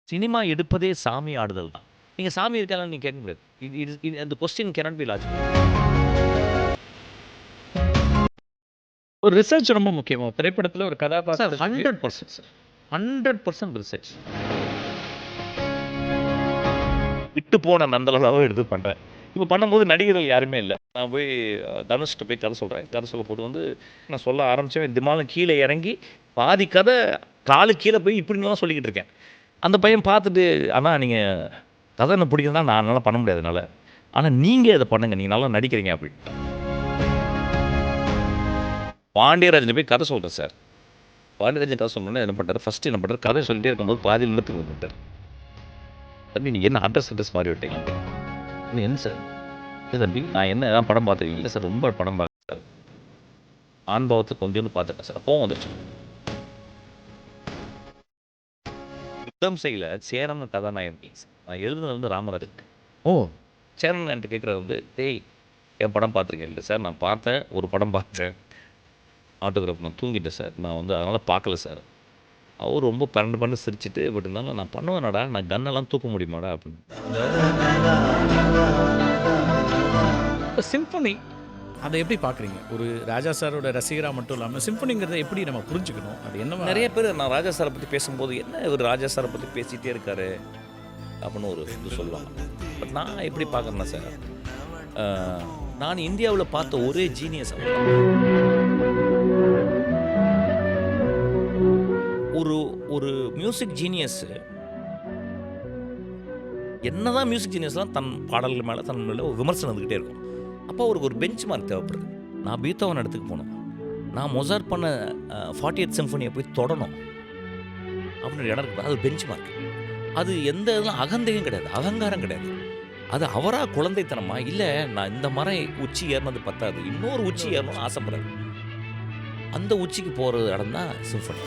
Cinema எடுப்பதே சாமி ஆடுதல் தான். நீங்க சாமி இருக்காங்கன்னு நீங்க கேட்க முடியாது. இது இது இது அந்த கொஸ்டின் கேனாட் பி லாஜிக்கல். ஒரு ரிசர்ச் ரொம்ப முக்கியம். திரைப்படத்துல ஒரு சார் கதாபாத்திரத்துக்கு 100% சார். 100% ரிசர்ச். விட்டு போன நந்தலாலாவ எடுத்து பண்றேன். இப்ப பண்ணும்போது நடிகர்கள் யாருமே இல்ல. நான் போய் தனுஷ்ட்ட போய் கதை சொல்றேன். கதை சொல்லும்போது வந்து நான் சொல்ல ஆரம்பிச்சேன். திமாலும் கீழ இறங்கி பாதி கதை காலுக்கு கீழ போய் இப்படின்லாம் சொல்லிக்கிட்டு இருக்கேன். அந்த பையன் பார்த்துட்டு, "அண்ணா நீங்க கதை எனக்கு பிடிக்குதுன்னா நான் என்னால பண்ண முடியாது என்னால. ஆனா நீங்க இத பண்ணுங்க. நீங்க நல்லா நடிக்கிறீங்க" அப்படின்ட்டான். பாண்டியராஜன் போய் கதை சொல்றேன் சார். பாண்டியராஜன் கதை சொன்னோனே என்ன பண்றாரு, ஃபர்ஸ்ட் என்ன பண்றாரு, கதை சொல்லிட்டே இருக்கும்போது பாதியில நிறுத்தி வந்துட்டாரு. "தம்பி நீங்க என்ன அட்ரஸ் மாறி விட்டீங்க?" "என்ன சார்?" "இல்ல தம்பி நான் என்ன ஏதாவது படம் பார்த்துருக்கீங்க?" "இல்ல சார் ரொம்ப படம் பார்க்குறேன் சார். ஆண்பாவத்தை கொஞ்சோண்டு பார்த்துட்டேன் சார்." கோவம் வந்துருச்சு. யுத்தம் செய்யல சேரன் கதாநாயகன். நான் எழுதுனது வந்து ராமராஜன். ஓ! சேரன் என்கிட்ட கேட்குறது வந்து, "டேய் என் படம் பார்த்துருக்கேன்." "இல்ல சார் நான் பார்த்தேன். ஒரு படம் பார்த்தேன். ஆட்டோகிராஃப் நான் தூங்கிட்டேன் சார். நான் வந்து அதனால பார்க்கல சார்." அவரு ரொம்ப பரண்டு பரண்டு சிரிச்சுட்டு, "பட் இருந்தாலும் நான் பண்ணுவேனடா. நான் கன்னெல்லாம் தூக்க முடியுமாடா?" அப்படின்னு. சிம்பனி அத எப்படி பார்க்குறீங்க? ஒரு ராஜா சாரோட ரசிகரா மட்டும் இல்லாம, சிம்பனிங்கிறத எப்படி நம்ம புரிஞ்சுக்கணும்? அது என்னவா நிறைய பேர் நான் ராஜா சாரை பத்தி பேசும்போது, "என்ன இவரு ராஜா சாரை பத்தி பேசிட்டே இருக்காரு?" அப்படின்னு ஒரு இது சொல்லுவாங்க. பட் நான் எப்படி பார்க்குறேன்னா சார், நான் இந்தியாவுல பார்த்த ஒரே ஜீனியஸ் அவர்தான். ஒரு ஒரு மியூசிக் ஜீனியஸ் என்னதான் மியூசிக் ஜீனியஸ்லாம் தன் பாடல்கள் மேலே தன் மேலே ஒரு விமர்சனம் இருந்துக்கிட்டே இருக்கும். அப்போ அவருக்கு ஒரு பெஞ்ச் மார்க் தேவைப்படுது. நான் பீத்தோவன் இடத்துக்கு போகணும், நான் மொசார்ட் பண்ண 40th சிம்பனியை போய் தொடணும் அப்படின்னு இடம் இருக்குது. அது பெஞ்ச் மார்க். அது எந்த இதெல்லாம் அகந்தையும் கிடையாது, அகங்காரம் கிடையாது. அது அவராக குழந்தைத்தனமா, இல்லை நான் இந்த மரம் உச்சி ஏறினது பத்தாது, இன்னொரு உச்சி ஏறணும்னு ஆசைப்படுறாரு. அந்த உச்சிக்கு போகிற இடம் தான் சிம்பனி.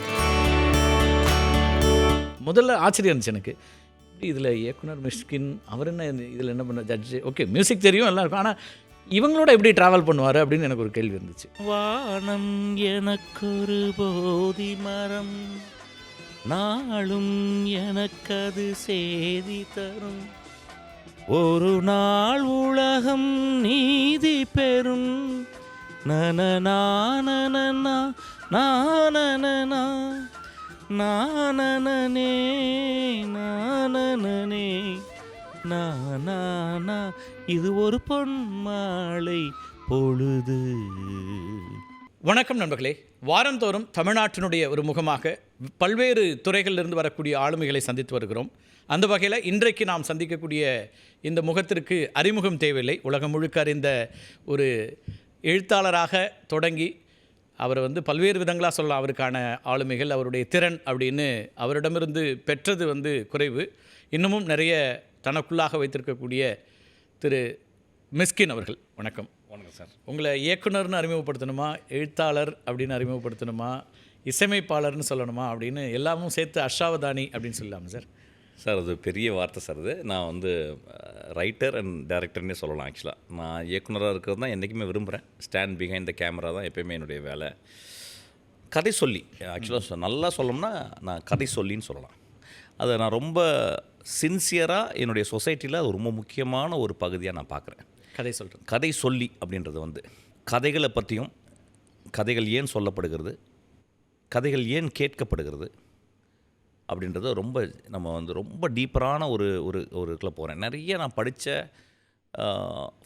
முதல்ல ஆச்சரியம் இருந்துச்சு எனக்கு. இதில் இயக்குனர் மிஷ்கின் அவர் என்ன இதில் என்ன பண்ண ஜட்ஜு ஓகே மியூசிக் தெரியும் எல்லாம் இருக்கும். ஆனால் இவங்களோட எப்படி ட்ராவல் பண்ணுவார் அப்படின்னு எனக்கு ஒரு கேள்வி இருந்துச்சு. வானம் எனக்கொரு போதி மரம், நாளும் எனக்கது செய்தி தரும், ஒரு நாள் உலகம் நீதி பெறும், நனநானனனா நானனனா நானனனே நானனனே நானா, இது ஒரு பொன் மாலை பொழுது. வணக்கம் நண்பர்களே. வாரந்தோறும் தமிழ்நாட்டினுடைய ஒரு முகமாக பல்வேறு துறைகளிலிருந்து வரக்கூடிய ஆளுமைகளை சந்தித்து வருகிறோம். அந்த வகையில் இன்றைக்கு நாம் சந்திக்கக்கூடிய இந்த முகத்திற்கு அறிமுகம் தேவையில்லை. உலகம் முழுக்க அறிந்த ஒரு எழுத்தாளராக தொடங்கி அவரை வந்து பல்வேறு விதங்களாக சொல்லலாம். அவருக்கான ஆளுமைகள், அவருடைய திறன் அப்படின்னு அவரிடமிருந்து பெற்றது வந்து குறைவு. இன்னமும் நிறைய தனக்குள்ளாக வைத்திருக்கக்கூடிய திரு மிஸ்கின் அவர்கள், வணக்கம். வணக்கம் சார். உங்களை இயக்குனர்னு அறிமுகப்படுத்தணுமா, எழுத்தாளர் அப்படின்னு அறிமுகப்படுத்தணுமா, இசையமைப்பாளர்னு சொல்லணுமா அப்படின்னு எல்லாமும் சேர்த்து அஷ்டாவதானி அப்படின்னு சொல்லலாமா சார்? சார் அது பெரிய வார்த்தை சார். அது நான் வந்து ரைட்டர் அண்ட் டைரக்டர்னே சொல்லலாம். ஆக்சுவலாக நான் இயக்குனராக இருக்கிறது தான் என்றைக்குமே விரும்புகிறேன். ஸ்டாண்ட் பிஹைண்ட் த கேமரா தான் எப்போயுமே என்னுடைய வேலை. கதை சொல்லி ஆக்சுவலாக நல்லா சொல்லணும்னா நான் கதை சொல்லின்னு சொல்லலாம். அதை நான் ரொம்ப சின்சியராக என்னுடைய சொசைட்டியில் அது ரொம்ப முக்கியமான ஒரு பகுதியாக நான் பார்க்குறேன். கதை சொல்கிறேன். கதை சொல்லி அப்படின்றது வந்து கதைகளை பற்றியும், கதைகள் ஏன் சொல்லப்படுகிறது, கதைகள் ஏன் கேட்கப்படுகிறது அப்படின்றத ரொம்ப நம்ம வந்து ரொம்ப டீப்பரான ஒரு ஒரு ஒரு இதில் போகிறேன். நிறைய நான் படித்த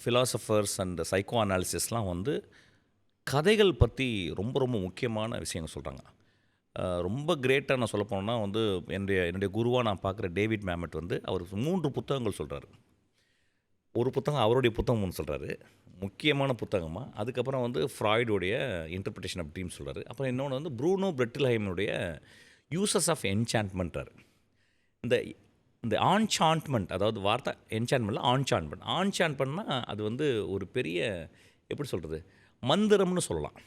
ஃபிலாசபர்ஸ் அண்ட் சைக்கோ அனாலிசிஸ்லாம் வந்து கதைகள் பற்றி ரொம்ப ரொம்ப முக்கியமான விஷயங்கள் சொல்கிறாங்க. ரொம்ப கிரேட்டாக நான் சொல்ல போனோன்னா வந்து என்னுடைய குருவாக நான் பார்க்குற டேவிட் மேமெட் வந்து அவர் 3 புத்தகங்கள் சொல்கிறாரு. ஒரு புத்தகம் அவருடைய புத்தகம் ஒன்று சொல்கிறாரு, முக்கியமான புத்தகமாக. அதுக்கப்புறம் வந்து ஃப்ராய்டுடைய இன்டர்பிரிட்டேஷன் ஆஃப் ட்ரீம் சொல்கிறாரு. அப்புறம் இன்னொன்று வந்து ப்ரூனோ பிரெட்டில்ஹைமுடைய யூசஸ் ஆஃப் என்சான்ட்மெண்ட்டார். இந்த இந்த ஆன்சான்ட்மெண்ட், அதாவது வார்த்தை என்சான்ட்மெண்ட்டில் ஆன்சான்ட்மெண்ட். ஆன்சான்ட்மெண்ட்னா அது வந்து ஒரு பெரிய எப்படி சொல்கிறது, மந்திரம்னு சொல்லலாம்.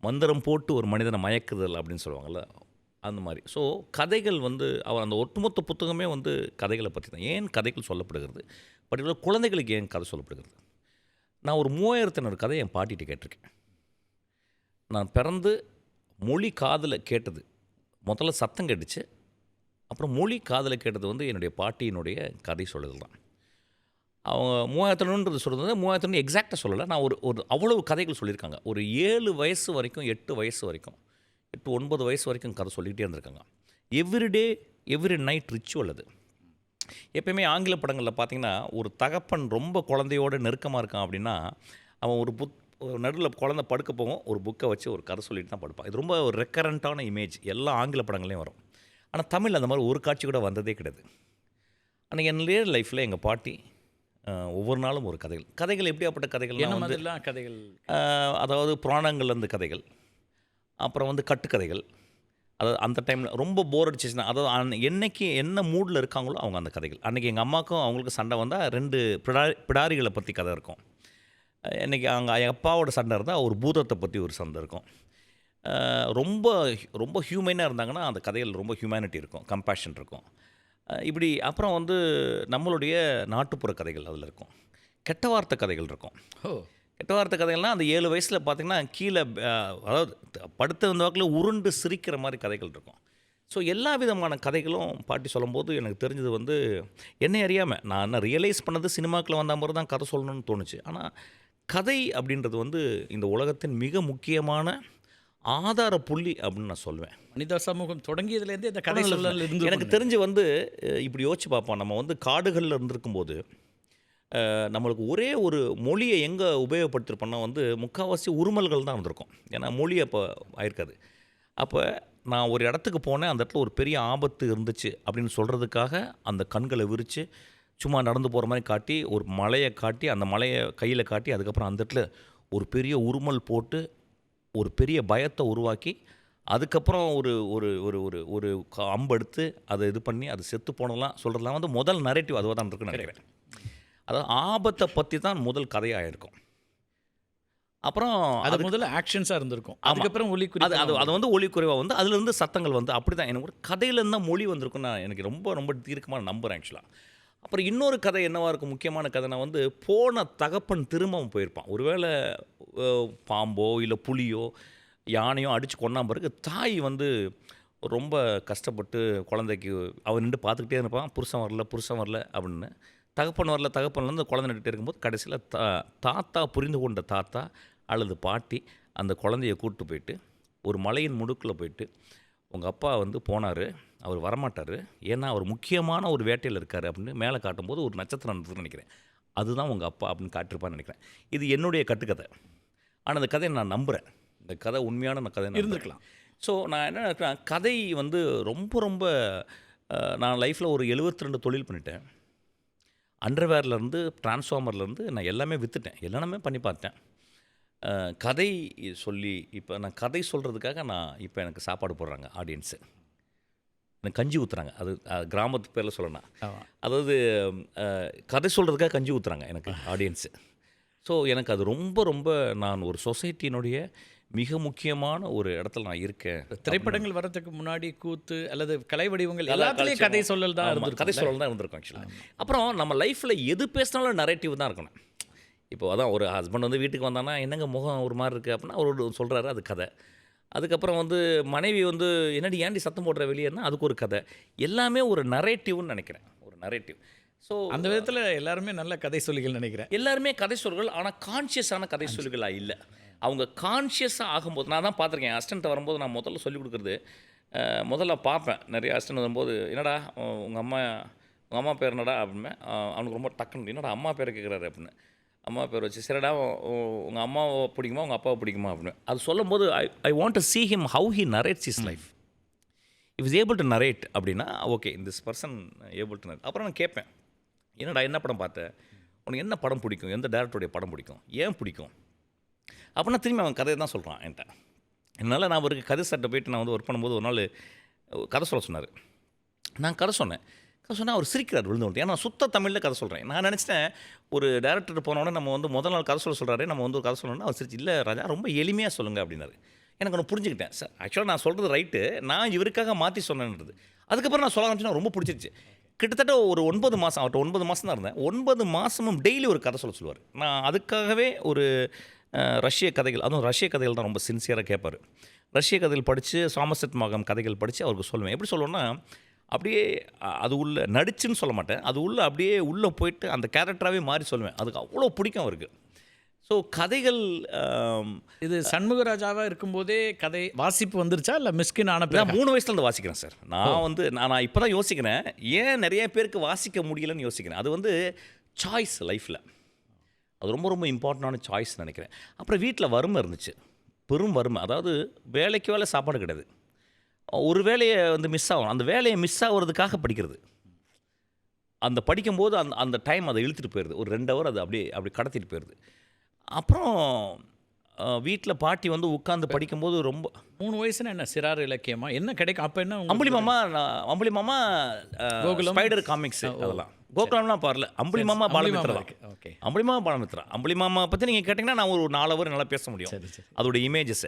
மந்திரம் போட்டு ஒரு மனிதனை மயக்குதல் அப்படின்னு சொல்லுவாங்கள்ல, அந்த மாதிரி. ஸோ கதைகள் வந்து அவர் அந்த ஒட்டுமொத்த புத்தகமே வந்து கதைகளை பற்றி தான். ஏன் கதைகள் சொல்லப்படுகிறது, பர்டிகுலர் குழந்தைகளுக்கு ஏன் கதை சொல்லப்படுகிறது. நான் ஒரு 3000 கதை என் பாட்டிகிட்ட கேட்டிருக்கேன். நான் பிறந்து மொழி காதில் கேட்டது முதல்ல சத்தம் கேட்டுச்சு, அப்புறம் மொழி காதில் கேட்டது வந்து என்னுடைய பாட்டியினுடைய கதை சொல்லுதல் தான். அவங்க 3000 சொல்கிறது 3000 எக்ஸாக்டாக சொல்லலை. நான் ஒரு ஒரு அவ்வளவு கதைகள் சொல்லியிருக்காங்க. ஒரு 7 வயசு வரைக்கும் 8 வயசு வரைக்கும் 8, 9 வயசு வரைக்கும் கதை சொல்லிகிட்டே இருந்திருக்காங்க. எவ்ரிடே எவ்ரி நைட் ரிச்சுவல் அது. எப்பயுமே ஆங்கில படங்களில் பார்த்தீங்கன்னா, ஒரு தகப்பன் ரொம்ப குழந்தையோட நெருக்கமாக இருக்கான் அப்படின்னா, அவன் ஒரு நடுவில் குழந்தை படுக்க போகும், ஒரு புக்கை வச்சு ஒரு கதை சொல்லிட்டு தான் படுப்பான். இது ரொம்ப ஒரு ரெக்கரண்ட்டான இமேஜ் எல்லா ஆங்கில படங்களையும் வரும். ஆனால் தமிழ் அந்த மாதிரி ஒரு காட்சி கூட வந்ததே கிடையாது. ஆனால் என்னுடைய லைஃப்பில் எங்கள் பாட்டி ஒவ்வொரு நாளும் ஒரு கதைகள். கதைகள் எப்படியாப்பட்ட என்ன கதைகள்லாம் வந்து மாதிரிலாம் கதைகள்? அதாவது புராணங்கள்லேருந்து கதைகள், அப்புறம் வந்து கட்டுக்கதைகள். அதாவது அந்த டைமில் ரொம்ப போர் அடிச்சிச்சுன்னா, அதாவது என்னைக்கு என்ன மூடில் இருக்காங்களோ அவங்க அந்த கதைகள். அன்றைக்கி எங்கள் அம்மாவுக்கும் அவங்களுக்கும் சண்டை வந்தால் 2 பிடாரிகளை பற்றி கதை இருக்கும். இன்றைக்கி என் அப்பாவோட சண்டை இருந்தால் ஒரு பூதத்தை பற்றி ஒரு சண்டை இருக்கும். ரொம்ப ரொம்ப ஹியூமனாக இருந்தாங்கன்னா அந்த கதைகள் ரொம்ப ஹியூமனிட்டி இருக்கும், கம்பேஷன் இருக்கும். இப்படி அப்புறம் வந்து நம்மளுடைய நாட்டுப்புற கதைகள் அதில் இருக்கும். கெட்ட வார்த்தை கதைகள் இருக்கும். ஓ! கெட்ட வார்த்தை கதைகள்லாம் அந்த 7 வயசில் பார்த்திங்கன்னா கீழே அதாவது படுத்த வந்த வாக்கில் உருண்டு சிரிக்கிற மாதிரி கதைகள் இருக்கும். ஸோ எல்லா விதமான கதைகளும் பாட்டி சொல்லும்போது எனக்கு தெரிஞ்சது வந்து என்னை அறியாமல் நான் என்ன ரியலைஸ் பண்ணது சினிமாக்கில் வந்த மாதிரி தான் கதை சொல்லணும்னு தோணுச்சு. ஆனால் கதை அப்படின்றது வந்து இந்த உலகத்தின் மிக முக்கியமான ஆதார புள்ளி அப்படின்னு நான் சொல்லுவேன். மனித சமூகம் தொடங்கியதுலேருந்தே இந்த கதை சொல்லல் இருந்து எனக்கு தெரிஞ்சு வந்து இப்படி யோசிச்சு பார்ப்போம். நம்ம வந்து காடுகளில் இருந்திருக்கும்போது நம்மளுக்கு ஒரே ஒரு மொழியை எங்கே உபயோகப்படுத்திருப்போம்னா வந்து முக்கால்வாசி உருமல்கள் தான் வந்திருக்கும். ஏன்னா மொழி அப்போ ஆயிருக்காது. அப்போ நான் ஒரு இடத்துக்கு போனேன், அந்த இடத்துல ஒரு பெரிய ஆபத்து இருந்துச்சு அப்படின்னு சொல்கிறதுக்காக அந்த கண்களை விரித்து சும்மா நடந்து போகிற மாதிரி காட்டி, ஒரு மலையை காட்டி, அந்த மலையை கையில் காட்டி, அதுக்கப்புறம் அந்த இடத்துல ஒரு பெரிய உருமல் போட்டு ஒரு பெரிய பயத்தை உருவாக்கி, அதுக்கப்புறம் ஒரு ஒரு ஒரு ஒரு ஒரு அம்பெடுத்து அதை இது பண்ணி அது செத்து போனதெல்லாம் சொல்கிறதுலாம் வந்து முதல் நரேட்டிவ் அதுவாக தான் இருக்குன்னு நினைக்கிறேன். அதாவது ஆபத்தை பற்றி தான் முதல் கதையாக இருக்கும். அப்புறம் அது முதல்ல ஆக்ஷன்ஸாக இருந்திருக்கும். அதுக்கப்புறம் அது வந்து ஒலிக்குறைவாக வந்து அதுலேருந்து சத்தங்கள் வந்து அப்படி தான் எனக்கு ஒரு கதையிலேருந்து தான் மொழி வந்திருக்குன்னு நான் எனக்கு ரொம்ப ரொம்ப தீர்க்கமாக நம்புகிறேன் ஆக்சுவலாக. அப்புறம் இன்னொரு கதை என்னவாக இருக்கும், முக்கியமான கதைனா வந்து போன தகப்பன் திரும்பவும் போயிருப்பான். ஒருவேளை பாம்போ இல்லை புலியோ யானையோ அடித்து கொண்டா பிறகு தாய் வந்து ரொம்ப கஷ்டப்பட்டு குழந்தைக்கு அவன் நின்று பார்த்துக்கிட்டே இருப்பான், புருஷன் வரல அப்படின்னு. தகப்பன் தகப்பன்லேருந்து குழந்தை நின்றுட்டே இருக்கும்போது கடைசியில் தாத்தா புரிந்து கொண்ட தாத்தா அல்லது பாட்டி அந்த குழந்தைய கூப்பிட்டு போயிட்டு ஒரு மலையின் முடுக்கில் போயிட்டு, உங்கள் அப்பா வந்து போனார், அவர் வரமாட்டார், ஏன்னா அவர் முக்கியமான ஒரு வேட்டையில் இருக்கார் அப்படின்னு மேலே காட்டும்போது ஒரு நட்சத்திரம் இருந்ததுன்னு நினைக்கிறேன். அதுதான் உங்கள் அப்பா அப்படின்னு காட்டிருப்பான்னு நினைக்கிறேன். இது என்னுடைய கட்டுக்கதை. ஆனால் அந்த கதையை நான் நம்புகிறேன். இந்த கதை உண்மையான கதை இருந்திருக்கலாம். ஸோ நான் என்ன நினைக்கிறேன், கதை வந்து ரொம்ப ரொம்ப நான் லைஃப்பில் ஒரு 72 தொழில் பண்ணிட்டேன். அண்டர்வேர்லேருந்து டிரான்ஸ்ஃபார்மர்லேருந்து நான் எல்லாமே விற்றுட்டேன், எல்லாமே பண்ணி பார்த்தேன். கதை சொல்லி இப்போ நான் கதை சொல்கிறதுக்காக இப்போ எனக்கு சாப்பாடு போடுறாங்க ஆடியன்ஸு, எனக்கு கஞ்சி ஊற்றுறாங்க. அது கிராமத்து பேரில் சொல்லணும். அதாவது கதை சொல்கிறதுக்காக கஞ்சி ஊற்றுறாங்க எனக்கு ஆடியன்ஸு. ஸோ எனக்கு அது ரொம்ப ரொம்ப நான் ஒரு சொசைட்டியினுடைய மிக முக்கியமான ஒரு இடத்துல நான் இருக்கேன். திரைப்படங்கள் வரதுக்கு முன்னாடி கூத்து அல்லது கலை வடிவங்கள் எல்லாத்துலேயும் கதை சொல்லல் தான் இருந்திருக்கும். கதை சொல்லல் தான் இருந்திருக்கும் ஆக்சுவலாக. அப்புறம் நம்ம லைஃப்பில் எது பேசினாலும் நரேட்டிவ் தான் இருக்கணும். இப்போ அதான் ஒரு ஹஸ்பண்ட் வந்து வீட்டுக்கு வந்தானா என்னங்க முகம் ஒரு மாதிரி இருக்குது அப்படின்னா அவர் சொல்கிறாரு, அது கதை. அதுக்கப்புறம் வந்து மனைவி வந்து என்னடி ஏண்டி சத்தம் போடுற வெளியேன்னா அதுக்கு ஒரு கதை. எல்லாமே ஒரு நரேட்டிவ்னு நினைக்கிறேன், ஒரு நரேட்டிவ். ஸோ அந்த விதத்தில் எல்லாருமே நல்ல கதை சொல்லிகள் நினைக்கிறேன். எல்லாருமே கதை சொல்கள், ஆனால் கான்ஷியஸான கதை சொல்லிகளாக இல்லை. அவங்க கான்ஷியஸாக ஆகும்போது நான் தான் பார்த்துருக்கேன். அசிஸ்டன்ட் வரும்போது நான் முதல்ல சொல்லிக் கொடுக்குறது, முதல்ல பார்ப்பேன் நிறைய அசிஸ்டன்ட் வரும்போது, என்னடா உங்கள் அம்மா பேர் என்னடா அப்படின்னு. அவனுக்கு ரொம்ப டக்குன்னு என்னடா அம்மா பேரை கேட்குறாரு அப்படின்னு. அம்மா பேர் வச்சு சரிடா உங்கள் அம்மாவை பிடிக்குமா உங்கள் அப்பாவை பிடிக்குமா அப்படின்னு அது சொல்லும்போது I want to see him how he narrates his life. if is able to narrate அப்படின்னா okay this person able to narrate. அப்புறம் நான் கேட்பேன், என்னடா என்ன படம் பார்த்தேன், உனக்கு என்ன படம் பிடிக்கும், எந்த டேரக்டருடைய படம் பிடிக்கும், ஏன் பிடிக்கும் அப்படின்னா திரும்பி அவன் கதையை தான் சொல்கிறான் என்கிட்ட. என்னால் நான் ஒரு கதை சட்டை போயிட்டு நான் வந்து ஒர்க் பண்ணும்போது ஒரு நாள் கதை சொல்ல சொன்னார். நான் கதை சொன்னேன் அவர் சிரிக்கிறார் விழுந்து. ஏன்னா சுத்த தமிழில் கதை சொல்கிறேன். நான் நினச்சிட்டேன் ஒரு டேரக்டர் போனோடனே நம்ம வந்து முதல் நாள் கதை சொல்கிறாரு, நம்ம வந்து ஒரு கதை சொல்லணும்னா அவர் சிரிச்சு, இல்லை ராஜா ரொம்ப எளிமையாக சொல்லுங்கள் அப்படின்னாரு. எனக்கு ஒன்று புரிஞ்சுக்கிட்டேன். சார் ஆக்சுவலாக நான் சொல்கிறது ரைட்டு, நான் இவருக்காக மாற்றி சொன்னேன்றது. அதுக்கப்புறம் நான் சொல்ல ஆரம்பிச்சுன்னா ரொம்ப பிடிச்சிருச்சு. கிட்டத்தட்ட ஒரு 9 மாதம் அவர்கிட்ட 9 மாதம் தான் இருந்தேன். 9 மாதமும் டெய்லி ஒரு கதை சொல்லுவார். நான் அதுக்காகவே ஒரு ரஷ்ய கதைகள், அதுவும் ரஷ்ய கதைகள் தான் ரொம்ப சின்சியராக கேட்பார். ரஷ்ய கதைகள் படித்து சாமர்செட் மகம் கதைகள் படித்து அவருக்கு சொல்லுவேன். எப்படி சொல்லுவேன்னா, அப்படியே அது உள்ள நடிச்சுன்னு சொல்ல மாட்டேன், அது உள்ள அப்படியே உள்ளே போயிட்டு அந்த கேரக்டராகவே மாறி சொல்லுவேன். அதுக்கு அவ்வளோ பிடிக்கும் அவருக்கு. ஸோ கதைகள் இது சண்முகராஜாவா இருக்கும்போதே கதை வாசிப்பு வந்துருச்சா இல்லை மிஸ்கின் ஆன நான் பிறகு 3 வயசுலேருந்து வாசிக்கிறேன் சார். நான் இப்போ தான் யோசிக்கிறேன், ஏன் நிறைய பேருக்கு வாசிக்க முடியலன்னு யோசிக்கிறேன். அது வந்து சாய்ஸ் லைஃப்பில். அது ரொம்ப ரொம்ப இம்பார்ட்டண்டான சாய்ஸ் நினைக்கிறேன். அப்புறம் வீட்டில் வறுமை இருந்துச்சு, பெரும் வறுமை. அதாவது வேலைக்கு வேலை சாப்பாடு கிடையாது. ஒரு வேலையை வந்து மிஸ் ஆகும், அந்த வேலையை மிஸ் ஆகிறதுக்காக படிக்கிறது. அந்த படிக்கும்போது அந்த டைம் அதை இழுத்துட்டு போயிடுது. ஒரு 2 ஹவர் அது அப்படி கடத்திட்டு போயிடுது. அப்புறம் வீட்டில் பாட்டி வந்து உட்காந்து படிக்கும்போது ரொம்ப 3 வயசுனா என்ன சிறார் இலக்கியமா என்ன கிடைக்கும் அப்போ என்ன அம்புலி மாமா கோகுலம்? ஸ்பைடர் காமிக்ஸ் அதெல்லாம். கோகுலம்லாம் பாரல, அம்புலி மாமா பாலமித்ரா தான். ஓகே அம்புலி மாமா பாலமித்ரா. அம்புலி மாமா பற்றி நீங்கள் கேட்டிங்கன்னா நான் ஒரு 4 ஹவர் நல்லா பேச முடியும். சரி சரி. அதோட இமேஜஸ்.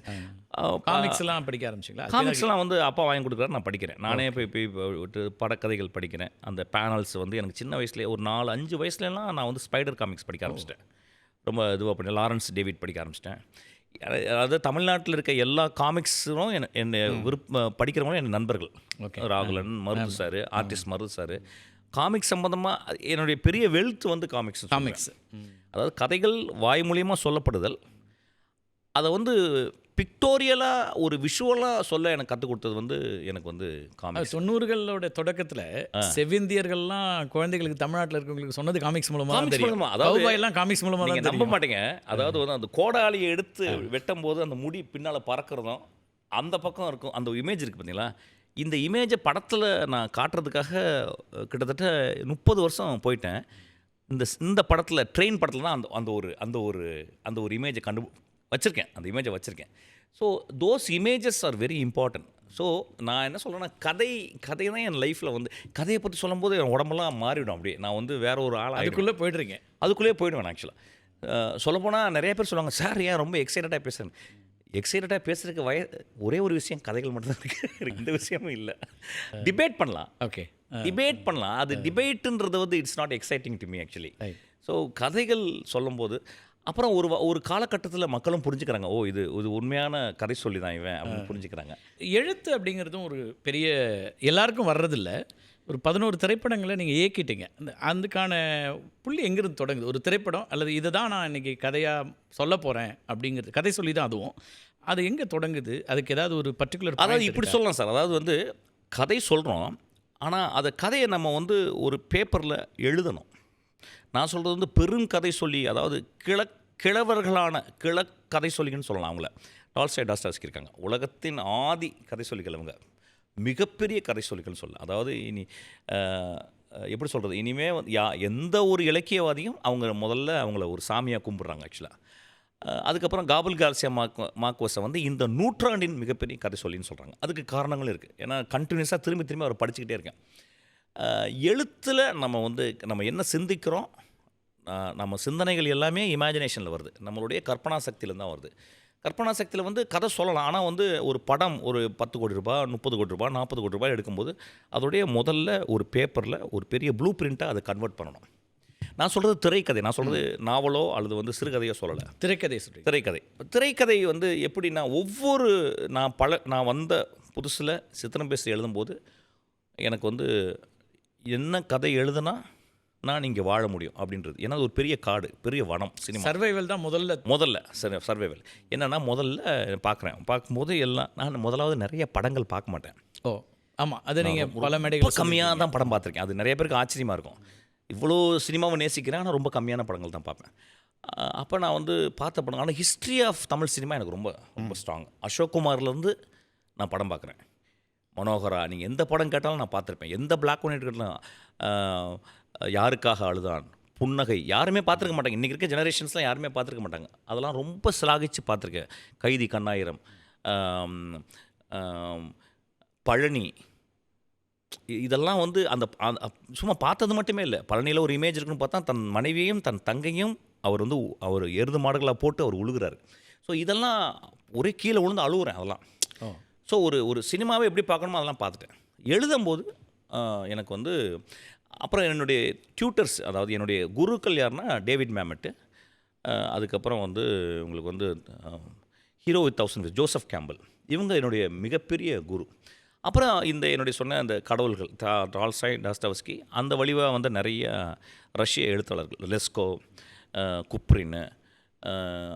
காமிக்ஸ்லாம் படிக்க ஆரம்பிச்சிங்களா? காமிக்ஸ்லாம் வந்து அப்பா வாங்கி கொடுக்குறாரு, நான் படிக்கிறேன். நானே போய் விட்டு படக்கதைகள் படிக்கிறேன். அந்த பேனல்ஸ் வந்து எனக்கு சின்ன வயசுலேயே ஒரு 4-5 வயசுலலாம் நான் வந்து ஸ்பைடர் காமிக்ஸ் படிக்க ஆரம்பிச்சிட்டேன். ரொம்ப இதுவாக பண்ணி லாரன்ஸ் டேவிட் படிக்க ஆரம்பிச்சிட்டேன். அதாவது தமிழ்நாட்டில் இருக்க எல்லா காமிக்ஸும் என்னை படிக்கிறவங்களும் என் நண்பர்கள். Okay. Rahulan, Marudhu sir, artist Marudhu sir. Comics சம்மந்தமாக என்னுடைய பெரிய வெல்த் வந்து காமிக்ஸ். அதாவது கதைகள் வாய் மூலியமாக சொல்லப்படுதல், அதை வந்து பிக்டோரியலாக ஒரு விஷுவலாக சொல்ல எனக்கு கற்றுக் கொடுத்தது வந்து எனக்கு வந்து காமிக்ஸ். 90களோட தொடக்கத்தில் செவ்விந்தியர்கள்லாம் குழந்தைகளுக்கு தமிழ்நாட்டில் இருக்கவங்களுக்கு சொன்னது காமிக்ஸ் மூலமாக தான் தெரியும். அதாவது எல்லாம் காமிக்ஸ் மூலமாக தான் நீங்கள் நம்ப தெரியும். மாட்டீங்க. அதாவது வந்து அந்த கோடாலியை எடுத்து வெட்டும் போது அந்த முடி பின்னால் பறக்கிறதும் அந்த பக்கம் இருக்கும், அந்த இமேஜ் இருக்குது பார்த்தீங்களா? இந்த இமேஜை படத்தில் நான் காட்டுறதுக்காக கிட்டத்தட்ட 30 வருஷம் போயிட்டேன். இந்த படத்தில் ட்ரெயின் படத்தில் தான் அந்த ஒரு இமேஜை வச்சுருக்கேன், அந்த இமேஜை வச்சுருக்கேன். So those images are very important. So நான் என்ன சொல்கிறேன்னா, கதை தான் என் லைஃப்பில் வந்து கதையை பற்றி சொல்லும்போது என் உடம்பெல்லாம் மாறிவிடும். அப்படியே நான் வந்து வேற ஒரு ஆள் அதுக்குள்ளே போய்ட்றீங்க. அதுக்குள்ளேயே போயிடுவேன். ஆக்சுவலாக சொல்லப்போனால் நிறைய பேர் சொல்லுவாங்க, சார் ஏன் ரொம்ப எக்ஸைட்டடாக பேசுகிறேன். எக்ஸைட்டடாக பேசுகிறதுக்கு ஒரே ஒரு விஷயம், கதைகள் மட்டும்தான் இருக்குது. இந்த விஷயமும் இல்லை. டிபேட் பண்ணலாம். ஓகே. டிபேட் பண்ணலாம். அது டிபேட்டுன்றது வந்து it's not exciting to me actually. So கதைகள் சொல்லும்போது அப்புறம் ஒரு காலகட்டத்தில் மக்களும் புரிஞ்சுக்கிறாங்க, ஓ இது உண்மையான கதை சொல்லி தான் இவன் அப்படின்னு புரிஞ்சுக்கிறாங்க. எழுத்து அப்படிங்கிறதும் ஒரு பெரிய எல்லாருக்கும் வர்றதில்ல. ஒரு 11 திரைப்படங்களை நீங்கள் இயக்கிட்டீங்க. அதுக்கான புள்ளி எங்கிருந்து தொடங்குது? ஒரு திரைப்படம் அல்லது இதை தான் நான் இன்றைக்கி கதையாக சொல்ல போகிறேன் அப்படிங்கிறது கதை சொல்லி தான், அதுவும் அது எங்கே தொடங்குது? அதுக்கு ஏதாவது ஒரு பர்டிகுலர் அதாவது இப்படி சொல்லலாம் சார். அதாவது வந்து கதை சொல்கிறோம், ஆனால் கதையை நம்ம வந்து ஒரு பேப்பரில் எழுதணும். நான் சொல்கிறது வந்து பெருங்கதை சொல்லி, அதாவது கிழவர்களான கதை சொல்லிங்கன்னு சொல்லலாம் அவங்கள. டால்ஸ்டாய், டாஸ்டாய்ஸ்கி இருக்காங்க, உலகத்தின் ஆதி கதை சொல்லிகள். அவங்க மிகப்பெரிய கதை சொல்லிகள்னு சொல்லலாம். அதாவது எப்படி சொல்கிறது, இனிமேல் வந்து எந்த ஒரு இலக்கியவாதியும் முதல்ல அவங்கள ஒரு சாமியாக கும்பிட்றாங்க ஆக்சுவலாக. அதுக்கப்புறம் காபல் கார்சியா மார்க்வெஸை வந்து இந்த நூற்றாண்டின் மிகப்பெரிய கதை சொல்லின்னு சொல்கிறாங்க. அதுக்கு காரணங்களும் இருக்குது. ஏன்னா கண்டினியூஸாக திரும்பி அவர் படிச்சுக்கிட்டே இருக்கேன். எழுத்தில் நம்ம என்ன சிந்திக்கிறோம், நம்ம சிந்தனைகள் எல்லாமே இமேஜினேஷனில் வருது, நம்மளுடைய கற்பனா சக்தியிலேருந்து தான் வருது. கற்பனா சக்தியில் வந்து கதை சொல்லலாம். ஆனால் வந்து ஒரு படம் ஒரு 10 கோடி ரூபாய், 30 கோடி ரூபாய், 40 கோடி ரூபாய் எடுக்கும்போது அதோடைய முதல்ல ஒரு பேப்பரில் ஒரு பெரிய ப்ளூ பிரிண்ட்டாக அதை கன்வெர்ட் பண்ணணும். நான் சொல்கிறது திரைக்கதை, நான் சொல்கிறது நாவலோ அல்லது வந்து சிறுகதையோ சொல்லலை, திரைக்கதை வந்து எப்படின்னா, நான் வந்த புதுசில் சித்திரம் பேசி எழுதும்போது எனக்கு வந்து என்ன கதை எழுதுனா நான் இங்கே வாழ முடியும் அப்படின்றது. ஏன்னா அது ஒரு பெரிய காடு, பெரிய வனம். சினிமா சர்வைவல் தான் முதல்ல சர்வைவல். என்னென்னா பார்க்கும்போது எல்லாம் நான் முதலாவது நிறைய படங்கள் பார்க்க மாட்டேன். ஓ ஆமாம், அது நீங்கள் பல மேடைகள் கம்மியாக தான் படம் பார்த்துருக்கேன். அது நிறைய பேருக்கு ஆச்சரியமாக இருக்கும், இவ்வளோ சினிமாவை நேசிக்கிறேன் ஆனால் ரொம்ப கம்மியான படங்கள் தான் பார்ப்பேன். அப்போ நான் வந்து பார்த்த படம், ஆனால் ஹிஸ்ட்ரி ஆஃப் தமிழ் சினிமா எனக்கு ரொம்ப ரொம்ப ஸ்ட்ராங். அசோக் குமார்லேருந்து நான் படம் பார்க்குறேன். மனோகரா, நீங்கள் எந்த படம் கேட்டாலும் நான் பார்த்துருப்பேன். எந்த பிளாக் அண்ட் ஒயிட் கேட்டாலும், யாருக்காக அழுதான், புன்னகை யாருமே பார்த்துருக்க மாட்டாங்க. இன்றைக்கி இருக்க ஜெனரேஷன்ஸ்லாம் யாருமே பார்த்துருக்க மாட்டாங்க. அதெல்லாம் ரொம்ப சிலாகிச்சு பார்த்துருக்கேன். கைதி கண்ணாயிரம், பழனி, இதெல்லாம் வந்து சும்மா பார்த்தது மட்டுமே இல்லை. பழனியில் ஒரு இமேஜ் இருக்குன்னு பார்த்தா தன் மனைவியையும் தன் தங்கையும் அவர் எருது மாடுகளாக போட்டு அவர் உழுகிறாரு. ஸோ இதெல்லாம் ஒரே கீழே விழுந்து அழுகுறேன் அதெல்லாம். ஸோ ஒரு சினிமாவை எப்படி பார்க்கணுமோ அதெல்லாம் பார்த்துட்டேன். எழுதும்போது எனக்கு வந்து அப்புறம் என்னுடைய டியூட்டர்ஸ், அதாவது என்னுடைய குருக்கள் யாருன்னா டேவிட் மேமெட்டு, அதுக்கப்புறம் வந்து உங்களுக்கு வந்து ஹீரோ வித் 1000 ஜோசப் கேம்பல், இவங்க என்னுடைய மிகப்பெரிய குரு. அப்புறம் இந்த என்னுடைய சொன்ன அந்த கடவுள்கள் டால்ஸ்டாய், டாஸ்டாவ்ஸ்கி அந்த வழிவா வந்து நிறைய ரஷ்ய எழுத்தாளர்கள் லெஸ்கோ, குப்ரின்,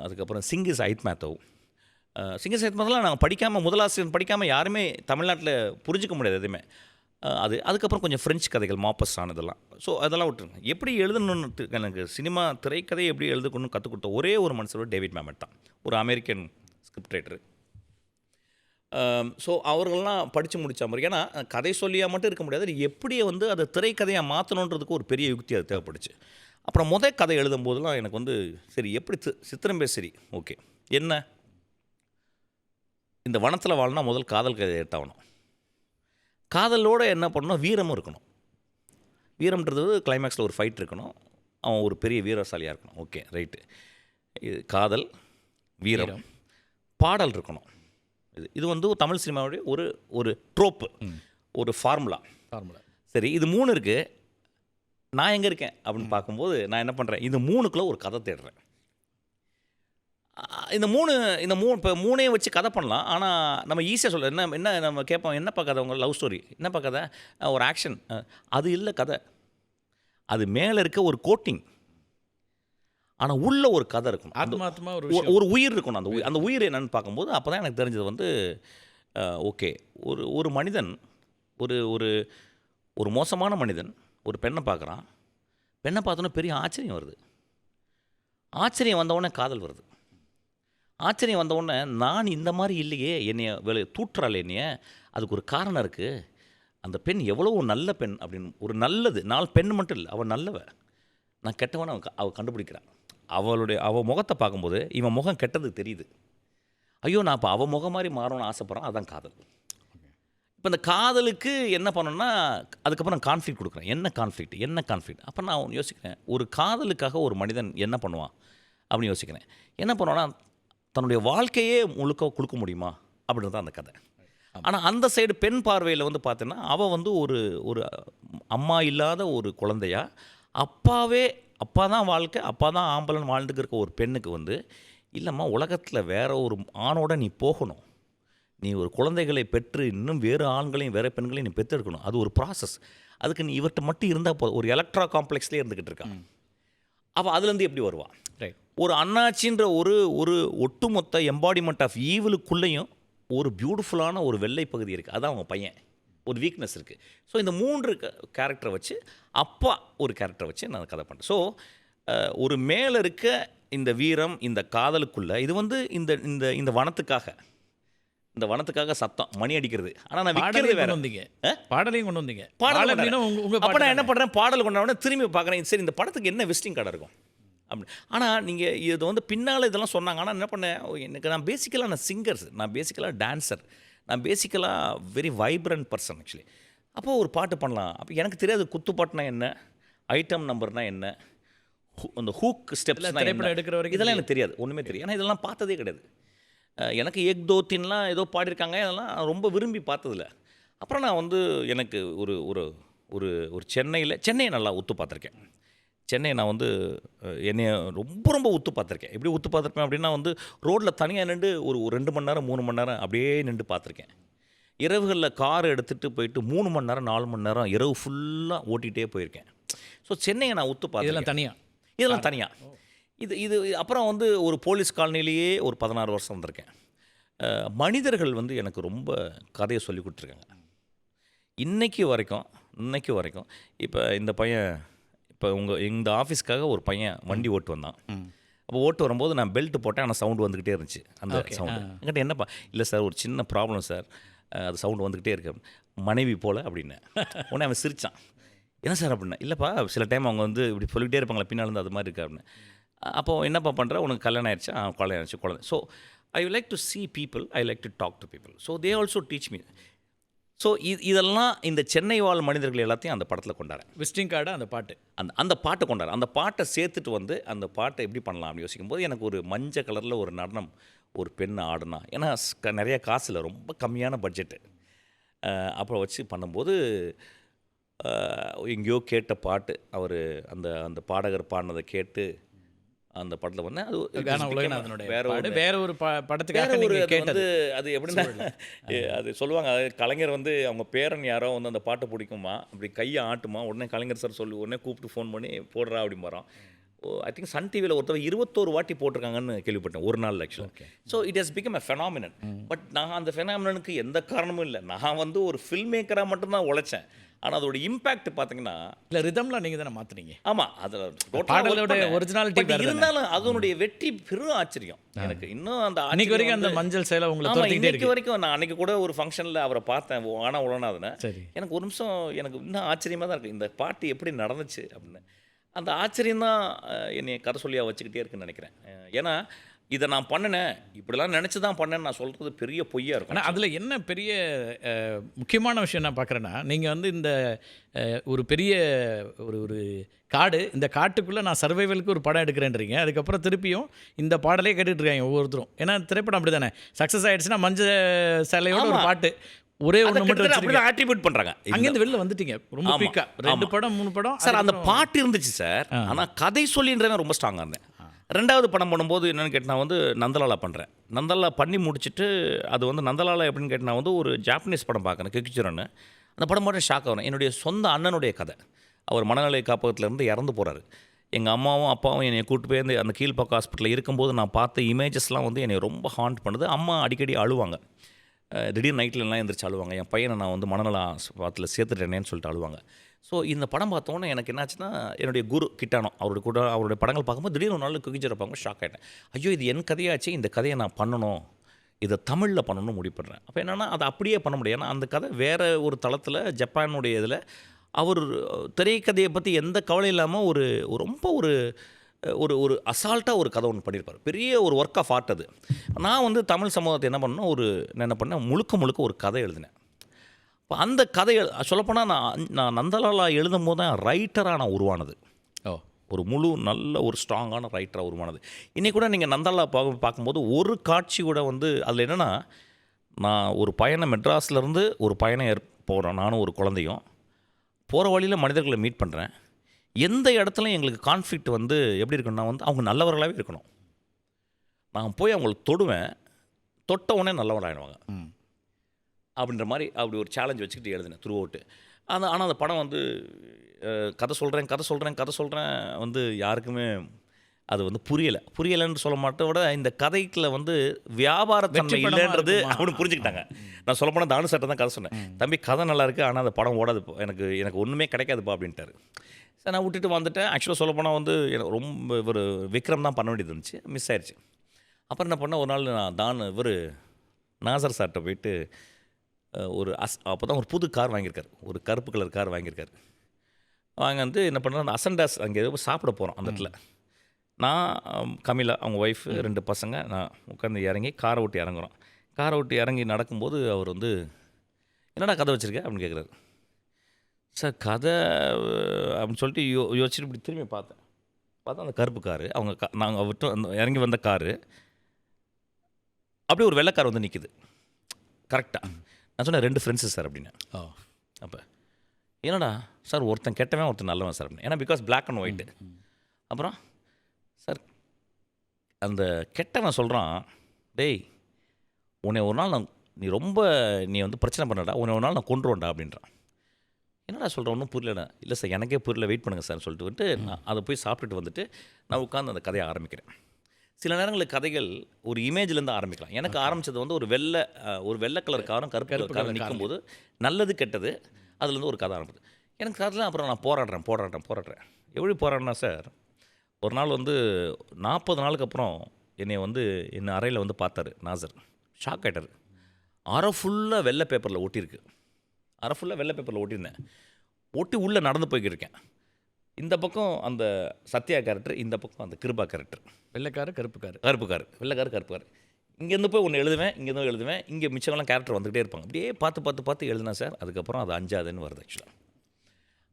அதுக்கப்புறம் சிங்கிஸ் ஐத்மேத்தோவ். சிங்கிஸ் ஐத்மேத்தோவ்லாம் நாங்கள் படிக்காமல், முதலாசிரியர் படிக்காமல் யாருமே தமிழ்நாட்டில் புரிஞ்சிக்க முடியாது எதுவுமே. அதுக்கப்புறம் கொஞ்சம் ஃப்ரெஞ்சு கதைகள், மாப்பஸான் இதெல்லாம். ஸோ அதெல்லாம் விட்டுருங்க. எப்படி எழுதணும்னு எனக்கு சினிமா திரைக்கதையை எப்படி எழுதணும்னு கற்றுக் கொடுத்த ஒரே ஒரு மனுஷர் டேவிட் மேமெட் தான், ஒரு அமெரிக்கன் ஸ்கிரிப்ட் ரைட்டரு. ஸோ அவர்கள்லாம் படித்து முடித்த மாதிரி, ஏன்னா கதை சொல்லியாக மட்டும் இருக்க முடியாது, எப்படி வந்து அதை திரைக்கதையாக மாற்றணுன்றதுக்கு ஒரு பெரிய யுக்தி அது தேவைப்படுச்சு. அப்புறம் கதை எழுதும்போதெல்லாம் எனக்கு வந்து சரி எப்படி சித்திரம்பே சரி ஓகே என்ன இந்த வனத்தில் வாழ்னா முதல் காதல் கதை எடுத்தாகணும். காதலோடு என்ன பண்ணணும், வீரமும் இருக்கணும். வீரம்ன்றது கிளைமேக்ஸில் ஒரு ஃபைட் இருக்கணும், அவன் ஒரு பெரிய வீரசாலியாக இருக்கணும். Okay right. இது காதல், வீரம், பாடல் இருக்கணும். இது வந்து தமிழ் சினிமாவுடைய ஒரு ஒரு ட்ரோப்பு, ஒரு ஃபார்முலா. சரி, இது 3 இருக்குது. நான் எங்கே இருக்கேன் அப்படின்னு பார்க்கும்போது நான் என்ன பண்ணுறேன், இந்த 3க்குள்ளே ஒரு கதை தேடுறேன். இந்த 3 இப்போ 3ஐயும் வச்சு கதை பண்ணலாம். ஆனால் நம்ம ஈஸியாக சொல்ல என்ன நம்ம கேட்போம், என்னப்பா கதை உங்கள் லவ் ஸ்டோரி, என்னப்பா கதை, ஒரு ஆக்ஷன், அது இல்லை கதை. அது மேலே இருக்க ஒரு கோட்டிங், ஆனால் உள்ள ஒரு கதை இருக்கணும், ஆத்மாத்மா ஒரு உயிர் இருக்கணும். அந்த உயிர் என்னன்னு பார்க்கும்போது அப்போ தான் எனக்கு தெரிஞ்சது வந்து ஓகே, ஒரு மனிதன், ஒரு ஒரு ஒரு மோசமான மனிதன் ஒரு பெண்ணை பார்க்குறான். பெண்ணை பார்த்தோன்னே பெரிய ஆச்சரியம் வருது. ஆச்சரியம் வந்தவுடனே காதல் வருது. ஆச்சரியம் வந்தவுடனே நான் இந்த மாதிரி இல்லையே, என்னைய தூற்றுறாள் என்னைய, அதுக்கு ஒரு காரணம் இருக்குது. அந்த பெண் எவ்வளோ நல்ல பெண் அப்படின்னு, ஒரு நல்லது 4 பெண் மட்டும் இல்லை, அவள் நல்லவ, நான் கெட்டவனை அவள் கண்டுபிடிக்கிறான். அவள் முகத்தை பார்க்கும்போது இவன் முகம் கெட்டது தெரியுது. ஐயோ, நான் இப்போ அவள் முகம் மாதிரி மாறணும்னு ஆசைப்பட்றான். அதான் காதல். இப்போ இந்த காதலுக்கு என்ன பண்ணணும்னா, அதுக்கப்புறம் கான்ஃப்ளிக்ட் கொடுக்குறேன். என்ன கான்ஃப்ளிக்ட். அப்போ நான் யோசிக்கிறேன், ஒரு காதலுக்காக ஒரு மனிதன் என்ன பண்ணுவான் அப்படின்னு யோசிக்கிறேன். என்ன பண்ணுவான்னா, தன்னுடைய வாழ்க்கையே முழுக்க கொடுக்க முடியுமா அப்படின்றது தான் அந்த கதை. ஆனால் அந்த சைடு பெண் பார்வையில் வந்து பார்த்தீங்கன்னா, அவள் வந்து ஒரு அம்மா இல்லாத ஒரு குழந்தையா, அப்பா தான் வாழ்க்கை, அப்பா தான் ஆம்பளன் வாழ்ந்துக்கு இருக்க ஒரு பெண்ணுக்கு வந்து, இல்லைம்மா உலகத்தில் வேற ஒரு ஆணோட நீ போகணும், நீ ஒரு குழந்தைகளை பெற்று இன்னும் வேறு ஆண்களையும் வேறு பெண்களையும் நீ பெற்றெடுக்கணும், அது ஒரு ப்ராசஸ். அதுக்கு நீ இவர்கிட்ட மட்டும் இருந்தால் போதும். ஒரு எலக்ட்ரா காம்ப்ளெக்ஸ்லேயே இருந்துக்கிட்டு இருக்கான். அவள் அதுலேருந்து எப்படி வருவான்? ரைட். ஒரு அண்ணாச்சின்ற ஒரு ஒட்டுமொத்த எம்பாடிமெண்ட் ஆஃப் ஈவிலுக்குள்ளேயும் ஒரு பியூட்டிஃபுல்லான ஒரு வெள்ளை பகுதி இருக்குது. அதான் அவங்க பையன். ஒரு வீக்னஸ் இருக்குது. ஸோ இந்த 3 கேரக்டரை வச்சு, அப்பா ஒரு கேரக்டரை வச்சு நான் கதை பண்ணுறேன். ஸோ ஒரு மேலே இருக்க இந்த வீரம், இந்த காதலுக்குள்ளே, இது வந்து இந்த வனத்துக்காக சத்தம் மணி அடிக்கிறது. ஆனால் நான் விற்கிறது வேற. பாடலையும் கொண்டு வந்தீங்க. அப்போ நான் என்ன பண்ணுறேன், பாடல் கொண்டாட திரும்பி பார்க்குறேன், சரி இந்த படத்துக்கு என்ன விசிட்டிங் கார்டு இருக்கும் அப்படி. ஆனால் நீங்கள் இது வந்து பின்னால் இதெல்லாம் சொன்னாங்க. ஆனால் என்ன பண்ணேன், நான் பேசிக்கலாக சிங்கர்ஸ், நான் பேசிக்கலாக டான்ஸர், நான் பேசிக்கலாக வெரி வைப்ரண்ட் பர்சன் ஆக்சுவலி. அப்போது ஒரு பாட்டு பண்ணலாம். அப்போ எனக்கு தெரியாது குத்துப்பாட்டுனா என்ன, ஐட்டம் நம்பர்னா என்ன, அந்த ஹூக் ஸ்டெப்ஸ் எடுக்கிற வரைக்கும் இதெல்லாம் எனக்கு தெரியாது, ஒன்றுமே தெரியாது. ஏன்னா இதெல்லாம் பார்த்ததே கிடையாது. எனக்கு ஏக் தோ தின்லாம் ஏதோ பாடியிருக்காங்க, அதெல்லாம் ரொம்ப விரும்பி பார்த்ததில்ல. அப்புறம் நான் வந்து எனக்கு ஒரு ஒரு ஒரு ஒரு சென்னையை நல்லா உத்து பார்த்துருக்கேன். சென்னையை நான் வந்து என்னைய ரொம்ப உத்து பார்த்துருக்கேன். எப்படி உத்து பார்த்துருப்பேன் அப்படின்னா, வந்து ரோட்டில் தனியாக நின்று ஒரு 2 மணி நேரம் 3 மணி நேரம் அப்படியே நின்று பார்த்துருக்கேன். இரவுகளில் கார் எடுத்துகிட்டு போயிட்டு 3 மணி நேரம் 4 மணி நேரம் இரவு ஃபுல்லாக ஓட்டிகிட்டே போயிருக்கேன். ஸோ சென்னையை நான் உத்து பார்த்து இதெல்லாம் தனியாக இது அப்புறம் வந்து ஒரு போலீஸ் காலனிலேயே ஒரு 16 வருஷம் வந்திருக்கேன். மனிதர்கள் வந்து எனக்கு ரொம்ப கதையை சொல்லி கொடுத்துருக்காங்க. இன்னைக்கு வரைக்கும் இப்போ இந்த பையன், இப்போ இந்த ஆஃபீஸ்க்காக ஒரு பையன் வண்டி ஓட்டு வந்தான். அப்போ ஓட்டு வரும்போது நான் பெல்ட் போட்டேன், ஆனால் சவுண்டு வந்துக்கிட்டே இருந்துச்சு. அந்த சவுண்டு என்கிட்ட என்னப்பா, இல்லை சார் ஒரு சின்ன ப்ராப்ளம் சார், அது சவுண்டு வந்துக்கிட்டே இருக்கு, மனைவி போல் அப்படின்னு. உடனே அவன் சிரித்தான். என்ன சார் அப்படின்னா, இல்லைப்பா சில டைம் அவங்க வந்து இப்படி சொல்லிக்கிட்டே இருப்பாங்களா பின்னால் இருந்து, அது மாதிரி இருக்கா அப்படின்னு. அப்போது என்னப்பா பண்ணுற, உனக்கு கல்யாணம் ஆயிடுச்சா? கல்யாணம் ஆயிடுச்சு, குழந்தை. So I like to see people, I like to talk to people. So they also teach me. ஸோ இதெல்லாம் இந்த சென்னை வாழ் மனிதர்கள் எல்லாத்தையும் அந்த படத்தில் கொண்டாடுறேன். விசிட்டிங் கார்டாக அந்த பாட்டு, அந்த பாட்டை கொண்டாடுறேன். அந்த பாட்டை சேர்த்துட்டு வந்து அந்த பாட்டை எப்படி பண்ணலாம் அப்படின்னு யோசிக்கும்போது, எனக்கு ஒரு மஞ்சள் கலரில் ஒரு நடனம் ஒரு பெண் ஆடுனா, ஏன்னா நிறைய காசு இல்லை, ரொம்ப கம்மியான பட்ஜெட்டு. அப்புறம் வச்சு பண்ணும்போது எங்கேயோ கேட்ட பாட்டு, அவர் அந்த பாடகர் பாடினதை கேட்டு அந்த படத்தில் வந்து அது கானா உலகநாதனுடைய வேற பாடு ஒரு வேற ஒரு படத்துக்காக வேற ஒரு நீங்க அது கேட்டது. வந்து அது எப்படின்னா அது சொல்லுவாங்க, அது கலைஞர் வந்து அவங்க பேரன் யாரோ வந்து அந்த பாட்டை பிடிக்குமா, அப்படி கையை ஆட்டுமா, உடனே கலைஞர் சார் சொல்லி உடனே கூப்பிட்டு ஃபோன் பண்ணி போடுறா அப்படிம்பாராம். ஐ திங்க் சன் டிவியில் ஒருத்தர் 21 வாட்டி போட்டிருக்காங்கன்னு கேள்விப்பட்டேன் ஒரு நாள் ஆக்சுவலாக. So it has become a phenomenon. But நான் அந்த ஃபெனாமினனுக்கு எந்த காரணமும் இல்லை. நான் வந்து ஒரு ஃபில்ம் மேக்கராக மட்டும்தான் உழைச்சேன். ஆனால் அதோட இம்பேக்ட் பார்த்தீங்கன்னா இல்லை ரிதம்லாம் நீங்கள் தானே மாற்றுனீங்க. ஆமாம், அதில் பாடலோட ஒரிஜினாலிட்டி இருந்தாலும் அதனுடைய வெற்றி பெரும் ஆச்சரியம் எனக்கு. இன்னும் அந்த அன்னைக்கு வரைக்கும் அந்த மஞ்சள் சேலை உங்களை ஆமாம், துரத்திக்கிட்டே இன்னைக்கு இருக்கு. வரைக்கும் நான் அன்னைக்கு கூட ஒரு ஃபங்க்ஷனில் அவரை பார்த்தேன், ஆனால் உலகநாதனை. சரி. எனக்கு ஒரு நிமிஷம் எனக்கு இன்னும் ஆச்சரியமாக தான் இருக்குது, இந்த பாட்டு எப்படி நடந்துச்சு அப்படின்னு. அந்த ஆச்சரியம் தான் என்னை கதை சொல்லியாக வச்சுக்கிட்டே இருக்குன்னு நினைக்கிறேன். ஏன்னா இதை நான் பண்ணினேன், இப்படிலாம் நினச்சி தான் பண்ணேன்னு நான் சொல்கிறது பெரிய பொய்யா இருக்கும். ஆனால் அதில் என்ன பெரிய முக்கியமான விஷயம் நான் பார்க்குறேன்னா, நீங்கள் வந்து இந்த ஒரு பெரிய ஒரு காடு, இந்த காட்டுக்குள்ளே நான் சர்வைவலுக்கு ஒரு படம் எடுக்கிறேன்றீங்க. அதுக்கப்புறம் திருப்பியும் இந்த பாடலே கேட்டுட்டு இருக்காங்க ஒவ்வொருத்தரும். ஏன்னா திரைப்படம் அப்படி தானே சக்ஸஸ் ஆகிடுச்சுன்னா மஞ்சள் சேலையோட ஒரு பாட்டு ஒரே ஒன்று மட்டும் அப்படிதான் ஆட்ரிபியூட் பண்ணுறாங்க. அங்கேருந்து வெளில வந்துட்டீங்க ரொம்ப குயிக்காக. 2 படம் 3 படம் சார். அந்த பாட்டு இருந்துச்சு சார், ஆனால் கதை சொல்லின்றவன் ரொம்ப ஸ்ட்ராங்காக இருந்தேன். 2வது படம் பண்ணும்போது என்னென்னு கேட்டால் வந்து நந்தலாலா பண்ணுறேன். நந்தலாலா பண்ணி முடிச்சுட்டு அது வந்து நந்தலாலா எப்படின்னு கேட்டால் வந்து ஒரு ஜாப்பனீஸ் படம் பார்க்குறேன், கிக்கிச்சுரன்னு. அந்த படம் மட்டும் ஷாக் ஆகிறேன். என்னுடைய சொந்த அண்ணனுடைய கதை. அவர் மனநிலை காப்பகத்திலேருந்து இறந்து போகிறாரு. எங்கள் அம்மாவும் அப்பாவும் என்னை கூப்பிட்டு போய் அந்த கீழ்பக்கம் ஹாஸ்பிட்டலில் இருக்கும்போது நான் பார்த்த இமேஜஸ்லாம் வந்து என்னை ரொம்ப ஹாண்ட் பண்ணுது. அம்மா அடிக்கடி அழுவாங்க, திடீர் நைட்லலாம் எழுந்திரிச்சு அழுவாங்க. என் பையனை நான் வந்து மனநல ஆஸ்பத்திரியில் சேர்த்துட்டேனேன்னு சொல்லிட்டு அழுவாங்க. ஸோ இந்த படம் பார்த்தோன்னே எனக்கு என்னாச்சுன்னா, என்னுடைய குரு கிட்டானோ அவருடைய படங்கள் பார்க்கும்போது திடீர்னு ஒரு நாள் குக்கிச்சரை பார்க்கும்போது ஷாக் ஆகிட்டேன். ஐயோ, இது என் கதையாச்சு, இந்த கதையை நான் பண்ணணும், இதை தமிழில் பண்ணணும்னு முடிவு பண்ணுறேன். அப்போ என்னென்னா அதை அப்படியே பண்ண முடியும். ஏன்னா அந்த கதை வேறு ஒரு தளத்தில் ஜப்பானுடைய இதில் அவர் திரைக்கதையை பற்றி எந்த கவலை இல்லாமல் ரொம்ப ஒரு ஒரு அசால்ட்டாக ஒரு கதை ஒன்று பண்ணியிருப்பார். பெரிய ஒரு ஒர்க் ஆஃப் ஆர்ட் அது. நான் வந்து தமிழ் சமூகத்தை என்ன பண்ணேன், முழுக்க ஒரு கதை எழுதினேன். இப்போ அந்த கதை சொல்லப்போனால் நான் நந்தலாலா எழுதும் போது தான் ரைட்டராக நான் உருவானது. ஒரு முழு நல்ல ஒரு ஸ்ட்ராங்கான ரைட்டராக உருவானது. இன்றைக்கி கூட நீங்கள் நந்தலாலா பார்க்கும்போது ஒரு காட்சி கூட வந்து அதில் என்னென்னா, நான் ஒரு பயணம் மெட்ராஸ்லேருந்து ஒரு பயணம் போகிறேன், நானும் ஒரு குழந்தையும். போகிற வழியில் மனிதர்களை மீட் பண்ணுறேன். எந்த இடத்துலையும் எங்களுக்கு கான்ஃப்ளிக்ட் வந்து எப்படி இருக்குன்னா வந்து அவங்க நல்லவர்களாகவே இருக்கணும். நான் போய் அவங்களுக்கு தொடுவேன், தொட்ட உடனே நல்லவராகிடுவாங்க அப்படின்ற மாதிரி அப்படி ஒரு சேலஞ்ச் வச்சுக்கிட்டு எழுதினேன் த்ரூ அவுட்டு. ஆனால் அந்த படம் வந்து கதை சொல்கிறேன் வந்து யாருக்குமே அது வந்து புரியலைன்னு சொல்ல மாட்டேன் விட இந்த கதைக்குள்ள வந்து வியாபாரத்தன்மை இல்லைன்றது அப்படின்னு புரிஞ்சுக்கிட்டாங்க. நான் சொல்லப்போனால் தானு சட்டை தான் கதை சொன்னேன், தம்பி கதை நல்லா இருக்குது ஆனால் அந்த படம் ஓடாது, எனக்கு ஒன்றுமே கிடைக்காதுப்பா அப்படின்ட்டாரு. சார் நான் விட்டுட்டு வந்துட்டேன். ஆக்சுவலாக சொல்லப்போனால் வந்து எனக்கு ரொம்ப ஒரு விக்ரம் தான் பண்ண வேண்டியது இருந்துச்சு, மிஸ் ஆயிடுச்சு. அப்புறம் என்ன பண்ணேன், ஒரு நாள் நான் நாசர் சார்கிட்ட போயிட்டு அப்போ தான் ஒரு புது கார் வாங்கியிருக்காரு, ஒரு கருப்பு கலர் கார் வாங்கியிருக்காரு. வந்து என்ன பண்ணுறேன், அந்த அசண்டாஸ் அங்கே ஏதோ சாப்பிட போகிறோம் அந்த இடத்துல. நான் கமிலா அவங்க ஒய்ஃபு 2 பசங்க நான் உட்காந்து இறங்கி காரை விட்டு இறங்குறோம். காரை விட்டு இறங்கி நடக்கும்போது அவர் வந்து என்னடா கதை வச்சுருக்க அப்படின்னு கேட்குறாரு. சார் கதை அப்படின்னு சொல்லிட்டு யோசிச்சுட்டு இப்படி திரும்பி பார்த்தா அந்த கருப்பு காரு அவங்க நாங்கள் விட்டு அந்த இறங்கி வந்த காரு அப்படியே ஒரு வெள்ளை கார் வந்து நிற்குது கரெக்டாக. நான் சொன்னேன் 2 ஃப்ரெண்ட்ஸு சார் அப்படின்னு. அப்போ என்னடா சார், ஒருத்தன் கெட்டவன் ஒருத்தன் நல்லவன் சார் அப்படின்னு. ஏன்னா பிகாஸ் பிளாக் அண்ட் ஒயிட்டு. அப்புறம் சார் அந்த கெட்டவன் சொல்கிறான், டேய் உன்னை ஒரு நாள் நீ வந்து பிரச்சனை பண்ணடா, உன்னை ஒரு நாள் நான் கொண்டுருவேன்டா அப்படின்றான். என்னடா சொல்கிறேன், ஒன்றும் புரியலடா. இல்லை சார் எனக்கே புரியல, வெயிட் பண்ணுங்கள் சார் சொல்லிட்டு நான் அதை போய் சாப்பிட்டுட்டு வந்துட்டு நான் உட்காந்து அந்த கதையை ஆரம்பிக்கிறேன். சில நேரங்களில் கதைகள் ஒரு இமேஜ்லேருந்து ஆரம்பிக்கலாம். எனக்கு ஆரம்பித்தது வந்து ஒரு வெள்ளை கலர் காரும் கருப்பு கலர் காரும் நிற்கும்போது நல்லது கெட்டது அதுலேருந்து ஒரு கதை ஆரம்பிது. எனக்கு கதைலாம் அப்புறம் நான் போராடுறேன். எப்படி போராடினா சார், ஒரு நாள் வந்து 40 நாளுக்கு அப்புறம் என்னை அறையில் வந்து பார்த்தாரு நாசர். ஷாக் ஆகிட்டார். அரை ஃபுல்லாக வெள்ளை பேப்பரில் ஒட்டியிருந்தேன். ஒட்டி உள்ளே நடந்து போய்க்கிருக்கேன். இந்த பக்கம் அந்த சத்யா கேரக்டர், இந்த பக்கம் அந்த கிருபா கேரக்டர். வெள்ளைக்காரு கருப்பு காரு. இங்கேருந்து போய் ஒன்று எழுதுவேன், இங்கே மிச்சங்கள்லாம் கேரக்டர் வந்துகிட்டே இருப்பாங்க. அப்படியே பார்த்து எழுதினேன் சார். அதுக்கப்புறம் அது 5ஆவதுன்னு வருது. ஆக்சுவலாக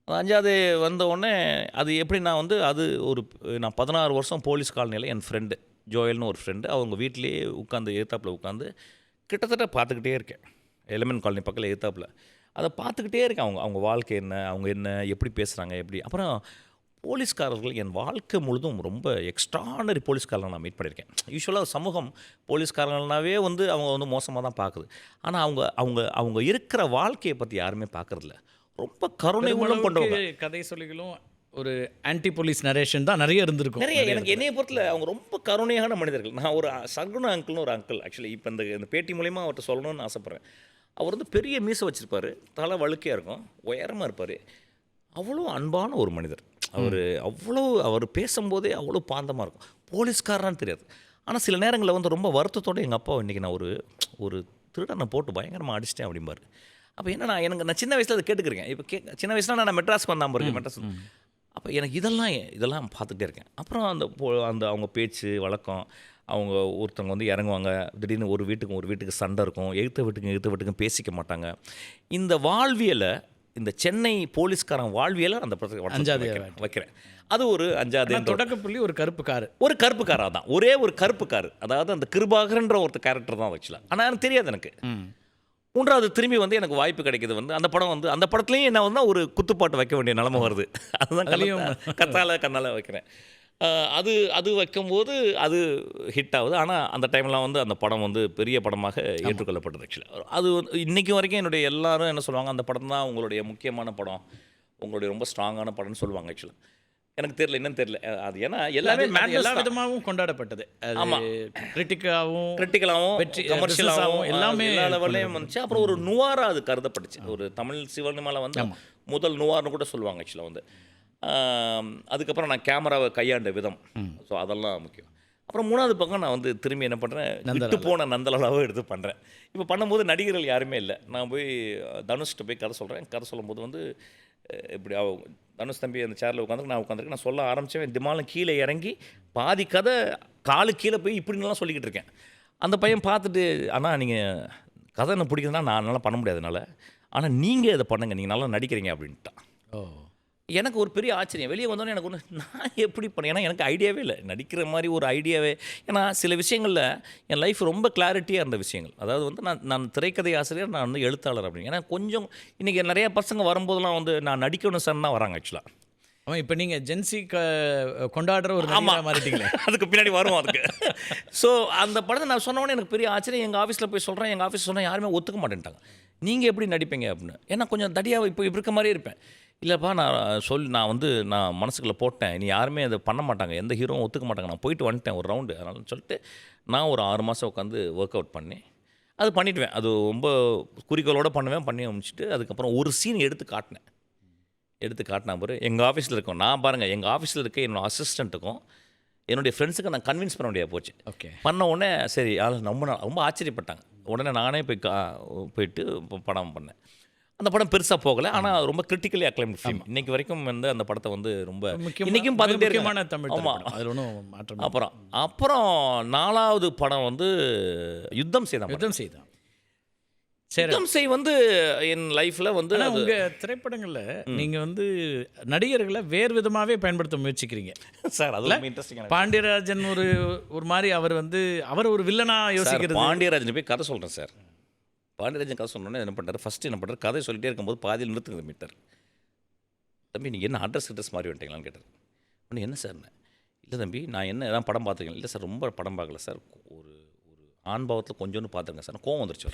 அது 5ஆவது வந்த உடனே அது எப்படி நான் 16 வருஷம் போலீஸ் காலனியில் என் ஃப்ரெண்டு ஜோயல்னு ஒரு ஃப்ரெண்டு, அவங்க வீட்டிலேயே எதிர்த்தாப்பில் உட்காந்து கிட்டத்தட்ட பார்த்துக்கிட்டே இருக்கேன். எலிமெண்ட் காலனி பக்கத்தில் எதிர்த்தாப்பில் அதை பார்த்துக்கிட்டே இருக்கேன். அவங்க வாழ்க்கை என்ன, அவங்க என்ன எப்படி பேசுகிறாங்க எப்படி. அப்புறம் போலீஸ்காரர்கள் என் வாழ்க்கை முழுதும் ரொம்ப எக்ஸ்ட்ரானரி போலீஸ்காரங்களை நான் மீட் பண்ணியிருக்கேன். யூசுவலாக சமூகம் போலீஸ்காரங்கள்னாவே வந்து அவங்க வந்து மோசமாக தான் பார்க்குது. ஆனால் அவங்க அவங்க அவங்க இருக்கிற வாழ்க்கையை பற்றி யாருமே பார்க்குறதில்ல. ரொம்ப கருணை உள்ளம் கொண்டவங்க. பெருமளவுக்கு கதை சொல்லிகளும் ஒரு ஆன்டி போலீஸ் நரேஷன் தான் நிறைய இருந்திருக்கும். நிறைய எனக்கு என்னைய பொறுத்தல அவங்க ரொம்ப கருணையான மனிதர்கள். நான் ஒரு சகுன அங்கிள்னு ஒரு அங்கிள் ஆக்சுவலி இப்போ இந்த பேட்டி மூலிமா அவர்கிட்ட சொல்லணும்னு ஆசைப்பட்றேன். அவர் வந்து பெரிய மீசை வச்சுருப்பார், தலை வழுக்கையாக இருக்கும், உயரமாக இருப்பார். அவ்வளோ அன்பான ஒரு மனிதர். அவர் பேசும்போதே அவ்வளோ பாந்தமாக இருக்கும். போலீஸ்காரனான்னு தெரியாது. ஆனால் சில நேரங்களில் வந்து ரொம்ப வருத்தத்தோடு எங்கள் அப்பா இன்றைக்கி நான் ஒரு திருடனை போட்டு பயங்கரமாக அடிச்சிட்டேன் அப்படிம்பாரு. அப்போ என்ன நான் சின்ன வயசில் அதை கேட்டுக்கிறேன். இப்போ சின்ன வயசில் நான் மெட்ராஸ்க்கு வந்தாமல் இருக்கேன். மெட்ராஸ் அப்போ எனக்கு இதெல்லாம் பார்த்துக்கிட்டே இருக்கேன். அப்புறம் அந்த அவங்க பேச்சு வழக்கம், அவங்க ஒருத்தவங்க வந்து இறங்குவாங்க, திடீர்னு ஒரு வீட்டுக்கு சண்டை இருக்கும், எதிர்த்த வீட்டுக்கும் பேசிக்க மாட்டாங்க. இந்த வாழ்வியலை, இந்த சென்னை போலீஸ்காரன் வாழ்வியலை அந்த படத்துக்கு வைக்கிறேன். அது ஒரு 5வது தொடக்கப்புள்ளி ஒரு கருப்பு காராக தான், ஒரே ஒரு கருப்பு காரு. அதாவது அந்த கிருபாகரன்ற ஒரு கேரக்டர் தான் ஆக்சுவலாக. ஆனால் எனக்கு தெரியாது. எனக்கு 3வது திரும்பி வந்து எனக்கு வாய்ப்பு கிடைக்கிது. வந்து அந்த படத்துலையும் என்ன வந்து ஒரு குத்துப்பாட்டு வைக்க வேண்டிய நிலைமை வருது. அதுதான் கண்ணால் வைக்கிறேன். அது வைக்கும்போது அது ஹிட் ஆகுது. ஆனால் அந்த டைம்லாம் வந்து அந்த படம் வந்து பெரிய படமாக ஏற்றுக்கொள்ளப்பட்டது. ஆக்சுவலாக அது இன்றைக்கும் வரைக்கும் என்னுடைய எல்லாரும் என்ன சொல்லுவாங்க, அந்த படம் தான் உங்களுடைய முக்கியமான படம், உங்களுடைய ரொம்ப ஸ்ட்ராங்கான படம்னு சொல்லுவாங்க. ஆக்சுவலாக எனக்கு தெரியல, என்னன்னு தெரியல. அது ஏன்னா எல்லாமே எல்லா விதமாகவும் கொண்டாடப்பட்டது. ஆமாம், கிரிட்டிக்கலாகவும் கமர்ஷியலாகவும் எல்லாமே எல்லா லெவல்லையும் வந்துச்சு. அப்புறம் ஒரு நுவாரா அது கருதப்பட்டுச்சு. ஒரு தமிழ் சிவனிமாவில் வந்து முதல் நுவார்னு கூட சொல்லுவாங்க. ஆக்சுவலாக வந்து அதுக்கப்புறம் நான் கேமராவை கையாண்ட விதம், ஸோ அதெல்லாம் முக்கியம். அப்புறம் 3வது பக்கம் நான் வந்து திரும்பி என்ன பண்ணுறேன், விட்டு போன நந்தலாலாவை எடுத்து பண்ணுறேன். இப்போ பண்ணும்போது நடிகர்கள் யாருமே இல்லை. நான் போய் தனுஷ்கிட்ட போய் கதை சொல்கிறேன். கதை சொல்லும்போது வந்து இப்படி தனுஷ் தம்பி அந்த சேரில் உட்காந்துருக்கு. நான் சொல்ல ஆரம்பித்தேன், திமாலும் கீழே இறங்கி பாதி கதை காலு கீழே போய் இப்படின்லாம் சொல்லிக்கிட்டு இருக்கேன். அந்த பையன் பார்த்துட்டு, ஆனால் நீங்கள் கதை என்ன பிடிக்குதுன்னா நான் நல்லா பண்ண முடியாதுனால, ஆனால் நீங்கள் இதை பண்ணுங்க, நீங்கள் நல்லா நடிக்கிறீங்க அப்படின்ட்டான். எனக்கு ஒரு பெரிய ஆச்சரியம். வெளியே வந்தோன்னே எனக்கு நான் எப்படி பண்ணேன், ஏன்னா எனக்கு ஐடியாவே இல்லை நடிக்கிற மாதிரி ஒரு ஐடியாவே. ஏன்னா சில விஷயங்களில் என் லைஃப் ரொம்ப கிளாரிட்டியாக இருந்த விஷயங்கள். அதாவது வந்து நான் திரைக்கதை ஆசிரியர், நான் வந்து எழுத்தாளர் அப்படின்னு. ஏன்னா கொஞ்சம் இன்றைக்கி நிறைய பசங்க வரும்போதெல்லாம் வந்து நான் நடிக்கணும் சார் தான் வராங்க. ஆக்சுவலாக ஆமாம், இப்போ நீங்கள் ஜென்சி கொண்டாடுற ஒரு மாறிட்டீங்களே, அதுக்கு பின்னாடி வரும் அதுக்கு. ஸோ அந்த படத்தை நான் சொன்னோன்னே எனக்கு பெரிய ஆச்சரியம். எங்கள் ஆஃபீஸில் போய் சொல்கிறேன், எங்கள் ஆஃபீஸ் சொன்னால் யாருமே ஒத்துக்க மாட்டேன்ட்டாங்க. நீங்கள் எப்படி நடிப்பீங்க அப்படின்னு. ஏன்னா கொஞ்சம் தடியாக இப்போ இருக்க மாதிரியே இருப்பேன். இல்லைப்பா நான் மனசுக்குள்ளே போட்டேன், இனி யாருமே அதை பண்ண மாட்டாங்க, எந்த ஹீரோவும் ஒத்துக்க மாட்டாங்க, நான் போயிட்டு வந்துட்டேன் ஒரு ரவுண்டு, அதனால சொல்லிட்டு நான் ஒரு 6 மாதம் உட்காந்து ஒர்க் அவுட் பண்ணி அது பண்ணிவிடுவேன். அது ரொம்ப குறிக்கோளோடு பண்ணி முடிச்சுட்டு அதுக்கப்புறம் ஒரு சீன் எடுத்து காட்டினா பிறகு எங்கள் ஆஃபீஸில் இருக்கோம். நான் பாருங்கள், எங்கள் ஆஃபீஸில் இருக்க என்னோடய அசிஸ்டண்ட்டுக்கும் என்னுடைய ஃப்ரெண்ட்ஸுக்கு நான் கன்வின்ஸ் பண்ண முடியாது போச்சு. பண்ண உடனே சரி ரொம்ப ஆச்சரியப்பட்டாங்க. உடனே நானே போயிட்டு படம் பண்ணேன். அந்த படம் பெருசாக போகலை, ஆனால் ரொம்ப கிரிட்டிக்கலி அக்ளைம்டு ஃபிலிம். இன்றைக்கி வரைக்கும் வந்து அந்த படத்தை வந்து ரொம்ப இன்றைக்கும் பார்த்துட்டே முக்கியமான தமிழ். ஆமாம், அதில் ஒன்றும் மாற்றம். அப்புறம் 4வது படம் வந்து யுத்தம் செய்தான். வந்து என் லைஃப்பில் வந்து உங்கள் திரைப்படங்களில் நீங்கள் வந்து நடிகர்களை வேறு விதமாகவே பயன்படுத்த முயற்சிக்கிறீங்க சார். அது இன்ட்ரெஸ்டிங். பாண்டியராஜன் ஒரு மாதிரி அவர் ஒரு வில்லனாக யோசிக்கிறது. பாண்டியராஜன் போய் கதை சொல்கிறேன் சார். பாண்டியராஜன் கதை சொன்னோன்னே என்ன பண்ணுறாரு, கதை சொல்லிட்டே இருக்கும்போது பாதியில் நிறுத்துங்க மீட்டர். தம்பி நீங்கள் என்ன அட்ரஸ் மாறி வந்துட்டீங்களான்னு கேட்டார். ஒன்று என்ன சார்? இல்லை தம்பி, நான் என்ன எதாவது படம் பார்த்துருக்கேன். இல்லை சார், ரொம்ப படம் பார்க்கல சார், ஒரு ஆண் பாவத்தில் கொஞ்சோன்னு பார்த்துருங்க சார். கோவம் வந்துருச்சு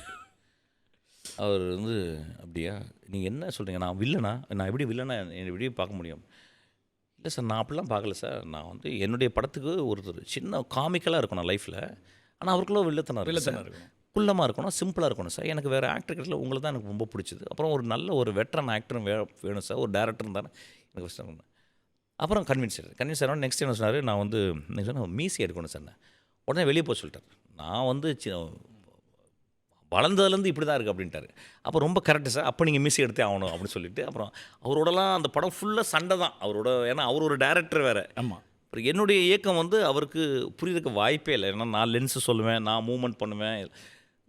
அவர் வந்து. அப்படியா, நீங்கள் என்ன சொல்கிறீங்க, நான் வில்லனா? நான் எப்படி வில்லனா எப்படி பார்க்க முடியும்? இல்லை சார், நான் அப்படிலாம் பார்க்கல சார். நான் வந்து என்னுடைய படத்துக்கு ஒருத்தர் சின்ன காமிக்கலாக இருக்கணும் லைஃப்பில், ஆனால் அவருக்குள்ள வில்லத்தனம் இருக்கணும், குள்ளமாக இருக்கணும், சிம்பிளாக இருக்கணும் சார். எனக்கு வேறு ஆக்டர் கிட்ட உங்களை தான் எனக்கு ரொம்ப பிடிச்சது. அப்புறம் ஒரு நல்ல ஒரு வெட்டரன் ஆக்டரும் வேணும் சார், ஒரு டேரக்டரும் தானே எனக்கு ஃபஸ்ட்டு. அப்புறம் கன்வின்ஸ் ஆகிடும். நெக்ஸ்ட் என்ன சொன்னார், நான் வந்து நீங்கள் சொன்ன மீசி எடுக்கணும் சார். உடனே வெளியே போய் சொல்லிட்டார். நான் வந்து வளர்ந்ததுலேருந்து இப்படி தான் இருக்குது அப்படின்ட்டார். அப்போ ரொம்ப கரெக்டு சார், அப்போ நீங்கள் மீசி எடுத்தே ஆகணும் அப்படின்னு சொல்லிட்டு அப்புறம் அவரோடலாம் அந்த படம் ஃபுல்லாக சண்டை தான் அவரோட. ஏன்னா அவர் ஒரு டேரக்டர் வேறு. ஆமாம். அப்புறம் என்னுடைய இயக்கம் வந்து அவருக்கு புரியறதுக்கு வாய்ப்பே இல்லை. ஏன்னா நான் லென்ஸு சொல்லுவேன், நான் மூவ்மெண்ட் பண்ணுவேன்,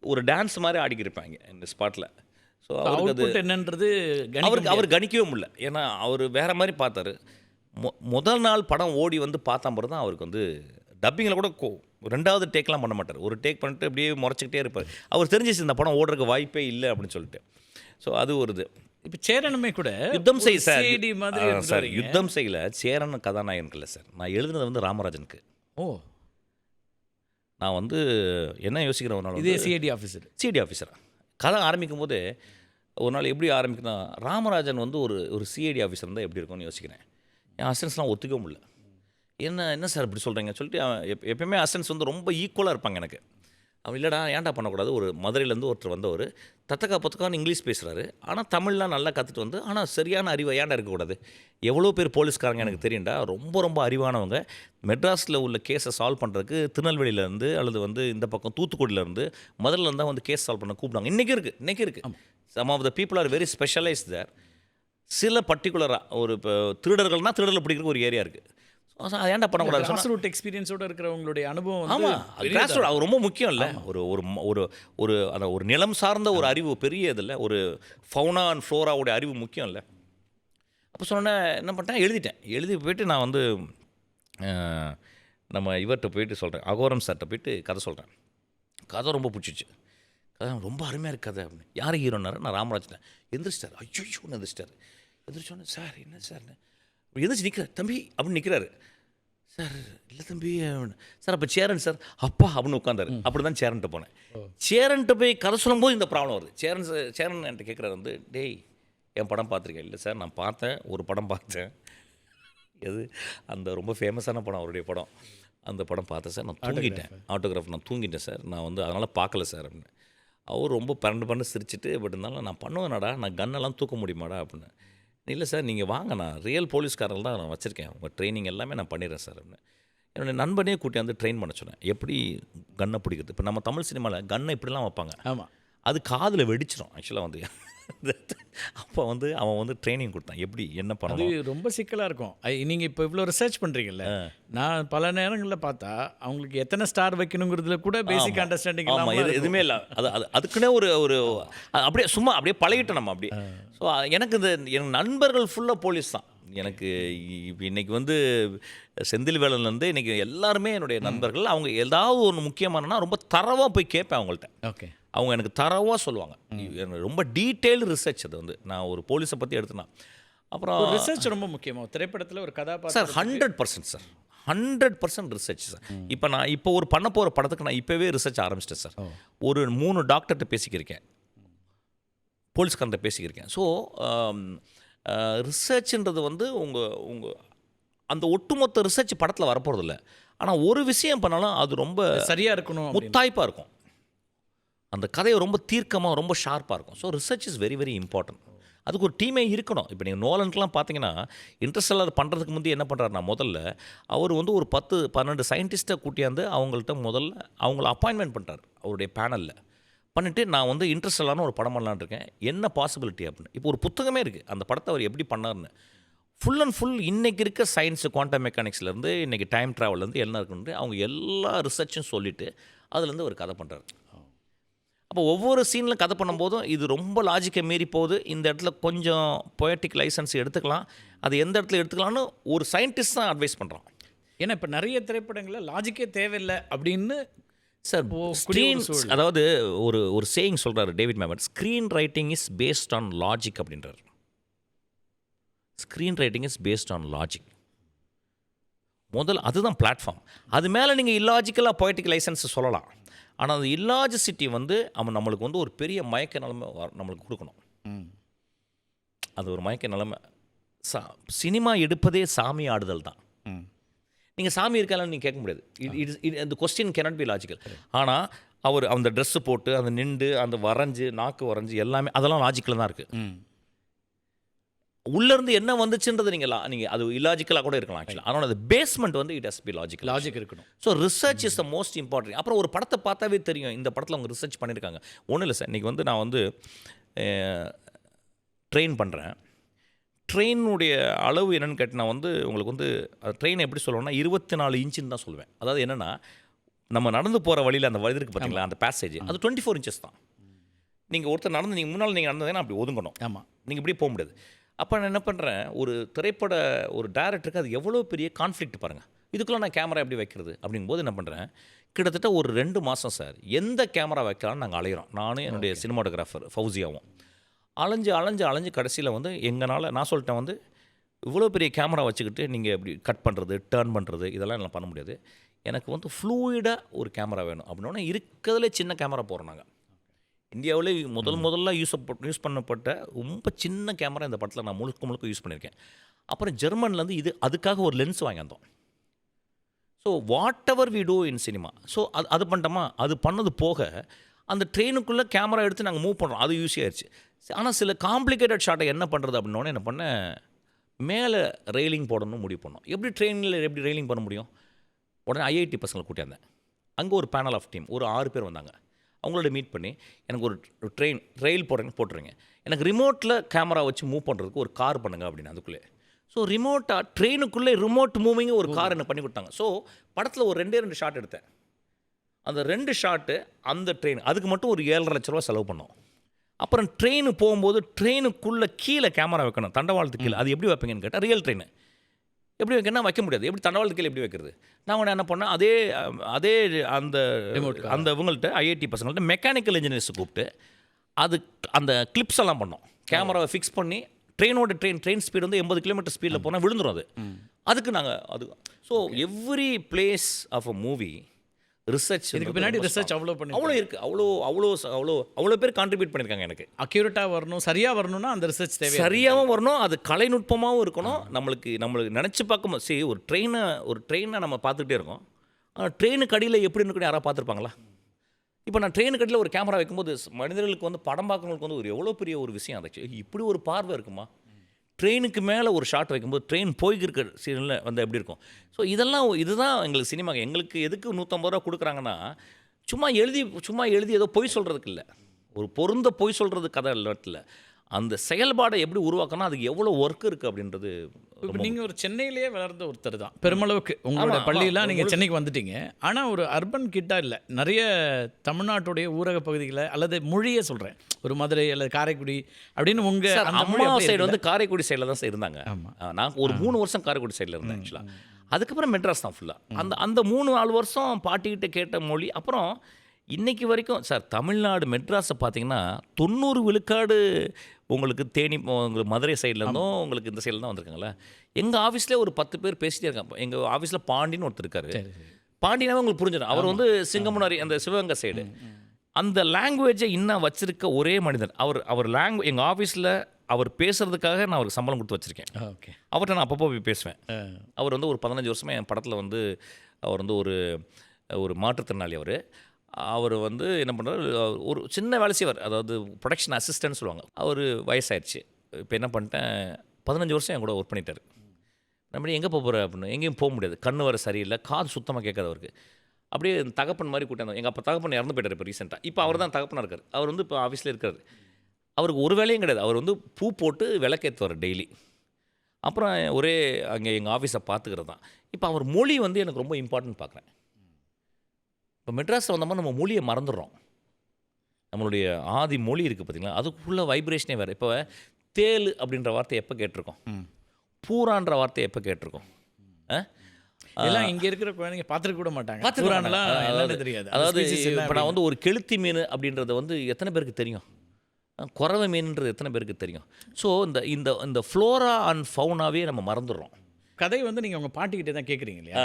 ஒரு டான்ஸ் மாதிரி ஆடிக்கிருப்பாங்க இந்த ஸ்பாட்டில். ஸோ அவருக்கு அது என்னன்றது அவர் கணிக்கவே முடியல. ஏன்னா அவர் வேறு மாதிரி பார்த்தாரு. முதல் நாள் படம் ஓடி வந்து பார்த்தா பிறகு தான் அவருக்கு வந்து டப்பிங்கில் கூட 2வது டேக்லாம் பண்ண மாட்டார். ஒரு டேக் பண்ணிட்டு அப்படியே முறைச்சிக்கிட்டே இருப்பார். அவர் தெரிஞ்சிச்சு இந்த படம் ஓடுறதுக்கு வாய்ப்பே இல்லை அப்படின்னு சொல்லிட்டு. ஸோ அது ஒரு இது. இப்போ சேரனுமே கூட யுத்தம் செய் சார் சிஐடி மாதிரி எடுத்துட்டு சார் வரீங்க. யுத்தம் செய்யல சேரன் கதாநாயகனுக்கு இல்லை சார். நான் எழுதுனது வந்து ராமராஜனுக்கு. ஓ, நான் வந்து என்ன யோசிக்கிறேன் ஒரு நாள் இதே சிஐடி ஆஃபீஸர். சிடி ஆஃபீஸர் கதை ஆரம்பிக்கும் போது ஒரு நாள் எப்படி ஆரம்பிக்குன்னா, ராமராஜன் வந்து ஒரு ஒரு சிஐடி ஆஃபீஸர் இருந்தால் எப்படி இருக்கும்னு யோசிக்கிறேன். என் அசிஸ்டன்ஸ்லாம் ஒத்துக்க முடியல. என்ன சார் இப்படி சொல்கிறீங்க சொல்லிட்டு எப்பயுமே அசிஸ்டன்ஸ் வந்து ரொம்ப ஈக்குவலாக இருப்பாங்க எனக்கு. அவன் இல்லைடா ஏன்டா பண்ணக்கூடாது, ஒரு மதுரையிலேருந்து ஒருத்தர் வந்தவர் தத்தக்கா பத்தக்கான்னு இங்கிலீஷ் பேசுகிறாரு, ஆனால் தமிழ்லாம் நல்லா கற்றுட்டு வந்து ஆனால் சரியான அறிவை ஏன்டா இருக்கக்கூடாது. எவ்வளோ பேர் போலீஸ்காரங்க எனக்கு தெரியும்டா, ரொம்ப ரொம்ப அறிவானவங்க. மெட்ராஸில் உள்ள கேஸை சால்வ் பண்ணுறதுக்கு திருநெல்வேலியிலேருந்து அல்லது வந்து இந்த பக்கம் தூத்துக்குடியிலேருந்து முதல்ல இருந்தால் வந்து கேஸ் சால்வ் பண்ண கூப்பிடுவாங்க. இன்றைக்கி இருக்குது. Some of the people are very specialized there. சில பர்டிகுலராக ஒரு இப்போ திருடர்கள்னால் திருடர்கள் பிடிக்கிற ஒரு ஏரியா இருக்குது. அது ஏன்டா பண்ணக்கூடாது. கிராஸ் ரூட் எக்ஸ்பீரியன்ஸோட இருக்கிறவங்களுடைய அனுபவம் ஆமாம், கிராஸ் ரூட் அது ரொம்ப முக்கியம் இல்லை. ஒரு ஒரு ஒரு ஒரு அந்த ஒரு நிலம் சார்ந்த ஒரு அறிவு பெரிய இதில் ஒரு ஃபவுனா அண்ட் ஃப்ளோராவுடைய அறிவு முக்கியம் இல்லை. அப்போ சொன்னேன் என்ன பண்ணிட்டேன், எழுதி போயிட்டு நான் வந்து நம்ம இவர்கிட்ட போயிட்டு சொல்கிறேன், அகோரம் சார்கிட்ட போயிட்டு கதை சொல்கிறேன். கதை ரொம்ப பிடிச்சிச்சு, கதை ரொம்ப அருமையாக இருக்குது கதை அப்படின்னு. யார் ஹீரோன்னாரு, நான் ராமராஜன். எந்திரிச்சிட்டார், ஐயோன்னு எந்திரிச்சிட்டார். எந்திரிச்சோன்னே சார் என்ன சார்னு எந்திரிச்சு நிற்கிறார், தம்பி அப்படின்னு நிற்கிறாரு. சார் இல்லை தம்பி சார் அப்போ சேரன் சார் அப்பா அப்படின்னு உட்காந்தாரு. அப்படி தான் சேரன்ட்டு போனேன். சேரன்ட்டு போய் கதை சொல்லும்போது இந்த ப்ராப்ளம் வருது. சேரன் என்கிட்ட கேட்குறாரு வந்து, டேய் என் படம் பார்த்துருக்கேன். இல்லை சார் நான் பார்த்தேன், ஒரு படம் பார்த்தேன். எது அந்த ரொம்ப ஃபேமஸான படம், அவருடைய படம். அந்த படம் பார்த்தேன் சார், நான் தூங்கிட்டேன். ஆட்டோகிராஃப் நான் தூங்கிட்டேன் சார், நான் வந்து அதனால் பார்க்கல சார் அப்படின்னு. அவர் ரொம்ப பரண்டு சிரிச்சுட்டு, பட் இருந்தாலும் நான் பண்ணுவேனாடா, நான் கன்னெல்லாம் தூக்க முடியுமாடா அப்படின்னு. இல்லை சார் நீங்கள் வாங்க, நான் ரியல் போலீஸ்காரர்கள் தான் நான் வச்சுருக்கேன், உங்கள் ட்ரைனிங் எல்லாமே நான் பண்ணிடுறேன் சார் அப்படின்னு. என்னுடைய நண்பனே கூட்டி வந்து ட்ரெயின் பண்ண சொன்னேன், எப்படி கன்னை பிடிக்கிறது. இப்போ நம்ம தமிழ் சினிமாவில் கன்னை இப்படிலாம் வைப்பாங்க. ஆமாம், அது காதில் வெடிச்சிடும் ஆக்சுவலாக வந்து. அப்போ வந்து அவன் வந்து ட்ரைனிங் கொடுத்தான், எப்படி என்ன அது பண்ணணும். ரொம்ப சிக்கலாக இருக்கும். நீங்கள் இப்போ இவ்வளோ ரிசர்ச் பண்ணுறீங்கல்ல, நான் பல நேரங்களில் பார்த்தா அவங்களுக்கு எத்தனை ஸ்டார் வைக்கணுங்கிறதுல கூட பேசிக் அண்டர்ஸ்டாண்டிங் ஆமாம், எதுவுமே இல்லை. அதுக்குன்னே ஒரு ஒரு அப்படியே சும்மா அப்படியே பழகிட்டோம் நம்ம அப்படி. ஸோ எனக்கு என் நண்பர்கள் ஃபுல்லாக போலீஸ் தான் எனக்கு. இப்போ இன்றைக்கி வந்து செந்தில் வேலன்லேருந்து இன்றைக்கி எல்லாருமே என்னுடைய நண்பர்கள். அவங்க ஏதாவது ஒன்று முக்கியமானனா ரொம்ப தரவாக போய் கேட்பேன் அவங்கள்ட்ட. ஓகே, அவங்க எனக்கு தரவாக சொல்லுவாங்க. ரொம்ப டீட்டெயில்டு ரிசர்ச் அது வந்து. நான் ஒரு போலீஸை பற்றி எடுத்துனா அப்புறம் ரிசர்ச் ரொம்ப முக்கியமாக திரைப்படத்தில் ஒரு கதாபாத்திரம் சார் 100% சார், 100% ரிசர்ச் சார். இப்போ ஒரு பண்ண போகிற படத்துக்கு நான் இப்போவே ரிசர்ச் ஆரம்பிச்சிட்டேன் சார். ஒரு 3 டாக்டர்கிட்ட பேசிக்கிருக்கேன், போலீஸ்காரன்ட்ட பேசிக்கிருக்கேன். ஸோ ரிசர்ச்ன்றது வந்து உங்கள் அந்த ஒட்டுமொத்த ரிசர்ச் படத்தில் வரப்போகிறதில்ல. ஆனால் ஒரு விஷயம் பண்ணாலும் அது ரொம்ப சரியாக இருக்கணும், முத்தாய்ப்பாக இருக்கும். அந்த கதையை ரொம்ப தீர்க்கமாக ரொம்ப ஷார்ப்பாக இருக்கும். So research is very very important. அதுக்கு ஒரு டீமே இருக்கணும். இப்போ நீங்கள் நோலனுக்குலாம் பார்த்தீங்கன்னா இன்ட்ரெஸ்டெல்லாம் பண்ணுறதுக்கு முந்தைய என்ன பண்ணுறாருனா, முதல்ல அவர் வந்து ஒரு 10-12 சயின்டிஸ்ட்டை கூட்டியாந்து அவங்கள்ட்ட முதல்ல அவங்கள அப்பாயின்மெண்ட் பண்ணுறாரு அவருடைய பேனலில். பண்ணிவிட்டு நான் வந்து இன்ட்ரெஸ்டெல்லான ஒரு படம் பண்ணலான்னு இருக்கேன், என்ன பாசிபிலிட்டி அப்படின்னு. இப்போ ஒரு புத்தகமே இருக்குது அந்த படத்தை அவர் எப்படி பண்ணார்னு. ஃபுல் அண்ட் ஃபுல் இன்றைக்கி இருக்க சயின்ஸு, குவாண்டம் மெக்கானிக்ஸ்லேருந்து இன்றைக்கி டைம் ட்ராவல்லேருந்து என்ன இருக்குன்னு அவங்க எல்லா ரிசர்ச்சும் சொல்லிவிட்டு அதுலேருந்து ஒரு கதை பண்ணுறாரு. அப்போ ஒவ்வொரு சீனில் கதை பண்ணும்போதும் இது ரொம்ப லாஜிக்கை மீறி போகுது, இந்த இடத்துல கொஞ்சம் பொயட்டிக் லைசன்ஸ் எடுத்துக்கலாம், அது எந்த இடத்துல எடுத்துக்கலாம்னு ஒரு சயின்டிஸ்ட் தான் அட்வைஸ் பண்ணுறான். ஏன்னா இப்போ நிறைய திரைப்படங்களில் லாஜிக்கே தேவையில்லை அப்படின்னு சார். அதாவது ஒரு ஒரு சேயிங் சொல்கிறாரு David Mamet, screen writing is based on logic அப்படின்றார். Screen writing is based on logic. முதல்ல அதுதான் பிளாட்ஃபார்ம். அது மேலே நீங்கள் இல்லாஜிக்கலாக பொயட்டிக் லைசன்ஸ் சொல்லலாம். ஆனால் அந்த இல்லாஜிசிட்டி வந்து அவன் நம்மளுக்கு வந்து ஒரு பெரிய மயக்க நிலைமை நம்மளுக்கு கொடுக்கணும். அது ஒரு மயக்க நிலைமை. சினிமா எடுப்பதே சாமி ஆடுதல் தான். நீங்கள் சாமி இருக்கான்னு நீங்கள் கேட்க முடியாது. இந்த கொஸ்டின் கேனாட் பி லாஜிக்கல். ஆனால் அவர் அந்த ட்ரெஸ்ஸு போட்டு அந்த நின்று அந்த வரைஞ்சி நாக்கு வரைஞ்சி எல்லாமே அதெல்லாம் லாஜிக்கலாக தான் இருக்குது. உள்ளேருந்து என்ன வந்துச்சுன்றது நீங்கள் அது இல்லாஜிக்கலாக கூட இருக்கலாம் ஆக்சுவலாக. ஆனால் அது பேஸ்மெண்ட் வந்து இட் ஹஸ் பி லாஜிக் இருக்கணும். So research is the most important. அப்புறம் ஒரு படத்தை பார்த்தாவே தெரியும் இந்த படத்தில் அவங்க ரிசர்ச் பண்ணியிருக்காங்க. ஒன்றும் இல்லை சார், இன்றைக்கி வந்து நான் வந்து ட்ரெயின் பண்ணுறேன். ட்ரெயினுடைய அளவு என்னென்னு கேட்டால் வந்து உங்களுக்கு வந்து ட்ரெயின் எப்படி சொல்லணும்னா 24 இன்ச்சுன்னு தான் சொல்லுவேன். அதாவது என்னென்னா நம்ம நடந்து போகிற வழியில் அந்த வழி இருக்குது பார்த்தீங்களா, அந்த பேசேஜ் அது 24 இன்ச்சஸ் தான். நீங்கள் ஒருத்தர் நடந்து நீங்கள் முன்னால் நீங்கள் நடந்ததுன்னா அப்படி ஒதுங்கணும். ஆமாம், நீங்கள் இப்படி போக முடியாது. அப்போ நான் என்ன பண்ணுறேன், ஒரு டைரக்டருக்கு அது எவ்வளோ பெரிய கான்ஃப்ளிக்ட் பாருங்கள். இதுக்குள்ளே நான் கேமரா எப்படி வைக்கிறது அப்படிங்கும்போது என்ன பண்ணுறேன், கிட்டத்தட்ட ஒரு 2 மாதம் சார் எந்த கேமரா வைக்கலான்னு நாங்கள் அலையிறோம். நானும் என்னுடைய சினிமாட்டோகிராஃபர் ஃபௌசியாவும் அலைஞ்சு அலைஞ்சு அலைஞ்சு கடைசியில் வந்து எங்களால் நான் சொல்லிட்டேன் வந்து இவ்வளோ பெரிய கேமரா வச்சுக்கிட்டு நீங்கள் இப்படி கட் பண்ணுறது டேர்ன் பண்ணுறது இதெல்லாம் என்னால் பண்ண முடியாது. எனக்கு வந்து ஃப்ளூயிடாக ஒரு கேமரா வேணும் அப்படின்னோடனே இருக்கிறதுலே சின்ன கேமரா போகிறோம் நாங்கள். இந்தியாவிலே முதல்ல யூஸ் பண்ணப்பட்ட ரொம்ப சின்ன கேமரா இந்த படத்தில் நான் முழுக்க யூஸ் பண்ணியிருக்கேன். அப்புறம் ஜெர்மன்லேருந்து அதுக்காக ஒரு லென்ஸ் வாங்கி வந்தோம். So whatever we do in cinema, so அது பண்ணிட்டோமா, அது பண்ணது போக அந்த ட்ரெயினுக்குள்ளே கேமரா எடுத்து நாங்கள் மூவ் பண்ணுறோம், அது யூஸ் ஆயிடுச்சு. ஆனால் சில காம்ப்ளிகேட்டட் ஷாட்டை என்ன பண்ணுறது அப்படின்னோடனே என்ன பண்ணேன், மேலே ரெயிலிங் போடணும்னு முடிவு பண்ணோம். எப்படி ட்ரெயினில் எப்படி ரெயிலிங் பண்ண முடியும்? உடனே ஐஐடி பசங்களை கூட்டியாந்தேன். அங்கே ஒரு பேனல் ஆஃப் டீம் ஒரு 6 பேர் வந்தாங்க. அவங்களோட மீட் பண்ணி எனக்கு ஒரு ரயில் போட்டுருங்க, எனக்கு ரிமோட்டில் கேமரா வச்சு மூவ் பண்ணுறதுக்கு ஒரு கார் பண்ணுங்க அப்படின்னு. அதுக்குள்ளே ஸோ ரிமோட்டாக ட்ரெயினுக்குள்ளே ரிமோட் மூவிங்கு ஒரு கார் என்ன பண்ணி கொடுத்தாங்க. ஸோ படத்தில் ஒரு 2 ஷாட் எடுத்தேன். அந்த 2 ஷாட்டு அந்த ட்ரெயின் அதுக்கு மட்டும் ஒரு 7.5 லட்ச ரூபா செலவு பண்ணோம். அப்புறம் ட்ரெயின் போகும்போது ட்ரெயினுக்குள்ளே கீழே கேமரா வைக்கணும், தண்டவாளத்துக்கு கீழே. அது எப்படி வைப்பீங்கன்னு கேட்டால், ரியல் ட்ரெயின் எப்படி வைக்கணும்னா வைக்க முடியாது. எப்படி தண்டவாளத்துக்கு கீழே எப்படி வைக்கிறது? நான் உடனே என்ன பண்ணேன், அதே அந்த இவங்கள்ட்ட ஐஐடி பசங்கள்ட்ட மெக்கானிக்கல் இன்ஜினியர்ஸ் கூப்பிட்டு அந்த கிளிப்ஸ் எல்லாம் பண்ணோம். கேமராவை ஃபிக்ஸ் பண்ணி ட்ரெயின் ஸ்பீடு வந்து 80 கிலோமீட்டர் ஸ்பீடில் போனால் விழுந்துடும் அதுக்கு நாங்கள் so every place of a movie research இதுக்கு பின்னாடி ரிசர்ச் அவ்வளோ இருக்குது. அவ்வளோ பேர் கான்ட்ரிபியூட் பண்ணியிருக்காங்க. எனக்கு அக்யூரேட்டாக வரணும், சரியாக வரணும்னா அந்த ரிசர்ச் தேவை, சரியாகவும் வரணும், அது கலைநுட்பமாகவும் இருக்கணும். நம்மளுக்கு நினச்சி பார்க்கும்போது சரி ஒரு ட்ரெயினை நம்ம பார்த்துக்கிட்டே இருக்கோம். ஆனால் ட்ரெயினுக்கு அடியில் எப்படி இருக்குன்னு யாராவது பார்த்துருப்பாங்களா? இப்போ நான் ட்ரெயினுக்கு அடியில் ஒரு கேமரா வைக்கும்போது மனிதர்களுக்கு வந்து படம் பார்க்குறவங்களுக்கு வந்து எவ்வளோ பெரிய ஒரு விஷயம். அது இப்படி ஒரு பார்வை இருக்குமா? ட்ரெயினுக்கு மேலே ஒரு ஷாட் வைக்கும்போது ட்ரெயின் போய்க்கிருக்க சீனில் வந்து எப்படி இருக்கும்? ஸோ இதுதான் எங்களுக்கு சினிமா. எங்களுக்கு எதுக்கு 150 ரூபா கொடுக்குறாங்கன்னா, சும்மா எழுதி ஏதோ பொய் சொல்கிறதுக்கு இல்லை, ஒரு பொருந்த பொய் சொல்கிறது கதை இல்லை. அந்த செயல்பாடை எப்படி உருவாக்கணும், அதுக்கு எவ்வளோ ஒர்க் இருக்குது அப்படின்றது. இப்போ நீங்கள் ஒரு சென்னையிலேயே வளர்ந்த ஒருத்தர் தான் பெருமளவுக்கு. உங்களோட பள்ளியெல்லாம் நீங்கள் சென்னைக்கு வந்துட்டீங்க. ஆனால் ஒரு அர்பன் கிட்டாக இல்லை, நிறைய தமிழ்நாட்டுடைய ஊரக பகுதிகளை அல்லது மொழியை சொல்கிறேன், ஒரு மதுரை அல்லது காரைக்குடி அப்படின்னு உங்கள் அம்மா சைடு வந்து காரைக்குடி சைடில் தான் இருந்தாங்க. நான் ஒரு 3 வருஷம் காரைக்குடி சைடில் இருந்தேன் ஆக்சுவலாக. அதுக்கப்புறம் மெட்ராஸ் தான் ஃபுல்லாக. அந்த 3-4 வருஷம் பாட்டிக்கிட்ட கேட்ட மொழி. அப்புறம் இன்றைக்கி வரைக்கும் சார் தமிழ்நாடு மெட்ராஸை பார்த்தீங்கன்னா 90 விழுக்காடு உங்களுக்கு தேனி உங்களுக்கு மதுரை சைட்லேருந்தும் உங்களுக்கு இந்த சைடில் தான் வந்திருக்காங்களே. எங்கள் ஆஃபீஸ்லேயே ஒரு 10 பேர் பேசிகிட்டே இருக்காங்க. எங்கள் ஆஃபீஸில் பாண்டின்னு ஒருத்தர் இருக்காரு. பாண்டினாவே உங்களுக்கு புரிஞ்சிடும், அவர் வந்து சிங்கமுனாரி அந்த சிவகங்கை சைடு. அந்த லாங்குவேஜை இன்னும் வச்சிருக்க ஒரே மனிதன் அவர் எங்கள் ஆஃபீஸில் அவர் பேசுகிறதுக்காக நான் அவருக்கு சம்பளம் கொடுத்து வச்சுருக்கேன். ஓகே, அவர்கிட்ட நான் அப்பப்போ போய் பேசுவேன். அவர் வந்து ஒரு 15 வருஷமாக என் படத்தில் வந்து அவர் வந்து ஒரு மாற்றுத்திறனாளி. அவர் வந்து என்ன பண்ணுறாரு, ஒரு சின்ன வேலை செய்வார், அதாவது ப்ரொடக்ஷன் அசிஸ்டன்ட் சொல்லுவாங்க. அவர் வயசாயிடுச்சு. இப்போ என்ன பண்ணிட்டேன், 15 வருஷம் என் கூட ஒர்க் பண்ணிட்டார். நம்ம எங்கே போகிற அப்படின்னு, எங்கேயும் போக முடியாது, கண்ணு வர சரியில்லை, காது சுத்தமாக கேட்காது அவருக்கு. அப்படியே தகப்பன் மாதிரி கூட்டாங்க. எங்கள் அப்பா தகப்பன் இறந்து போயிட்டார் இப்போ ரீசெண்டாக. இப்போ அவர் தான் தகப்பனாக இருக்கார். அவர் வந்து இப்போ ஆஃபீஸில் இருக்கார். அவருக்கு ஒரு வேலையும் கிடையாது. அவர் வந்து பூ போட்டு விளக்கேற்றுவார் டெய்லி. அப்புறம் அங்கே எங்கள் ஆஃபீஸை பார்த்துக்கிறது தான். இப்போ அவர் மொழி வந்து எனக்கு ரொம்ப இம்பார்ட்டன்ட் பார்க்குறேன். இப்போ மெட்ராஸில் வந்தோம்னா நம்ம மொழியை மறந்துடுறோம். நம்மளுடைய ஆதி மொழி இருக்குது பார்த்தீங்களா, அதுக்குள்ளே வைப்ரேஷனே வேறு. இப்போ தேல் அப்படின்ற வார்த்தையை எப்போ கேட்டிருக்கோம், பூரான்ற வார்த்தையை எப்போ கேட்டிருக்கோம்? எல்லாம் இங்கே இருக்கிற குழந்தைங்க பார்த்துருக்க கூட மாட்டாங்க, தெரியாது. அதாவது இப்போ நான் வந்து ஒரு கெளுத்தி மீன் அப்படின்றது வந்து எத்தனை பேருக்கு தெரியும்? குறவை மீன்ன்றது எத்தனை பேருக்கு தெரியும்? ஸோ இந்த ஃப்ளோரா அண்ட் ஃபவுனாவே நம்ம மறந்துடுறோம். கதை வந்து நீங்கள் உங்கள் பாட்டிக்கிட்டே தான் கேட்குறீங்க இல்லையா?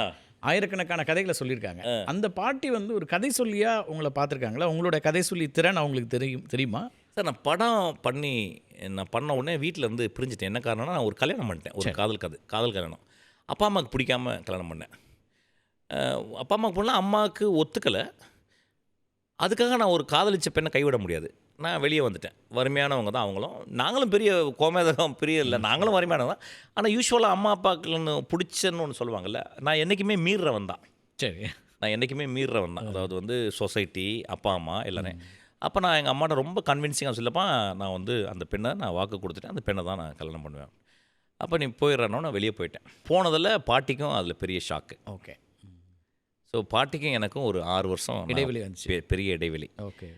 ஆயிரக்கணக்கான கதைகளை சொல்லியிருக்காங்க. அந்த பாட்டி வந்து ஒரு கதை சொல்லியாக உங்களை பார்த்துருக்காங்களா? உங்களோட கதை சொல்லி திறன் அவங்களுக்கு தெரியுமா? சார் நான் படம் பண்ண உடனே வீட்டில் இருந்து பிரிஞ்சுட்டேன். என்ன காரணம்னா, நான் ஒரு கல்யாணம் பண்ணிட்டேன், ஒரு காதல் கல்யாணம். அப்பா அம்மாவுக்கு பிடிக்காம கல்யாணம் பண்ணேன். அப்பா அம்மாவுக்கு போனால் அம்மாவுக்கு ஒத்துக்கலை. அதுக்காக நான் ஒரு காதலிச்ச பெண்ணை கைவிட முடியாது. நான் வெளியே வந்துட்டேன். வறுமையானவங்க தான் அவங்களும், நாங்களும் பெரிய கோமேதகம் பெரிய இல்லை, நாங்களும் வறுமையானவங்க தான். ஆனால் யூஸ்வலாக அம்மா அப்பாக்களுன்னு பிடிச்சன்னு ஒன்று சொல்லுவாங்கள்ல, நான் என்றைக்குமே மீறுறவன் தான். சரி, நான் என்றைக்குமே மீறுறவன் தான். அதாவது வந்து சொசைட்டி, அப்பா அம்மா எல்லாமே. அப்போ நான் எங்கள் அம்மாட்ட ரொம்ப கன்வின்சிங்காக சொல்லப்பா, நான் வந்து அந்த பெண்ணை நான் வாக்கு கொடுத்துட்டேன், அந்த பெண்ணை தான் நான் கல்யாணம் பண்ணுவேன். அப்போ நீ போயிடுறானோ நான் வெளியே போயிட்டேன். போனதில் பாட்டிக்கும் அதில் பெரிய ஷாக்கு. ஓகே. ஸோ பாட்டிக்கும் எனக்கும் ஒரு 6 வருஷம் இடைவெளி வந்துச்சு, பெரிய இடைவெளி. ஓகே.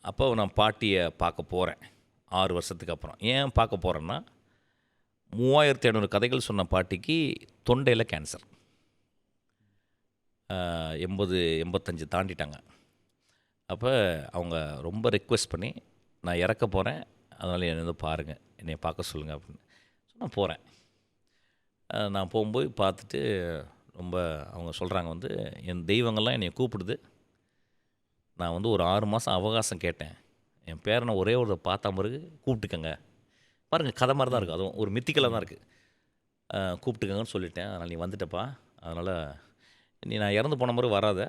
அப்போ நான் பாட்டியை பார்க்க போகிறேன் 6 வருஷத்துக்கு அப்புறம். ஏன் பார்க்க போகிறேன்னா, 3500 கதைகள் சொன்ன பாட்டிக்கு தொண்டையில் கேன்சர். 80-85 தாண்டிட்டாங்க. அப்போ அவங்க ரொம்ப ரெக்வெஸ்ட் பண்ணி நான் இறக்க போகிறேன், அதனால் என்னை வந்து பாருங்கள், என்னை பார்க்க சொல்லுங்கள் அப்படின்னு. ஸோ நான் போகிறேன். நான் போகும்போது பார்த்துட்டு ரொம்ப அவங்க சொல்கிறாங்க வந்து, என் தெய்வங்கள்லாம் என்னை கூப்பிடுது. நான் வந்து ஒரு 6 மாதம் அவகாசம் கேட்டேன். என் பேரனை ஒரே ஒரு பார்த்தா பிறகு கூப்பிட்டுக்கங்க. பாருங்கள், கதை மாதிரி தான் இருக்குது, அதுவும் ஒரு மித்திக்கலாக தான் இருக்குது. கூப்பிட்டுக்கங்கன்னு சொல்லிட்டேன். அதனால் நீ வந்துட்டப்பா, அதனால் நீ நான் இறந்து போன மாதிரி வராத.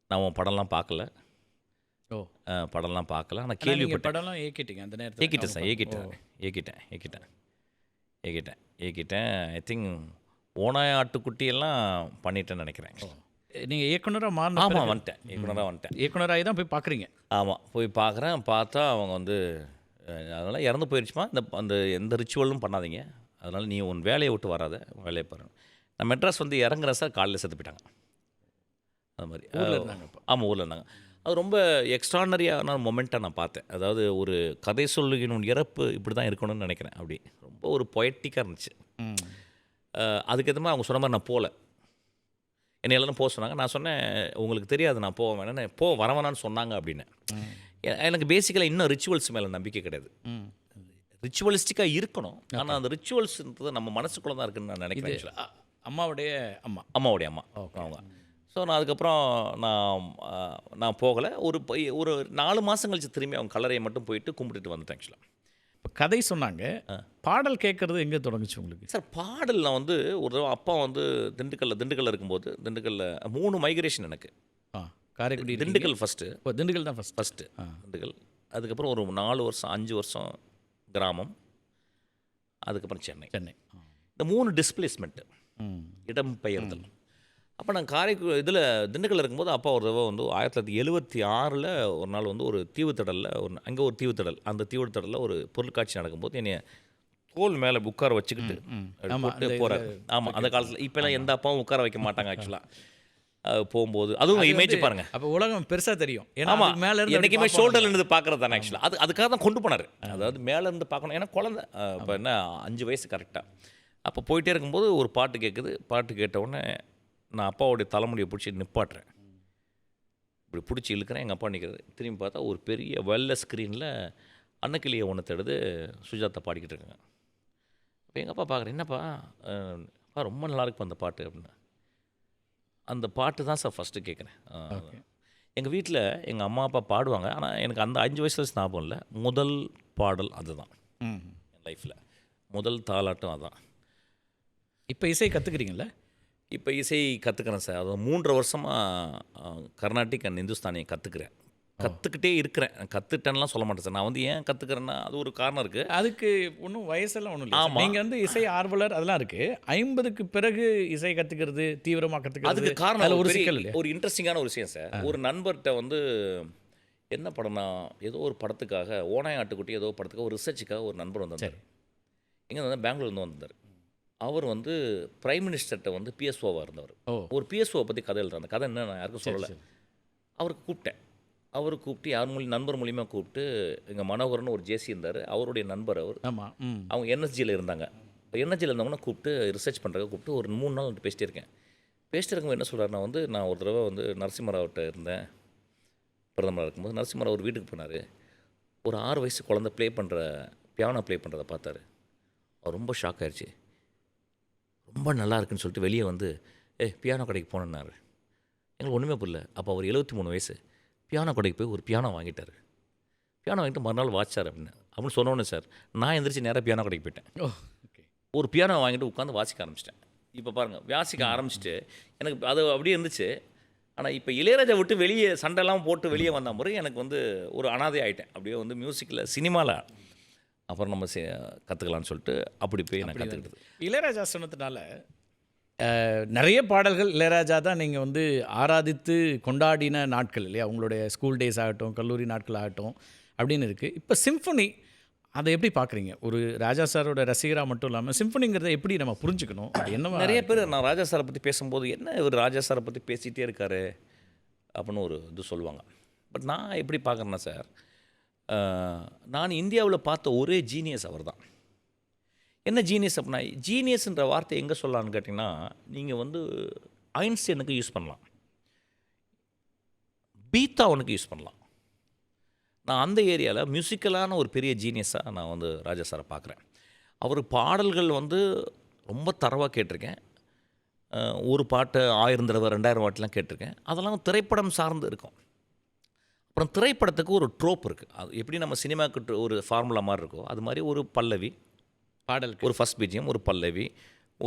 நான் உன் படம்லாம் பார்க்கல, ஓ படம்லாம் பார்க்கல. ஆனால் நீங்க கேள்விப்பட்டேன். படம்லாம் ஏக்கிட்டீங்க அந்த நேரத்தில்? ஏக்கிட்டேன் சார், ஏக்கிட்டேன். ஐ திங்க் ஓனாய் ஆட்டுக்குட்டி எல்லாம் பண்ணிட்டேன்னு நினைக்கிறேன். நீங்கள் இயக்குனராக மாறின ஆமாம், வந்துட்டேன், இயக்குனராக வந்துட்டேன். இயக்குனராகி தான் போய் பார்க்குறீங்க. ஆமாம், போய் பார்க்குறேன். பார்த்தா அவங்க வந்து அதனால் இறந்து போயிடுச்சுமா, அந்த எந்த ரிச்சுவலும் பண்ணாதீங்க, அதனால் நீ உன் வேலையை விட்டு வராத, வேலையை பாருங்க. நான் மெட்ராஸ் வந்து இறங்குறேன் சார், காலையில் செத்து போயிட்டாங்க. அது மாதிரி ஊரில் இருந்தாங்க இப்போ? ஆமாம், ஊரில் இருந்தாங்க. அது ரொம்ப எக்ஸ்ட்ரானரியான மொமெண்ட்டாக நான் பார்த்தேன். அதாவது ஒரு கதை சொல்லுகினும் இறப்பு இப்படி தான் இருக்கணும்னு நினைக்கிறேன். அப்படி ரொம்ப ஒரு பொயட்டிக்காக இருந்துச்சு. அதுக்கேற்ற மாதிரி அவங்க சொன்ன மாதிரி நான் போகல. என்னை எல்லாரும் போக சொன்னாங்க. நான் சொன்னேன், உங்களுக்கு தெரியாது நான் போக வேணான்னு, வர வேணான்னு சொன்னாங்க அப்படின்னு. எனக்கு பேசிக்கலாக இன்னும் ரிச்சுவல்ஸ் மேலே நம்பிக்கை கிடையாது. ரிச்சுவலிஸ்டிக்காக இருக்கணும், ஆனால் அந்த ரிச்சுவல்ஸ்ன்றது நம்ம மனசுக்குள்ளே தான் இருக்குன்னு நான் நினைக்கிறேன். ஆக்சுவலாக அம்மாவுடைய அம்மாவுடைய அம்மா அவங்க. ஸோ நான் அதுக்கப்புறம் நான் போகலை. ஒரு 4 மாதம் கழிச்சு திரும்பி அவங்க கல்லறையை மட்டும் போயிட்டு கும்பிட்டுட்டு வந்துட்டேன். ஆக்சுவலாக இப்போ கதை சொன்னாங்க, பாடல் கேட்குறது எங்கே தொடங்குச்சு உங்களுக்கு? சார், பாடல் நான் வந்து ஒரு தடவை அப்பா வந்து திண்டுக்கல்ல இருக்கும்போது, திண்டுக்கல்ல 3 மைக்ரேஷன் எனக்கு. காரைக்குடி, திண்டுக்கல் ஃபஸ்ட்டு. திண்டுக்கல் தான் ஃபஸ்ட்டு திண்டுக்கல். அதுக்கப்புறம் ஒரு 4 வருஷம் 5 வருஷம் கிராமம், அதுக்கப்புறம் சென்னை. இந்த 3 டிஸ்பிளேஸ்மெண்ட்டு, இடம் பெயர்தல். அப்போ நான் திண்டுக்கல்ல இருக்கும்போது அப்பா ஒரு தடவை வந்து 1976 ஒரு நாள் வந்து ஒரு தீவுத்திடலில் அங்கே ஒரு தீவுத்திடல், அந்த தீவுத்திடலில் ஒரு பொருட்காட்சி நடக்கும்போது என்னை தோல் மேலே உட்கார வச்சுக்கிட்டு போட்டு போகிறார். ஆமாம், அந்த காலத்தில் இப்போலாம் எந்த அப்பாவும் உட்கார வைக்க மாட்டாங்க. ஆக்சுவலாக போகும்போது அதுவும் இமேஜ் பாருங்கள், அப்போ உலகம் பெருசாக தெரியும். ஆமாம், என்றைக்குமே ஷோல்டர்ல இருந்து பார்க்குறது தானே. ஆக்சுவலாக அதுக்காக தான் கொண்டு போனார். அதாவது மேலே இருந்து பார்க்கணும், ஏன்னா குழந்தை இப்போ என்ன 5 வயசு கரெக்டாக. அப்போ போயிட்டே இருக்கும்போது ஒரு பாட்டு கேட்குது. பாட்டு கேட்ட உடனே நான் அப்பாவுடைய தலைமுடியை பிடிச்சி நிப்பாட்டுறேன். இப்படி பிடிச்சி இழுக்கிறேன். எங்கள் அப்பா நிற்கிறது. திரும்பி பார்த்தா ஒரு பெரிய வெள்ளை ஸ்க்ரீனில் அன்னக்கிளியை ஒன்று தேடுது சுஜாதா பாடிக்கிட்டு இருக்காங்க. அப்போ எங்கள் அப்பா பார்க்குறேன், என்னப்பா ரொம்ப நல்லா இருக்குப்பா அந்த பாட்டு அப்படின்னு. அந்த பாட்டு தான் சார் ஃபஸ்ட்டு கேட்குறேன். எங்கள் வீட்டில் எங்கள் அம்மா அப்பா பாடுவாங்க, ஆனால் எனக்கு அந்த 5 வயசுல ஞாபகம் இல்லை. முதல் பாடல் அதுதான் என் லைஃப்பில், முதல் தாலாட்டம் அதுதான். இப்போ இசை கற்றுக்குறீங்களா? இப்போ இசை கற்றுக்கிறேன் சார். அது 3 வருஷமாக கர்நாடிக் அண்ட் இந்துஸ்தானியை கற்றுக்கிட்டே இருக்கிறேன். கற்றுட்டேன்லாம் சொல்ல மாட்டேன் சார். நான் வந்து ஏன் கற்றுக்கிறேன்னா அது ஒரு காரணம் இருக்குது. அதுக்கு ஒன்றும் வயசெல்லாம் ஒன்றும் இல்லை. நீங்கள் வந்து இசை ஆர்வலர் அதெல்லாம் இருக்குது. 50க்கு பிறகு இசை கற்றுக்கிறது, தீவிரமாக கற்றுக்கிறது, அதுக்கு காரணம் ஒரு சிக்கல் இல்லை. ஒரு இன்ட்ரெஸ்டிங்கான ஒரு விஷயம் சார். ஒரு நண்பர்கிட்ட வந்து என்ன படம்னா, ஏதோ ஒரு படத்துக்காக, ஓனாய் ஆட்டுக்குட்டி ஏதோ படத்துக்காக ஒரு ரிசர்ச்சுக்காக ஒரு நண்பர் வந்தார். எங்கே வந்து பெங்களூர்லேருந்து வந்தார். அவர் வந்து பிரைம் மினிஸ்டர்கிட்ட வந்து பிஎஸ்ஓவாக இருந்தவர். ஒரு பிஎஸ்ஓவை பற்றி கதை எழுதுறாரு. அந்த கதை என்ன நான் யாருக்கும் சொல்லலை. அவருக்கு கூப்பிட்டேன். கூப்பிட்டு யார் நண்பர் மூலியமாக கூப்பிட்டு, எங்கள் மனோகரன் ஒரு ஜேசி இருந்தார், அவருடைய நண்பர் அவர். அவங்க என்எஸ்ஜியில் இருந்தாங்க. என்எஸ்ஜியில் இருந்தவங்கன்னா கூப்பிட்டு ரிசர்ச் பண்ணுறதுக்கு கூப்பிட்டு ஒரு 3 நாள் வந்துட்டு பேசிட்டே இருக்கேன். பேசிட்டு இருக்கும்போது என்ன சொல்கிறாருன்னா வந்து, நான் ஒரு தடவை வந்து நரசிம்மராவ்கிட்ட இருந்தேன் பிரதமராக இருக்கும்போது. நரசிம்மராவ் ஒரு வீட்டுக்கு போனார். ஒரு 6 வயசு குழந்தை பியானோ ப்ளே பண்ணுறதை பார்த்தாரு. அவர் ரொம்ப ஷாக் ஆயிடுச்சு. ரொம்ப நல்லா இருக்குன்னு சொல்லிட்டு வெளியே வந்து பியானோ கடைக்கு போனேன்னாரு. எங்களுக்கு ஒன்றுமே புரியல. அப்போ அவர் 73 வயசு. பியானோ கடைக்கு போய் ஒரு பியானோ வாங்கிட்டார். பியானோ வாங்கிட்டு மறுநாள் வாசிச்சார் அப்படின்னு சொன்னோன்னே சார், நான் எந்திரிச்சு நேராக பியானோ கடைக்கு போயிட்டேன். ஒரு பியானோ வாங்கிட்டு உட்காந்து வாசிக்க ஆரம்பிச்சிட்டேன். இப்போ பாருங்கள், வாசிக்க ஆரம்பிச்சுட்டு எனக்கு அது அப்படியே இருந்துச்சு. ஆனால் இப்போ இளையராஜா விட்டு வெளியே சண்டைலாம் போட்டு வெளியே வந்த முறை எனக்கு வந்து ஒரு அனாதை ஆகிட்டேன். அப்படியே வந்து மியூசிக்கில், சினிமாவில் அப்புறம் நம்ம கற்றுக்கலான்னு சொல்லிட்டு அப்படி போய் நான் கற்றுக்கிட்டது. இளையராஜா சொன்னதுனால நிறைய பாடல்கள் இளையராஜா தான் நீங்கள் வந்து ஆராதித்து கொண்டாடின நாட்கள் இல்லையா? உங்களுடைய ஸ்கூல் டேஸ் ஆகட்டும், கல்லூரி நாட்கள் ஆகட்டும் அப்படின்னு இருக்குது. இப்போ சிம்ஃபனி, அதை எப்படி பார்க்குறீங்க? ஒரு ராஜா சாரோட ரசிகராக மட்டும் இல்லாமல் சிம்ஃபனிங்கிறத எப்படி நம்ம புரிஞ்சுக்கணும்? என்ன நிறைய பேர் நான் ராஜா சாரை பற்றி பேசும்போது, என்ன இவர் ராஜா சாரை பற்றி பேசிகிட்டே இருக்காரு அப்படின்னு ஒரு இது சொல்லுவாங்க. பட் நான் எப்படி பார்க்குறேன்னா சார், நான் இந்தியாவில் பார்த்த ஒரே ஜீனியஸ் அவர் தான். என்ன ஜீனியஸ் அப்படின்னா, ஜீனியஸ்ன்ற வார்த்தை எங்கே சொல்லலான்னு கேட்டிங்கன்னா, நீங்கள் வந்து ஐன்ஸ்டைனுக்கு யூஸ் பண்ணலாம், பீத்தாவனுக்கு யூஸ் பண்ணலாம். நான் அந்த ஏரியாவில் மியூசிக்கலான ஒரு பெரிய ஜீனியஸாக நான் வந்து ராஜா சாரை பார்க்குறேன். அவர் பாடல்கள் வந்து ரொம்ப தரவாக கேட்டிருக்கேன். ஒரு பாட்டு 1000 தடவை 2000 வாட்டிலாம் கேட்டிருக்கேன். அதெல்லாம் திரைப்படம் சார்ந்து இருக்கும். அப்புறம் திரைப்படத்துக்கு ஒரு ட்ரோப் இருக்குது. அது எப்படி நம்ம சினிமாவுக்கு ஒரு ஃபார்முலா மாதிரி இருக்கோ அது மாதிரி ஒரு பல்லவி, பாடலுக்கு ஒரு ஃபர்ஸ்ட் பிஜிஎம், ஒரு பல்லவி,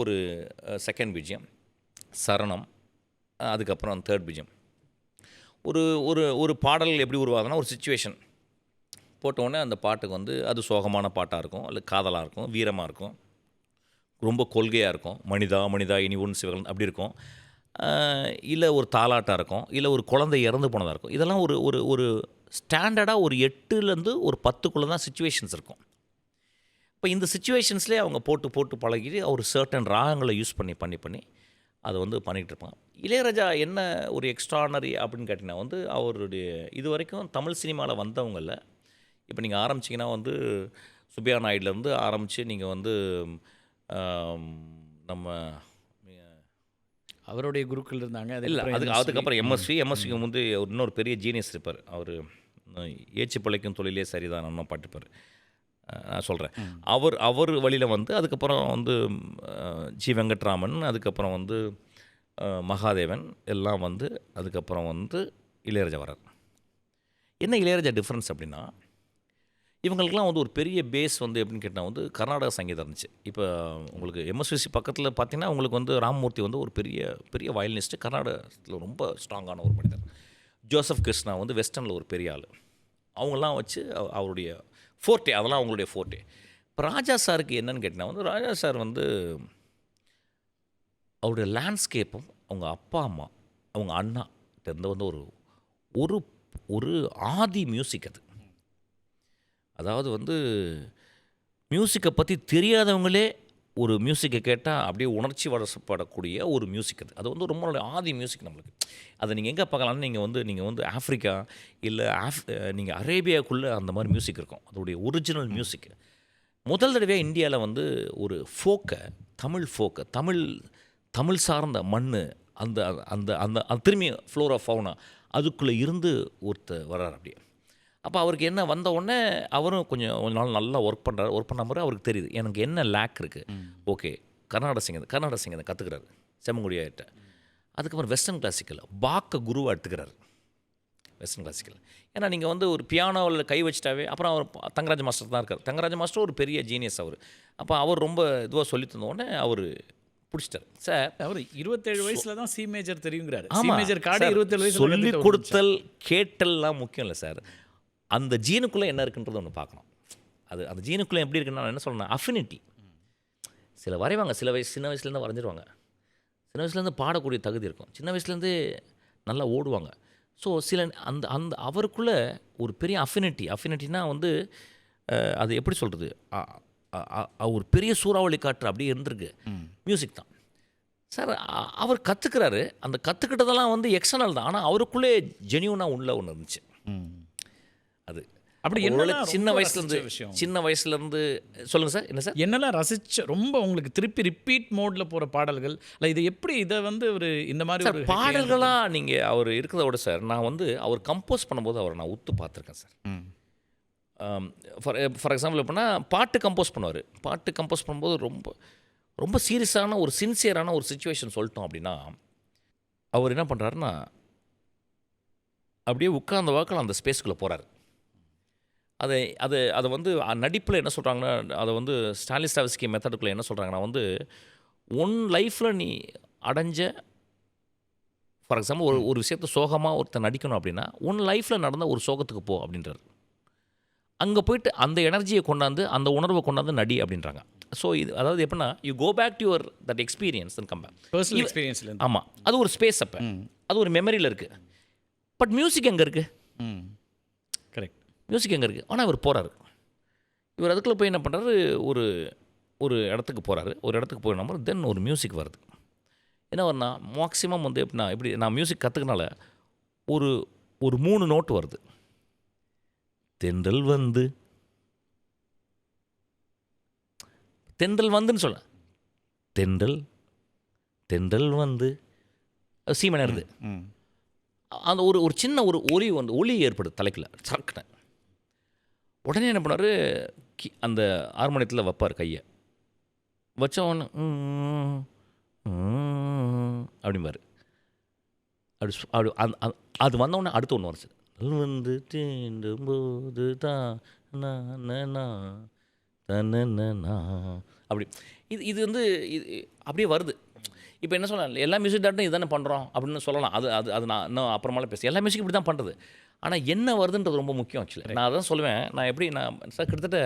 ஒரு செகண்ட் பிஜிஎம், சரணம், அதுக்கப்புறம் தேர்ட் பிஜிஎம். ஒரு ஒரு ஒரு பாடல் எப்படி உருவாகுதுன்னா ஒரு சிச்சுவேஷன் போட்டவுடனே அந்த பாட்டுக்கு வந்து அது சோகமான பாட்டாக இருக்கும், அல்லது காதலாக இருக்கும், வீரமாக இருக்கும், ரொம்ப கொள்கையாக இருக்கும், மனிதா மனிதா இனி உன் சிவகன் அப்படி இருக்கும், இல்லை ஒரு தாலாட்டாக இருக்கும், இல்லை ஒரு குழந்தை இறந்து போனதாக இருக்கும். இதெல்லாம் ஒரு ஒரு ஒரு ஸ்டாண்டர்டாக ஒரு 8லேருந்து ஒரு 10க்குள்ளே தான் சிச்சுவேஷன்ஸ் இருக்கும். இப்போ இந்த சிச்சுவேஷன்ஸ்லேயே அவங்க போட்டு போட்டு பழகிட்டு ஒரு சர்டன் ராகங்களை யூஸ் பண்ணி பண்ணி பண்ணி அதை வந்து பண்ணிகிட்டு இருப்பாங்க. இளையராஜா என்ன ஒரு எக்ஸ்ட்ரானரி அப்படின்னு கேட்டிங்கன்னா வந்து அவருடைய இது வரைக்கும் தமிழ் சினிமாவில் வந்தவங்களில் இப்போ நீங்கள் ஆரம்பிச்சிங்கன்னா வந்து சுப்பியா நாயுடுலேருந்து ஆரம்பித்து நீங்கள் வந்து நம்ம அவருடைய குருக்கள் இருந்தாங்க. இல்லை அதுக்கப்புறம் எம்எஸ்விக்கு வந்து இன்னொரு பெரிய ஜீனியஸ் இருப்பார். அவர் ஏச்சு பிழைக்கும் தொழிலே சரிதான் இன்னும் பாட்டுப்பார். நான் சொல்கிறேன். அவர் வழியில் வந்து அதுக்கப்புறம் வந்து ஜி வெங்கட்ராமன், அதுக்கப்புறம் வந்து மகாதேவன் எல்லாம் வந்து அதுக்கப்புறம் வந்து இளையராஜா வரார். என்ன இளையராஜா டிஃப்ரென்ஸ் அப்படின்னா இவங்களுக்கெல்லாம் வந்து ஒரு பெரிய பேஸ் வந்து எப்படின்னு கேட்டால் வந்து கர்நாடக சங்கீதம் இருந்துச்சு. இப்போ உங்களுக்கு எம்எஸ்விசி பக்கத்தில் பார்த்தீங்கன்னா உங்களுக்கு வந்து ராமமூர்த்தி வந்து ஒரு பெரிய பெரிய வயலினிஸ்ட்டு, கர்நாடகத்தில் ரொம்ப ஸ்ட்ராங்கான ஒரு மனிதர். ஜோசப் கிருஷ்ணா வந்து வெஸ்டர்னில் ஒரு பெரிய ஆள். அவங்கெல்லாம் வச்சு அவருடைய ஃபோர்ட்டே, அதெல்லாம் அவங்களுடைய ஃபோர்ட்டே. இப்போ ராஜா சாருக்கு என்னன்னு கேட்டிங்கன்னா வந்து ராஜா சார் வந்து அவருடைய லேண்ட்ஸ்கேப்பும் அவங்க அப்பா அம்மா அவங்க அண்ணா இருந்து வந்து ஒரு ஒரு ஒரு ஆதி மியூசிக் அது. அதாவது வந்து மியூசிக்கை பற்றி தெரியாதவங்களே ஒரு மியூசிக்கை கேட்டால் அப்படியே உணர்ச்சி வசப்படக்கூடிய ஒரு மியூசிக் அது. அது வந்து ரொம்ப ஆதி மியூசிக் நம்மளுக்கு. அதை நீங்கள் எங்கே பார்க்கலாம்னு நீங்கள் வந்து ஆஃப்ரிக்கா இல்லை நீங்கள் அரேபியாவுக்குள்ளே அந்த மாதிரி மியூசிக் இருக்கும். அதோடைய ஒரிஜினல் மியூசிக் முதல் தடவையாக இந்தியாவில் வந்து ஒரு ஃபோக்கை, தமிழ் சார்ந்த மண் அந்த அந்த அந்த திரும்பி ஃப்ளோரா ஃபவுனா அதுக்குள்ளே இருந்து ஒருத்தர் வர்றார் அப்படியே. அப்போ அவருக்கு என்ன வந்த உடனே அவரும் கொஞ்சம் நாள் நல்லா ஒர்க் பண்ண மாதிரி அவருக்கு தெரியுது எனக்கு என்ன லேக் இருக்குது. ஓகே, கர்நாடக சங்கீதம் கற்றுக்கிறாரு செம்மங்குடியாயிட்ட. அதுக்கப்புறம் வெஸ்டர்ன் கிளாசிக்கல் பாக்க குருவாக எடுத்துக்கிறாரு. வெஸ்டர்ன் கிளாசிக்கல் ஏன்னா நீங்கள் வந்து ஒரு பியானோவில் கை வச்சிட்டாவே அப்புறம் அவர் தங்கராஜ மாஸ்டர் தான் இருக்கார். தங்கராஜ மாஸ்டர் ஒரு பெரிய ஜீனியஸ் அவர். அப்போ அவர் ரொம்ப இதுவாக சொல்லி தந்தோடனே அவர் பிடிச்சிட்டார். சார் அவர் 27 வயசில் தான் சி மேஜர் தெரியுங்கிறாரு. சி மேஜர் கார்டு 27 வயசு சொல்லி கொடுத்தல் கேட்டல்லாம் முக்கியம் இல்லை சார். அந்த ஜீனுக்குள்ளே என்ன இருக்குன்றது ஒன்று பார்க்கணும். அந்த ஜீனுக்குள்ளே எப்படி இருக்குன்னு நான் என்ன சொல்லணும், அஃபினிட்டி. சில வரைவாங்க, சின்ன வயசுலேருந்து வரைஞ்சிருவாங்க, சின்ன வயசுலேருந்து பாடக்கூடிய தகுதி இருக்கும், சின்ன வயசுலேருந்து நல்லா ஓடுவாங்க. ஸோ அந்த அந்த அவருக்குள்ளே ஒரு பெரிய அஃபினிட்டினா வந்து அது எப்படி சொல்கிறது, ஒரு பெரிய சூறாவளி காற்று அப்படியே இருந்திருக்கு. மியூசிக் தான் சார். அவர் கற்றுக்கிறாரு. அந்த கற்றுக்கிட்டதெல்லாம் வந்து எக்ஸ்டர்னல் தான், ஆனால் அவருக்குள்ளே ஜெனியூனாக உள்ள ஒன்று இருந்துச்சு. அது அப்படி சின்ன வயசுலேருந்து சொல்லுங்கள் சார். என்ன சார் என்னெல்லாம் ரசிச்ச ரொம்ப உங்களுக்கு திருப்பி ரிப்பீட் மோடில் போகிற பாடல்கள் இல்லை, இது எப்படி இதை வந்து ஒரு இந்த மாதிரி ஒரு பாடல்களாக நீங்கள் அவர் இருக்கிறத விட சார், நான் வந்து அவர் கம்போஸ் பண்ணும்போது அவரை நான் உத்து பார்த்துருக்கேன் சார். ஃபார் எக்ஸாம்பிள் எப்படின்னா பாட்டு கம்போஸ் பண்ணும்போது ரொம்ப ரொம்ப சீரியஸான ஒரு சின்சியரான ஒரு சிச்சுவேஷன் சொல்லிட்டோம் அப்படின்னா அவர் என்ன பண்ணுறாருன்னா அப்படியே உட்கார்ந்த வாக்கில் அந்த ஸ்பேஸ்க்குள்ளே போகிறார். அதை வந்து நடிப்பில் என்ன சொல்கிறாங்கன்னா, அதை வந்து ஸ்டாலிஸ்டாவிஸ்கி மெத்தடுக்குள்ளே என்ன சொல்கிறாங்கன்னா வந்து ஒன் லைஃப்பில் நீ அடைஞ்ச ஃபார் எக்ஸாம்பிள் ஒரு விஷயத்தை சோகமாக ஒருத்தர் நடிக்கணும் அப்படின்னா ஒன் லைஃப்பில் நடந்த ஒரு சோகத்துக்கு போ அப்படின்றார். அங்கே போயிட்டு அந்த எனர்ஜியை கொண்டாந்து அந்த உணர்வை கொண்டாந்து நடி அப்படின்றாங்க. ஸோ இது அதாவது எப்படின்னா you go back to your that experience and come back personal எக்ஸ்பீரியன்ஸில். ஆமாம், அது ஒரு ஸ்பேஸ். அப்போ அது ஒரு மெமரியில் இருக்குது. பட் மியூசிக் எங்கே இருக்குது? கரெக்ட், மியூசிக் எங்கே இருக்குது? ஆனால் இவர் போகிறாரு. இவர் அதுக்குள்ளே போய் என்ன பண்ணுறாரு, ஒரு இடத்துக்கு போகிறாரு. ஒரு இடத்துக்கு போய் நம்ம தென் ஒரு மியூசிக் வருது. என்ன வரும்னா மேக்ஸிமம் வந்து எப்படின்னா இப்படி நான் மியூசிக் கற்றுக்கனால ஒரு 3 நோட்டு வருது. தென்றல் வந்துன்னு சொல்ல தென்றல் வந்து சீமனருது. அந்த ஒரு சின்ன ஒரு ஒலி ஏற்படுது தலைக்கில் சரக்குன. உடனே என்ன பண்ணார், அந்த ஹார்மோனியத்தில் வைப்பார் கையை. வச்ச உடனே அப்படிம்பார். அப்படி அப்படி அது வந்தவுடனே அடுத்து ஒன்று வந்துச்சு. வந்து தீண்டும் போது தான் அப்படி இது வந்து இது அப்படியே வருது. இப்போ என்ன சொல்லலாம், எல்லா மியூசிக் டேரக்டரும் இதுதானே பண்ணுறோம் அப்படின்னு சொல்லலாம். அது அது அது நான் இன்னும் அப்புறமால பேசுகிறேன். எல்லா மியூசிக் இப்படி தான் பண்ணுறது. ஆனால் என்ன வருதுன்றது ரொம்ப முக்கியம். ஆக்சுவலி நான் அதான் சொல்லுவேன். நான் எப்படி சார் கிட்டத்தட்ட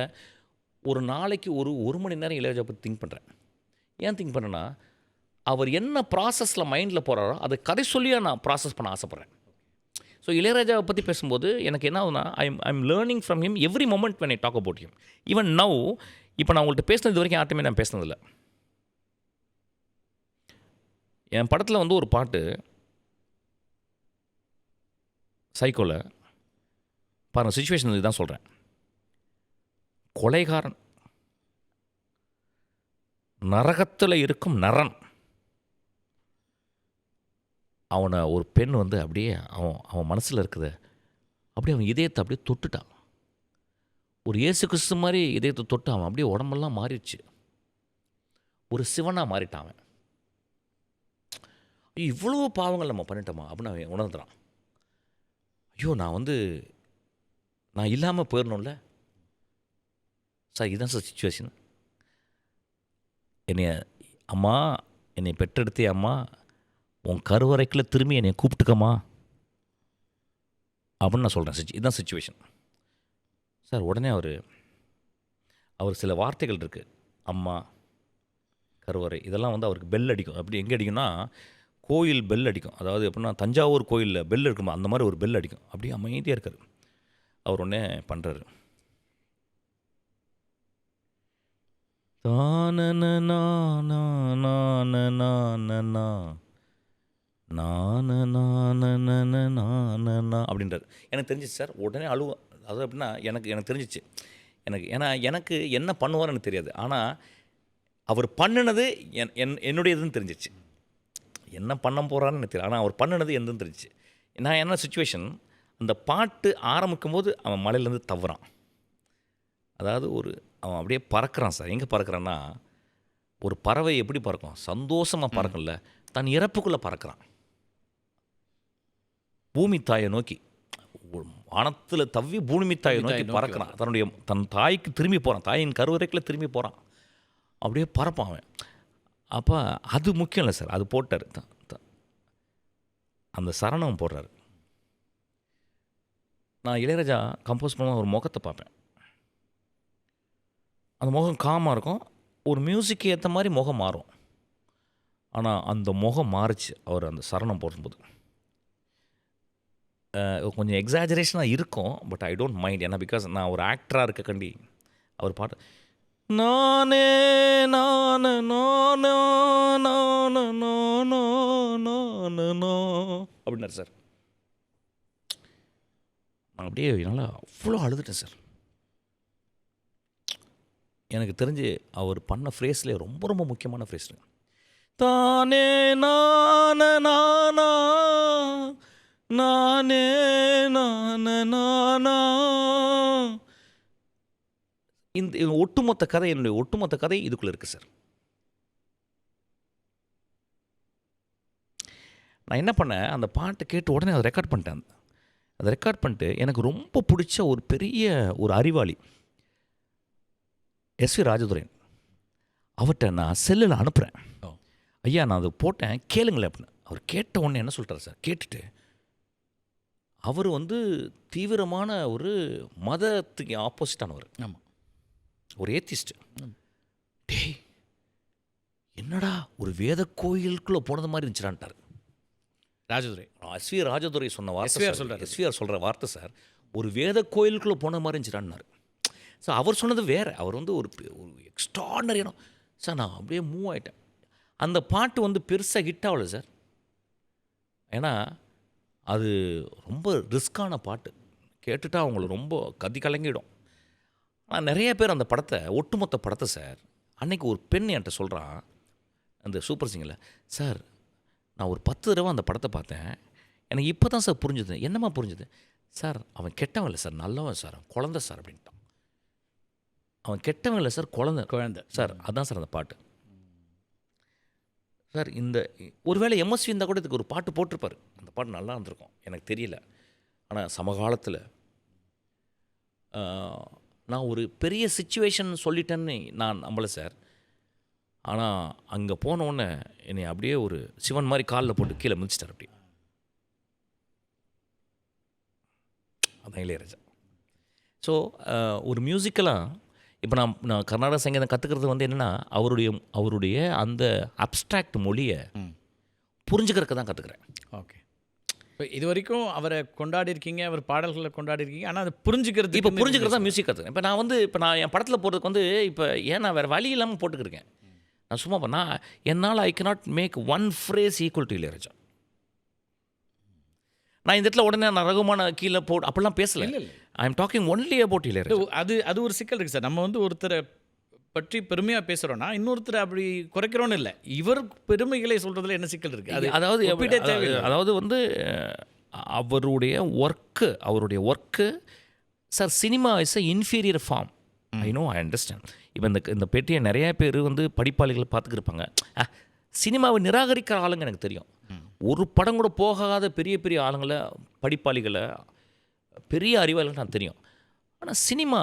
ஒரு நாளைக்கு ஒரு மணி நேரம் இளையராஜா பற்றி திங்க் பண்ணுறேன். ஏன் திங்க் பண்ணுறேன்னா, அவர் என்ன ப்ராசஸில் மைண்டில் போகிறாரோ அதை கதை சொல்லியே நான் ப்ராசஸ் பண்ண ஆசைப்பட்றேன். ஸோ இளையராஜாவை பற்றி பேசும்போது எனக்கு என்ன ஆகுதுன்னா, I'm learning from him every moment when I talk about him. Even now இப்போ நான் உங்கள்கிட்ட பேசினது வரைக்கும் யார்ட்டுமே நான் பேசினதில்லை. என் படத்தில் வந்து ஒரு பாட்டு சைக்கோவில் பாருங்கள், சுச்சுவேஷன் இதுதான் சொல்கிறேன். கொலைகாரன், நரகத்தில் இருக்கும் நரன், அவனை ஒரு பெண் வந்து அப்படியே அவன் மனசில் இருக்குத அப்படியே அவன் இதயத்தை அப்படியே தொட்டுட்டான். ஒரு இயேசு கிறிஸ்து மாதிரி இதயத்தை தொட்டு அவன் அப்படியே உடம்பெல்லாம் மாறிடுச்சு. ஒரு சிவனாக மாறிட்டான் அவன். இவ்வளோ பாவங்கள் நம்ம பண்ணிட்டோமா அப்படின்னு அவன் உணர்ந்துறான். ஐயோ, நான் இல்லாமல் போயிடணும்ல சார். இதுதான் சார் சுச்சுவேஷன். என்னை பெற்றெடுத்தே அம்மா, உன் கருவறைக்குள்ளே திரும்பி என்னை கூப்பிட்டுக்கம்மா அப்படின்னு நான் சொல்கிறேன். இதுதான் சுச்சுவேஷன் சார். உடனே அவர் சில வார்த்தைகள் இருக்குது, அம்மா, கருவறை, இதெல்லாம் வந்து அவருக்கு பெல் அடிக்கும். அப்படி எங்கே அடிக்கும்னா, கோயில் பெல் அடிக்கும். அதாவது எப்படின்னா, தஞ்சாவூர் கோயிலில் பெல் இருக்குமா அந்த மாதிரி ஒரு பெல் அடிக்கும். அப்படியே அமைதியாக இருக்கார். அவர் ஒன்றே பண்ணுறாரு. அப்படின்றார். எனக்கு தெரிஞ்சிச்சு சார். உடனே அழுவ. அது எப்படின்னா, எனக்கு தெரிஞ்சிச்சு. எனக்கு என்ன பண்ணுவார்னு எனக்கு தெரியாது. ஆனால் அவர் பண்ணினது என்னுடையதுன்னு தெரிஞ்சிச்சு. என்ன பண்ண போகிறான்னு எனக்கு தெரியல. ஆனால் அவர் பண்ணினது என்னன்னு தெரிஞ்சிச்சு. நான் என்ன சுச்சுவேஷன், அந்த பாட்டு ஆரம்பிக்கும் போது அவன் மலையிலேருந்து தவறான். அதாவது அவன் அப்படியே பறக்கிறான் சார். எங்கே பறக்கிறான்னா, ஒரு பறவை எப்படி பறக்கும், சந்தோஷமாக பறக்கும்ல, தன் இறப்புக்குள்ளே பறக்கிறான். பூமி தாயை நோக்கி, வானத்தில் தவ்வி பூமி தாயை நோக்கி பறக்கிறான். தன் தாய்க்கு திரும்பி போகிறான். தாயின் கருவறைக்குள்ளே திரும்பி போகிறான். அப்படியே பறப்பான் அவன். அப்போ அது முக்கியம் இல்லை சார். அது போட்டார். அந்த சரணம் போடுறாரு. நான் இளையராஜா கம்போஸ் பண்ண ஒரு முகத்தை பார்ப்பேன். அந்த முகம் காமாக இருக்கும். ஒரு மியூசிக்கு ஏற்ற மாதிரி முகம் மாறும். ஆனால் அந்த முகம் மாறிச்சு அவர் அந்த சரணம் போடும்போது. கொஞ்சம் எக்ஸாஜரேஷனாக இருக்கும். But I don't mind. ஏன்னா பிகாஸ் நான் ஒரு ஆக்டராக இருக்க கண்டி அவர் பாட்டு நானே நானே நானே நானே நானே நானே அப்படின்னாரு சார். நான் அப்படியே என்னால் அவ்வளோ அழுதுட்டேன் சார். எனக்கு தெரிஞ்சு அவர் பண்ண ஃப்ரேஸ்லேயே ரொம்ப ரொம்ப முக்கியமான ஃப்ரேஸ் தானே நானே நானா நானே நானே நானா. இந்த ஒட்டுமொத்த கதை, என்னுடைய ஒட்டுமொத்த கதை இதுக்குள்ளே இருக்குது சார். நான் என்ன பண்ணேன், அந்த பாட்டு கேட்டு உடனே அதை ரெக்கார்ட் பண்ணிட்டேன். அதை ரெக்கார்ட் பண்ணிட்டு எனக்கு ரொம்ப பிடிச்ச ஒரு பெரிய ஒரு அறிவாளி எஸ்வி ராஜதுரை, அவர்கிட்ட நான் செல்லில் அனுப்புகிறேன். ஐயா, நான் அதை போட்டேன், கேளுங்களேன் அப்படின்னு. அவர் கேட்ட உடனே என்ன சொல்கிறார் சார், கேட்டுட்டு அவர் வந்து தீவிரமான ஒரு மதத்துக்கு ஆப்போசிட்டானவர். ஆமாம், ஒரு ஏத்திஸ்ட். டேய், என்னடா ஒரு வேத கோயிலுக்குள்ளே போனது மாதிரி இருந்துச்சுடான்ட்டார் ராஜதுரை. எஸ்வி ராஜதுரை சொன்ன வார்த்தை, எஸ்விஆர் சொல்கிற வார்த்தை சார், ஒரு வேத கோயிலுக்குள்ளே போன மாதிரி இருந்துச்சுடான்னார். ஸோ அவர் சொன்னது வேறு. அவர் வந்து ஒரு எக்ஸ்ட்ராடனரியான சார். நான் அப்படியே மூவ் ஆகிட்டேன். அந்த பாட்டு வந்து பெருசாக ஹிட் ஆகலை சார். ஏன்னா அது ரொம்ப ரிஸ்க்கான பாட்டு. கேட்டுட்டா அவங்கள ரொம்ப கதி கலங்கிடும். ஆனால் நிறைய பேர் அந்த படத்தை, ஒட்டுமொத்த படத்தை சார், அன்றைக்கி ஒரு பெண் என்கிட்ட சொல்கிறான் அந்த சூப்பர் சிங்கரில், சார் நான் ஒரு 10 தடவை அந்த படத்தை பார்த்தேன், எனக்கு இப்போ தான் சார் புரிஞ்சுது. என்னம்மா புரிஞ்சுது சார், அவன் கெட்டவன் இல்லை சார், நல்லவன் சார், அவன் குழந்தை சார் அப்படின்ட்டான். அவன் கெட்டவன் இல்லை சார், குழந்தை குழந்தை. சார். அதான் சார் அந்த பாட்டு சார். இந்த ஒருவேளை எம்எஸ்வி இருந்தால் கூட இதுக்கு ஒரு பாட்டு போட்டிருப்பார். அந்த பாட்டு நல்லா இருந்திருக்கும், எனக்கு தெரியல. ஆனால் சமகாலத்தில் நான் ஒரு பெரிய சிச்சுவேஷன் சொல்லிட்டேன்னு நான் நம்பலை சார். ஆனால் அங்கே போனோடனே என்னை அப்படியே ஒரு சிவன் மாதிரி காலில் போட்டு கீழே மிதிச்சிட்டார் அப்படி. அதான் இளையராஜா. ஸோ ஒரு மியூசிக்கலாக இப்போ நான் கர்நாடக சங்கீதம் கற்றுக்கிறது வந்து என்னென்னா, அவருடைய அந்த அப்ஸ்ட்ராக்ட் மொழியை புரிஞ்சுக்கிறதுக்கு தான் கற்றுக்குறேன். ஓகே. இப்போ இது வரைக்கும் அவரை கொண்டாடி இருக்கீங்க, அவர் பாடல்களை கொண்டாடி இருக்கீங்க. ஆனால் அது புரிஞ்சுக்கிறது இப்போ புரிஞ்சுக்கிறது தான் மியூசிக் கற்றுக்கிறேன். இப்போ நான் என் படத்தில் போகிறதுக்கு வந்து இப்போ ஏன் நான் வேறு வழி இல்லாமல் போட்டுக்கிருக்கேன். நான் சும்மா நான் என்னால் I cannot make one phrase equal to Ilaiyaraaja. நான் இந்த இடத்துல உடனே நான் ரகுமான கீழே அப்படிலாம் பேசலை. I am talking only about Ilaiyaraaja. அது ஒரு சிக்கல் இருக்குது சார். நம்ம வந்து ஒருத்தரை பற்றி பெருமையாக பேசுகிறோன்னா இன்னொருத்தர் அப்படி குறைக்கிறோன்னு இல்லை. இவர் பெருமைகளை சொல்கிறதுல என்ன சிக்கல் இருக்குது? அதாவது வந்து அவருடைய work sir, cinema is a inferior form. I understand. இப்போ இந்த பேட்டியை நிறைய பேர் வந்து படிப்பாளிகளை பார்த்துக்கிருப்பாங்க. சினிமாவை நிராகரிக்கிற ஆளுங்க எனக்கு தெரியும். ஒரு படம் கூட போகாத பெரிய பெரிய ஆளுங்களை, படிப்பாளிகளை, பெரிய அறிவாளிகள் நான் தெரியும். ஆனால் சினிமா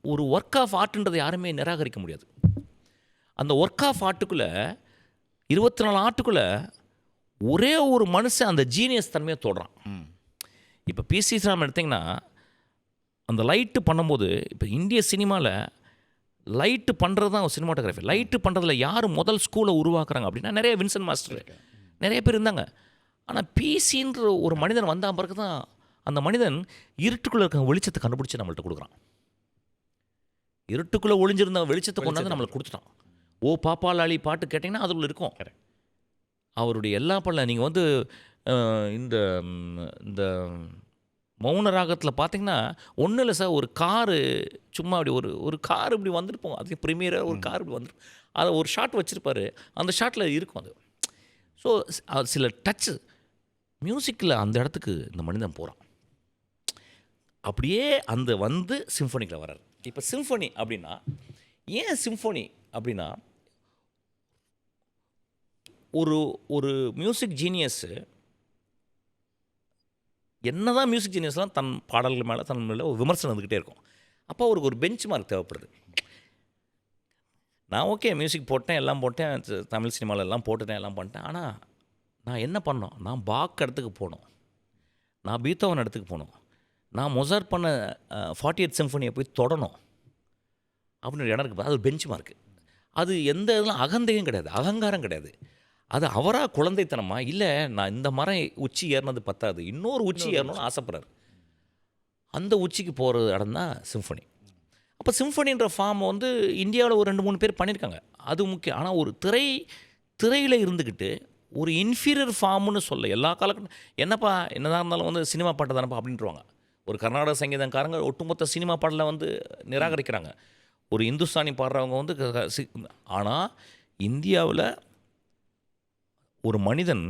ஒரு ஒர்க் ஆஃப் ஆர்ட்ன்றதை யாருமே நிராகரிக்க முடியாது. அந்த ஒர்க் ஆஃப் ஆர்ட்டுக்குள்ளே 24 ஆர்ட்டுக்குள்ளே ஒரே ஒரு மனுஷன் அந்த ஜீனியஸ் தன்மையை தொடுறான். இப்போ பிசி ஸ்ரீராம் எடுத்திங்கன்னா அந்த லைட்டு பண்ணும்போது, இப்போ இந்திய சினிமாவில் லைட்டு பண்ணுறது தான் சினிமாட்டோகிராஃபி. லைட்டு பண்ணுறதுல யார் முதல் ஸ்கூலை உருவாக்குறாங்க அப்படின்னா நிறைய வின்சென்ட் மாஸ்டர் நிறைய பேர் இருந்தாங்க. ஆனால் பிசின்ற ஒரு மனிதன் வந்த பிறகு தான் அந்த மனிதன் இருட்டுக்குள்ளே இருக்க வெளிச்சத்தை கண்டுபிடிச்சி நம்மள்ட்ட கொடுக்குறான். இருட்டுக்குள்ளே ஒளிஞ்சிருந்த வெளிச்சத்தை கொண்டாந்து நம்மளுக்கு கொடுத்துட்டான். ஓ பாப்பாலாளி பாட்டு கேட்டிங்கன்னா அதுக்குள்ளே இருக்கும். அவருடைய எல்லா பாடல நீங்கள் வந்து இந்த மௌன ராகத்தில் பார்த்தீங்கன்னா ஒன்றும் இல்லை சார், ஒரு காரு சும்மா அப்படி ஒரு கார் இப்படி வந்துருப்போம். அதுக்கு ப்ரீமியராக ஒரு கார் இப்படி வந்துருப்போம். அதை ஒரு ஷாட் வச்சுருப்பார். அந்த ஷாட்டில் இருக்கும் அது. ஸோ அது சில டச்சு மியூசிக்கில் அந்த இடத்துக்கு இந்த மனிதன் போகிறான். அப்படியே அந்த வந்து சிம்ஃபனிக்கில் வர்றார். இப்போ சிம்ஃபனி அப்படின்னா ஏன் சிம்ஃபனி அப்படின்னா, ஒரு மியூசிக் ஜீனியஸு என்ன தான் மியூசிக் ஜீனியஸ்லாம் தன் பாடல்கள் மேலே தன் மேலே ஒரு விமர்சனம் வந்துக்கிட்டே இருக்கும். அப்போ அவருக்கு ஒரு பெஞ்ச் மார்க் தேவைப்படுது. நான் ஓகே மியூசிக் போட்டேன், எல்லாம் போட்டேன், தமிழ் சினிமாவில் எல்லாம் போட்டுட்டேன், எல்லாம் பண்ணிட்டேன். ஆனால் நான் என்ன பண்ணோம், நான் பாக் இடத்துக்கு போகணும், நான் பீத்தோவன் இடத்துக்கு போகணும், நான் மொசார்ட் பண்ண 48th சிம்ஃபனியை போய் தொடணும் அப்படின்னு ஒரு இடம் இருக்குது. அது ஒரு பெஞ்ச் மார்க்கு. அது எந்த இதெல்லாம் அகந்தையும் கிடையாது, அகங்காரம் கிடையாது. அது அவராக குழந்தைத்தனமா இல்லை, நான் இந்த மரம் உச்சி ஏறினது பத்தாது, இன்னொரு உச்சி ஏறணும்னு ஆசைப்படுறாரு. அந்த உச்சிக்கு போகிற இடம் தான் சிம்ஃபனி. அப்போ சிம்ஃபனின்ற ஃபார்ம் வந்து இந்தியாவில் ஒரு 2-3 பேர் பண்ணியிருக்காங்க, அது முக்கியம். ஆனால் ஒரு திரையில் இருந்துக்கிட்டு ஒரு இன்ஃபீரியர் ஃபார்ம்னு சொல்ல எல்லா காலகட்டம் என்னப்பா என்னதான் இருந்தாலும் வந்து சினிமா பாட்டு தானப்பா அப்படின்ட்டுருவாங்க. ஒரு கர்நாடக சங்கீதக்காரங்க ஒட்டுமொத்த சினிமா பாடலில் வந்து நிராகரிக்கிறாங்க. ஒரு இந்துஸ்தானி பாடுறவங்க வந்து ஆனால் இந்தியாவில் ஒரு மனிதன்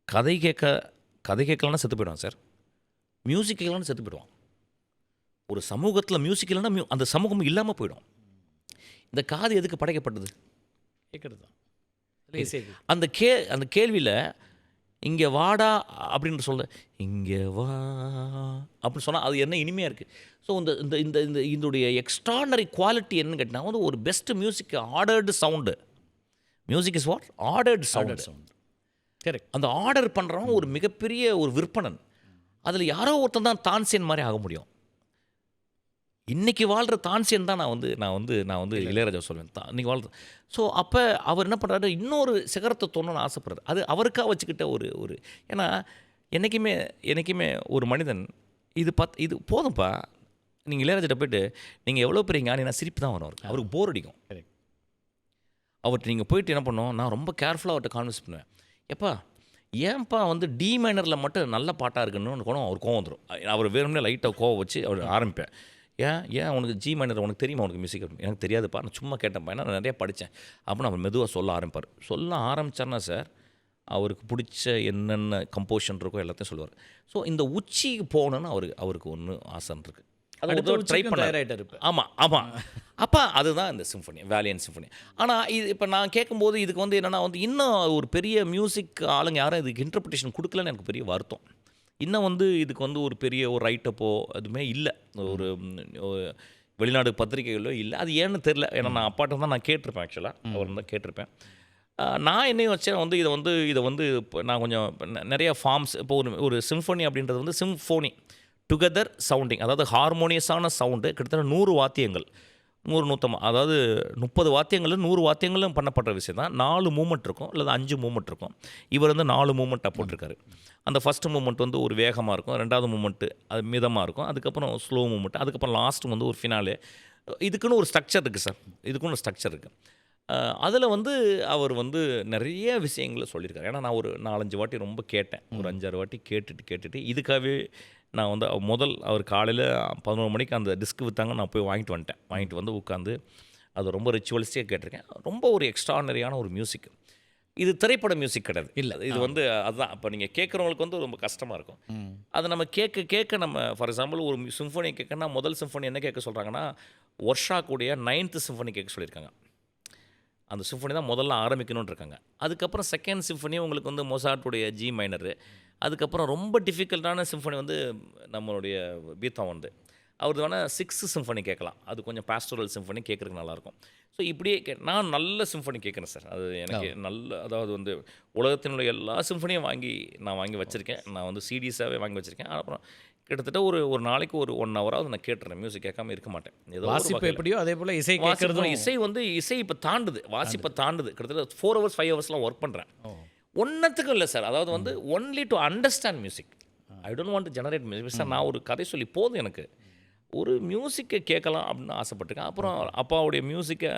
கதை கேட்கலன்னா செத்து போயிடுவான் சார், மியூசிக் கேட்கலன்னு செத்து போயிடுவான். ஒரு சமூகத்தில் மியூசிக் இல்லைன்னா அந்த சமூகம் இல்லாமல் போயிடும். இந்த காது எதுக்கு படைக்கப்பட்டது? கேட்குறது தான். அந்த கேள்வியில் இங்கே வாடா அப்படின்னு சொல்ல, இங்கே வா அப்படின்னு சொன்னால் அது என்ன இனிமையாக இருக்குது. ஸோ இதோடைய எக்ஸ்ட்ரானரி குவாலிட்டி என்னன்னு கேட்டால் வந்து ஒரு best music ordered sound. Music is what ordered sound. Correct. அந்த ஆர்டர் பண்ணுறவன் ஒரு மிகப்பெரிய ஒரு விற்பனன். அதில் யாரோ ஒருத்தன் தான் தான்சேன் மாதிரி ஆக முடியும். இன்றைக்கி வாழ்கிற தான்சேன் தான் நான் வந்து இளையராஜா சொல்வேன். இன்றைக்கி வாழ்கிற. ஸோ அப்போ அவர் என்ன பண்ணுறாரு, இன்னொரு சிகரத்தை தோணுன்னு ஆசைப்படுறாரு. அது அவருக்காக வச்சுக்கிட்ட ஒரு ஏன்னா என்றைக்குமே ஒரு மனிதன் இது போதும்ப்பா. நீங்கள் இளையராஜிட்ட போய்ட்டு நீங்கள் எவ்வளோ பெரிய ஞானினா சிரிப்பு தான் வரும் அவருக்கு போர் அடிக்கும். அவர்கிட்ட நீங்கள் போயிட்டு என்ன பண்ணோம், நான் ரொம்ப கேர்ஃபுல்லாக அவர்கிட்ட கான்வெர்ஸ் பண்ணுவேன். எப்பா ஏன்ப்பா வந்து டி மைனரில் மட்டும் நல்ல பாட்டாக இருக்குன்னு கூட அவர் கோவம் வந்துடும். அவர் வேணும்னே லைட்டாக கோவம் வச்சு அவர் ஆரம்பிப்பேன். ஏன் உனக்கு ஜி மைனர் உனக்கு தெரியுமா, உனக்கு மியூசிக் எனக்கு தெரியாதுப்பா, நான் சும்மா கேட்டேன்ப்பா, ஏன்னா நான் நிறையா படித்தேன் அப்படின்னு அவர் மெதுவாக சொல்ல ஆரம்பித்தார்னா சார் அவருக்கு பிடிச்ச என்னென்ன கம்போஷன் இருக்கோ எல்லாத்தையும் சொல்லுவார். ஸோ இந்த உச்சிக்கு போகணுன்னு அவருக்கு ஒன்று ஆசை இருக்குது. அதை அடுத்த ஒரு ட்ரை உச்சிக்கும் பண்ண. தயாராகிட்டார் இப்போ. ஆமாம் ஆமாம். அப்போ அதுதான் இந்த சிம்ஃபனி, வேலியன்ட் சிம்ஃபனி. ஆனால் இது இப்போ நான் கேட்கும்போது இதுக்கு வந்து என்னென்னா வந்து இன்னும் ஒரு பெரிய மியூசிக் ஆளுங்க யாரும் இதுக்கு இன்டர்பிரிட்டேஷன் கொடுக்கலன்னு எனக்கு பெரிய வருத்தம். இன்னும் வந்து இதுக்கு வந்து ஒரு பெரிய ஒரு ரைட்டப்போ எதுவுமே இல்லை, ஒரு வெளிநாடு பத்திரிகைகளோ இல்லை. அது ஏன்னு தெரில. ஏன்னா நான் அப்பாட்ட தான் நான் கேட்டிருப்பேன், ஆக்சுவலாக அவர் தான் கேட்டிருப்பேன். நான் என்ன வச்சேன் வந்து இதை வந்து இப்போ நான் கொஞ்சம் நிறைய ஃபார்ம்ஸ், இப்போ ஒரு சிம்ஃபனி அப்படின்றது வந்து சிம்ஃபோனி டுகெதர் சவுண்டிங், அதாவது ஹார்மோனியஸான சவுண்டு, கிட்டத்தட்ட 100 வாத்தியங்கள், 100 அதாவது 30 வாத்தியங்கள் 100 வாத்தியங்களும் பண்ணப்படுற விஷயம் தான். 4 மூமெண்ட் இருக்கும், இல்லை 5 மூமெண்ட் இருக்கும். இவர் வந்து 4 மூமெண்ட்டாக போட்டிருக்காரு. அந்த ஃபஸ்ட்டு மூமெண்ட் வந்து ஒரு வேகமாக இருக்கும், 2வது மூமெண்ட்டு அது மிதமாக இருக்கும், அதுக்கப்புறம் ஸ்லோ மூமெண்ட், அதுக்கப்புறம் லாஸ்ட்டு வந்து ஒரு ஃபினாலே. இதுக்குன்னு ஒரு ஸ்ட்ரக்சர் இருக்குது சார், இதுக்குன்னு ஒரு ஸ்ட்ரக்சர் இருக்குது. அதில் வந்து அவர் வந்து நிறைய விஷயங்களை சொல்லியிருக்காரு. ஏன்னா நான் ஒரு 4-5 வாட்டி ரொம்ப கேட்டேன், ஒரு 5-6 வாட்டி கேட்டுட்டு இதுக்காகவே நான் வந்து அவர் காலையில் 11 மணிக்கு அந்த டிஸ்க் விற்றாங்க, நான் போய் வாங்கிட்டு வந்து உட்காந்து அது ரொம்ப ரிச்சுவலிஸ்டிக்காக கேட்டிருக்கேன். ரொம்ப ஒரு எக்ஸ்ட்ரானரியான ஒரு மியூசிக். இது திரைப்பட மியூசிக் கிடையாது, இல்லை. இது வந்து அதுதான். இப்போ நீங்கள் கேட்குறவங்களுக்கு வந்து ரொம்ப கஷ்டமாக இருக்கும். அதை நம்ம கேட்க நம்ம ஃபார் எக்ஸாம்பிள் ஒரு சிம்ஃபோனி கேட்கணும்னா முதல் சிம்ஃபோனி என்ன கேட்க சொல்கிறாங்கன்னா, வர்ஷா கூடிய 9th சிம்ஃபோனி கேட்க சொல்லியிருக்காங்க. அந்த சிம்ஃபனி தான் முதல்ல ஆரம்பிக்கணும்னு இருக்காங்க. அதுக்கப்புறம் செகண்ட் சிம்ஃபனி உங்களுக்கு வந்து மொசார்ட்டுடைய ஜி மைனரு. அதுக்கப்புறம் ரொம்ப டிஃபிகல்ட்டான சிம்ஃபனி வந்து நம்மளுடைய பீத்தோவன் வந்து அவரது வேணால் 6th சிம்ஃபனி கேட்கலாம். அது கொஞ்சம் பாஸ்டோரல் சிம்ஃபனி கேட்குறதுக்கு நல்லாயிருக்கும். ஸோ இப்படியே நான் நல்ல சிம்ஃபனி கேட்குறேன் சார். அது எனக்கு நல்ல, அதாவது வந்து உலகத்தினுடைய எல்லா சிம்ஃபனியும் நான் வாங்கி வச்சுருக்கேன். நான் வந்து சிடிஸாகவே வாங்கி வச்சுருக்கேன். அப்புறம் கிட்டத்தட்ட ஒரு நாளைக்கு ஒரு 1 ஹவராவது நான் கேட்டுறேன், மியூசிக் கேட்காம இருக்க மாட்டேன். ஏதோ வாசிப்பு எப்படியோ அதே போல் இசை கேட்குறதும். இசை இப்போ தாண்டுது, வாசிப்பை தாண்டுது. கிட்டத்தட்ட 4 hours 5 ஹவர்ஸ்லாம் ஒர்க் பண்ணுறேன். ஒன்றத்துக்கும் இல்லை சார், அதாவது வந்து only to understand music. I don't want to generate music sir. நான் ஒரு கதை சொல்லி போதும், எனக்கு ஒரு மியூசிக்கை கேட்கலாம் அப்படின்னு ஆசைப்பட்டிருக்கேன். அப்புறம் அப்பாவுடைய மியூசிக்கை,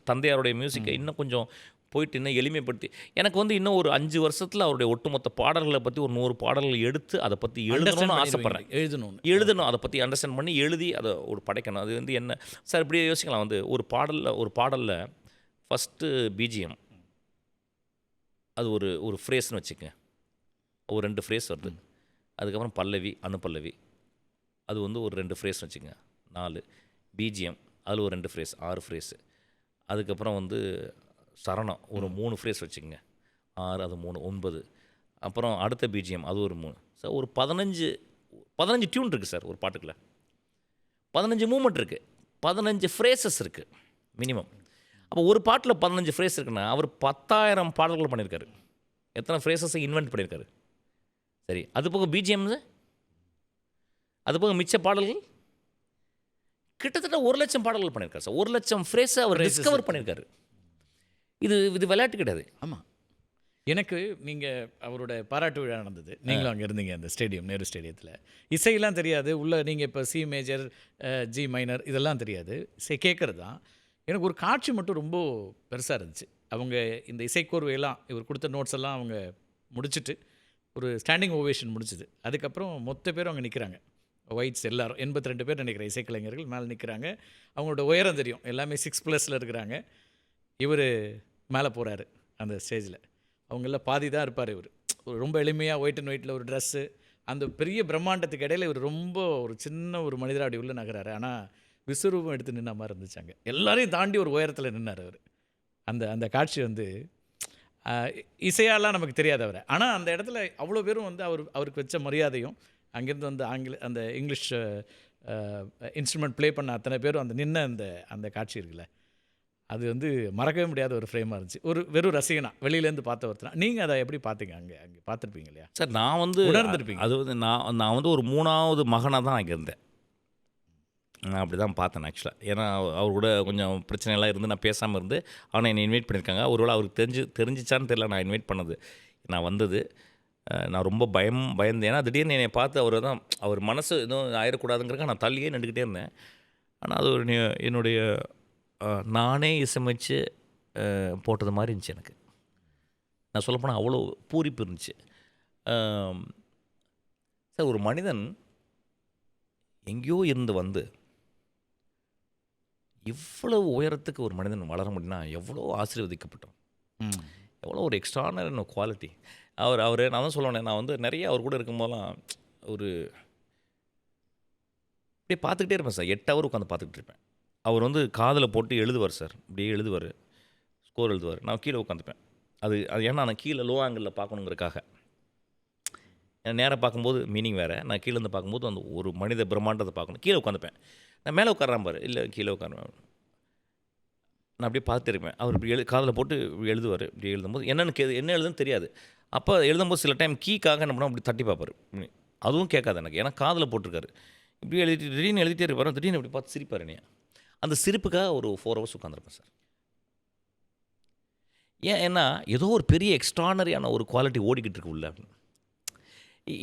தந்தையாருடைய மியூசிக்கை இன்னும் கொஞ்சம் போயிட்டு இன்னும் எளிமைப்படுத்தி, எனக்கு வந்து இன்னும் ஒரு 5 வருஷத்தில் அவருடைய ஒட்டுமொத்த பாடல்களை பற்றி ஒரு 100 பாடல்கள் எடுத்து அதை பற்றி எழுதணும்னு ஆசைப்பட்றேன். எழுதணும் அதை பற்றி அண்டர்ஸ்டாண்ட் பண்ணி எழுதி அதை ஒரு படைக்கணும். அது வந்து என்ன சார், இப்படியே யோசிக்கலாம். வந்து ஒரு பாடலில் ஃபஸ்ட்டு பிஜிஎம், அது ஒரு ஃப்ரேஸ்னு வச்சுக்கங்க, ஒரு 2 ஃப்ரேஸ் வருது. அதுக்கப்புறம் பல்லவி, அனுப்பல்லவி, அது வந்து ஒரு 2 ஃப்ரேஸ்னு வச்சுக்கங்க, 4 பிஜிஎம், அதில் ஒரு 2 ஃப்ரேஸ், 6 ஃப்ரேஸு. அதுக்கப்புறம் வந்து சரணம் ஒரு 3 ஃப்ரேஸ் வச்சுக்கங்க, 6 அது 3 9. அப்புறம் அடுத்த பிஜிஎம் அது ஒரு 3. சார் ஒரு 15 டியூன் இருக்குது சார் ஒரு பாட்டுக்குள்ள, 15 மூமெண்ட் இருக்குது, 15 ஃப்ரேசஸ் இருக்குது மினிமம். அப்போ ஒரு பாட்டில் 15 ஃப்ரேஸ் இருக்குன்னா அவர் 10,000 பாடல்கள் பண்ணியிருக்காரு. எத்தனை ஃப்ரேசஸை இன்வென்ட் பண்ணியிருக்காரு. சரி, அது போக பிஜிஎம்ஸு, அது போக மிச்ச பாடல்கள் கிட்டத்தட்ட 1,00,000 பாடல்கள் பண்ணியிருக்காரு சார். 1,00,000 ஃப்ரேஸை அவர் டிஸ்கவர் பண்ணியிருக்காரு. இது விளையாட்டு கிடையாது. ஆமாம். எனக்கு நீங்கள் அவரோட பாராட்டு விழா நடந்தது, நீங்களும் அங்கே இருந்தீங்க அந்த ஸ்டேடியம், நேரு ஸ்டேடியத்தில். இசையெல்லாம் தெரியாது உள்ள, நீங்கள் இப்போ சி மேஜர், ஜி மைனர் இதெல்லாம் தெரியாது, இசை கேட்குறது தான். எனக்கு ஒரு காட்சி மட்டும் ரொம்ப பெருசாக இருந்துச்சு. அவங்க இந்த இசைக்கோர்வையெல்லாம் இவர் கொடுத்த நோட்ஸ் எல்லாம் அவங்க முடிச்சுட்டு ஒரு ஸ்டாண்டிங் ஓவேஷன் முடிச்சுது. அதுக்கப்புறம் மொத்த பேரும் அங்கே நிற்கிறாங்க, ஒயிட்ஸ் எல்லாரும் 82 பேர் நினைக்கிறேன் இசைக்கலைஞர்கள் மேலே நிற்கிறாங்க. அவங்களோட உயரம் தெரியும், எல்லாமே 6+ இருக்கிறாங்க. இவர் மேலே போகிறாரு அந்த ஸ்டேஜில். அவங்கள பாதி தான் இருப்பார் இவர். ரொம்ப எளிமையாக ஒயிட் அண்ட் ஒயிட்டில் ஒரு ட்ரெஸ்ஸு, அந்த பெரிய பிரம்மாண்டத்துக்கு இடையில இவர் ரொம்ப ஒரு சின்ன ஒரு மனிதராடி உள்ள நகராரு. ஆனால் விஸ்வரூபம் எடுத்து நின்ன மாதிரி இருந்துச்சாங்க. எல்லாரையும் தாண்டி ஒரு உயரத்தில் நின்னார் அவர். அந்த காட்சி வந்து இசையாலாம் நமக்கு தெரியாது அவரை. ஆனால் அந்த இடத்துல அவ்வளோ பேரும் வந்து அவருக்கு வச்ச மரியாதையும், அங்கேருந்து வந்து அந்த இங்கிலீஷ் இன்ஸ்ட்ருமெண்ட் ப்ளே பண்ண அத்தனை பேரும் அந்த நின்ன அந்த காட்சி இருக்குல்ல, அது வந்து மறக்கவே முடியாத ஒரு ஃப்ரேமாக இருந்துச்சு. ஒரு வெறும் ரசிகனா, வெளியிலேருந்து பார்த்த ஒருத்தனா. நீங்கள் அதை எப்படி பார்த்தீங்க? அங்கே பார்த்துருப்பீங்க இல்லையா சார்? நான் வந்து உணர்ந்துருப்பீங்க. அது வந்து நான் வந்து ஒரு 3வது மகனாக தான் அங்கே இருந்தேன். நான் அப்படி தான் பார்த்தேன் ஆக்சுவலாக. ஏன்னா அவர் கூட கொஞ்சம் பிரச்சனைலாம் இருந்து நான் பேசாமல் இருந்து, ஆனால் என்னை இன்வைட் பண்ணியிருக்காங்க. ஒருவேளை அவருக்கு தெரிஞ்சிச்சான்னு தெரியல நான் இன்வைட் பண்ணது, நான் வந்தது. நான் ரொம்ப பயந்தேன். ஏன்னா திடீர்னு என்னை பார்த்து அவர் மனசு எதுவும் ஆயிடக்கூடாதுங்கிறக்க நான் தள்ளியே நின்றுக்கிட்டே இருந்தேன். ஆனால் அது ஒரு என்னுடைய நானே இசையமைச்சு போட்டது மாதிரி இருந்துச்சு எனக்கு. நான் சொல்லப்போனால் அவ்வளோ பூரிப்பு இருந்துச்சு. சார், ஒரு மனிதன் எங்கேயோ இருந்து வந்து இவ்வளவு உயரத்துக்கு ஒரு மனிதன் வளர முடியும்னா எவ்வளோ ஆசீர்வதிக்கப்பட்டோம், எவ்வளோ ஒரு எக்ஸ்ட்ரானரி குவாலிட்டி. அவர் நான் தான் சொல்லுவேன், நான் வந்து நிறைய அவர் கூட இருக்கும்போதெல்லாம் ஒரு அப்படியே பார்த்துக்கிட்டே இருப்பேன் சார். 8 ஹவர் உட்காந்து பார்த்துக்கிட்டு இருப்பேன். அவர் வந்து காதில் போட்டு எழுதுவார் சார். இப்படியே எழுதுவார், ஸ்கோர் எழுதுவார். நான் கீழே உட்காந்துப்பேன். அது அது ஏன்னா நான் கீழே லோ ஆங்கிளில் பார்க்கணுங்கிறக்காக. ஏன்னா நேராக பார்க்கும்போது மீனிங் வேறு, நான் கீழே இருந்து பார்க்கும்போது அந்த ஒரு மனித பிரம்மாண்டத்தை பார்க்கணும். கீழே உட்காந்துப்பேன். நான் மேலே உட்காரான் பாரு, இல்லை கீழே உட்காருவேன். நான் அப்படியே பார்த்துட்டு இருப்பேன். அவர் இப்படி காதில் போட்டு இப்படி எழுதுவார். இப்படி எழுதும்போது என்ன எழுதுன்னு தெரியாது. அப்போ எழுதும்போது சில டைம் கீக்காக என்ன பண்ணுவோம், அப்படி தட்டி பார்ப்பார். அதுவும் கேட்காது எனக்கு, ஏன்னா காதில் போட்டிருக்காரு. இப்படி எழுதிட்டு திடீர்னு எழுதிட்டே இருப்பார். திடீர்னு இப்படி பார்த்து சிரிப்பார் என்னைய. அந்த சிரிப்புக்காக ஒரு 4 ஹவர்ஸ் உட்காந்துருப்பேன் சார். ஏன்னா ஏதோ ஒரு பெரிய எக்ஸ்ட்ரானரியான ஒரு குவாலிட்டி ஓடிக்கிட்டு இருக்கு உள்ள.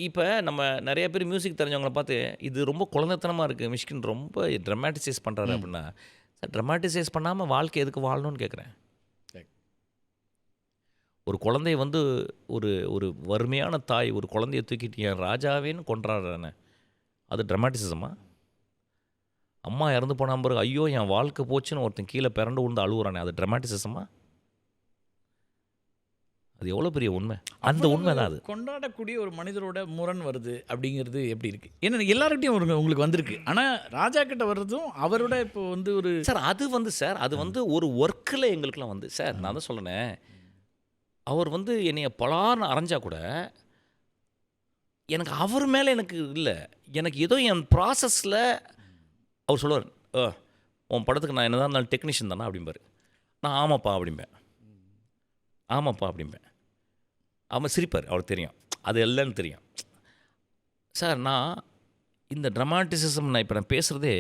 இப்போ நம்ம நிறைய பேர் மியூசிக் தெரிஞ்சவங்களை பார்த்து இது ரொம்ப குழந்தைத்தனமாக இருக்குது, மிஷ்கின் ரொம்ப ட்ரமாட்டிசைஸ் பண்ணுறாரு அப்படின்னா, சார் ட்ரமாட்டிசைஸ் பண்ணாமல் வாழ்க்கை எதுக்கு வாழணும்னு கேட்குறேன். ஒரு குழந்தைய வந்து ஒரு ஒரு வறுமையான தாய் ஒரு குழந்தைய தூக்கிட்டு என் ராஜாவேன்னு கொண்டாடுறானே, அது ட்ரமாட்டிசிசமா? அம்மா இறந்து போன பிறகு ஐயோ என் வாழ்க்கை போச்சுன்னு ஒருத்தன் கீழே பிறண்டு விழுந்து அழுகுறானே, அது ட்ரமாட்டிசிசமா? அது எவ்வளோ பெரிய உண்மை. அந்த உண்மை தான் அது. கொண்டாடக்கூடிய ஒரு மனிதரோட முரண் வருது அப்படிங்கிறது எப்படி இருக்குது? ஏன்னா எல்லார்கிட்டையும் உங்களுக்கு வந்திருக்கு. ஆனால் ராஜா கிட்ட வர்றதும் அவரோட இப்போ வந்து ஒரு சார் அது வந்து சார் அது வந்து ஒரு ஒர்க்கில் எங்களுக்கெல்லாம் வந்து சார் நான் தான் சொல்லினேன். அவர் வந்து என்னைய பலார்னு அரைஞ்சா கூட எனக்கு அவர் மேலே எனக்கு இல்லை, எனக்கு ஏதோ என் ப்ராசஸில் அவர் சொல்லுவார், உன் படத்துக்கு நான் என்னதான் இருந்தாலும் டெக்னீஷியன் தானே அப்படிம்பார். நான் ஆமாப்பா அப்படிம்பேன். ஆமாப்பா அப்படிம்பேன். அவன் சிரிப்பார், அவருக்கு தெரியும் அது இல்லைன்னு தெரியும். சார் நான் இந்த ட்ரமாட்டிசிசம் நான் இப்போ நான் பேசுகிறதே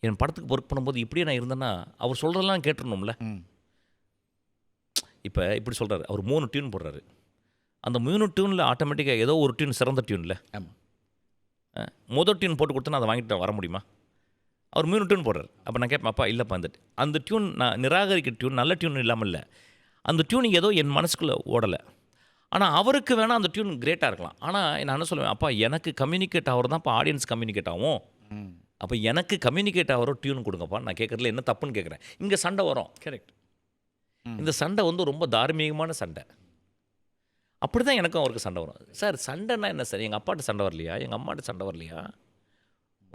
என் படத்துக்கு ஒர்க் பண்ணும்போது இப்படியே நான் இருந்தேன்னா அவர் சொல்கிறதெல்லாம் கேட்டுருணும்ல. இப்போ இப்படி சொல்கிறாரு, அவர் 3 டியூன் போடுறாரு. அந்த 3 டியூனில் ஆட்டோமேட்டிக்காக ஏதோ ஒரு டியூன் சிறந்த டியூனில் முதல் டியூன் போட்டு கொடுத்தா அதை வாங்கிட்டு வர முடியுமா? அவர் 3 டியூன் போடுறாரு. அப்போ நான் கேட்பேன், அப்பா இல்லைப்பா அந்த டியூன் நான் நிராகரிக்கிற டியூன் நல்ல டியூன் இல்லாமல் இல்லை, அந்த டியூனிங் ஏதோ என் மனசுக்குள்ளே ஓடலை. ஆனால் அவருக்கு வேணால் அந்த டியூன் கிரேட்டாக இருக்கலாம். ஆனால் நான் என்ன சொல்லுவேன், அப்பா எனக்கு கம்யூனிகேட் ஆகிறது தான் இப்போ ஆடியன்ஸ் கம்யூனிகேட் ஆகும். அப்போ எனக்கு கம்யூனிகேட் ஆகிற டியூன் கொடுங்கப்பா. நான் கேட்குறதுல என்ன தப்புன்னு கேட்குறேன். இங்கே சண்டை வரும். கரெக்ட். இந்த சண்டை வந்து ரொம்ப தார்மீகமான சண்டை. அப்படி தான் எனக்கும் அவருக்கு சண்டை வரும். சார் சண்டைன்னா என்ன சார்? எங்கள் அப்பாட்ட சண்டை வரலையா? எங்கள் அம்மாட்ட சண்டை வரலையா?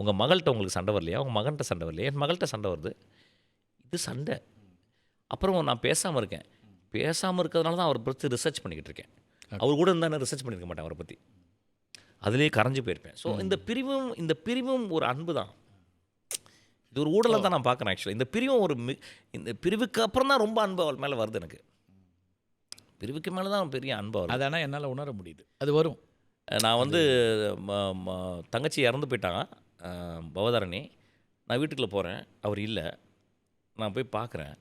உங்கள் மகள்கிட்ட உங்களுக்கு சண்டை வரலையா? உங்கள் மகன்கிட்ட சண்டை வரலையா? என் மகள்கிட்ட சண்டை வருது. இது சண்டை. அப்புறம் நான் பேசாமல் இருக்கேன். பேசாமல் இருக்கிறதுனால தான் அவரை பற்றி ரிசர்ச் பண்ணிக்கிட்டு இருக்கேன். அவர் கூட இருந்தால் நான் ரிசர்ச் பண்ணியிருக்க மாட்டேன் அவரை பற்றி. அதிலே கரைஞ்சி போயிருப்பேன். ஸோ இந்த பிரிவும் ஒரு அன்பு தான். இது ஒரு ஊடலை தான் நான் பார்க்குறேன். ஆக்சுவலாக இந்த பிரிவுக்கு அப்புறம் தான் ரொம்ப அன்பு அவள் மேலே வருது எனக்கு. பிரிவுக்கு மேலே தான் பெரிய அன்பு வரும். அதானா என்னால் உணர முடியுது. அது வரும். நான் வந்து தங்கச்சி இறந்து போயிட்டாங்க, பவதாரணி. நான் வீட்டுக்குள்ளே போகிறேன், அவர் இல்லை. நான் போய் பார்க்குறேன்.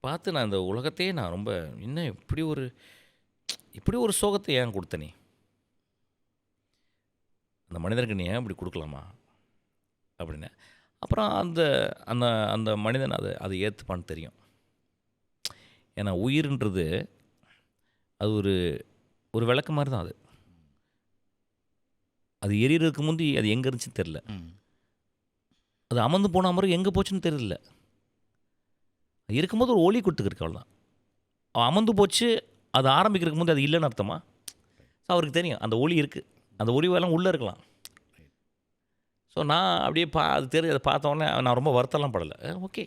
பார்த்து நான் இந்த உலகத்தையே நான் ரொம்ப இன்னும் இப்படி ஒரு சோகத்தை ஏன் கொடுத்த நீ? அந்த மனிதனுக்கு நீ ஏன் இப்படி கொடுக்கலாமா அப்படின்னு. அப்புறம் அந்த அந்த அந்த மனிதன் அதை ஏற்றுப்பான்னு தெரியும். ஏன்னா உயிர்ன்றது அது ஒரு விளக்கு மாதிரி தான். அது எரியறதுக்கு முந்தி அது எங்கே இருந்துச்சுன்னு தெரில. அது அமர்ந்து போன மாதிரி எங்கே போச்சுன்னு தெரியல. இருக்கும்போது ஒரு ஒளி கொடுத்துருக்கு, அவ்வளோதான். அமர்ந்து போச்சு, அது ஆரம்பிக்கிறதுக்கு முந்தைய அது இல்லைன்னு அர்த்தமா? ஸோ அவருக்கு தெரியும் அந்த ஒளி இருக்குது, அந்த ஒளிவெல்லாம் உள்ளே இருக்கலாம். ஸோ நான் அப்படியே அது தெரிஞ்சு அதை பார்த்தோன்னே நான் ரொம்ப வருத்தம்லாம் படலை. ஓகே,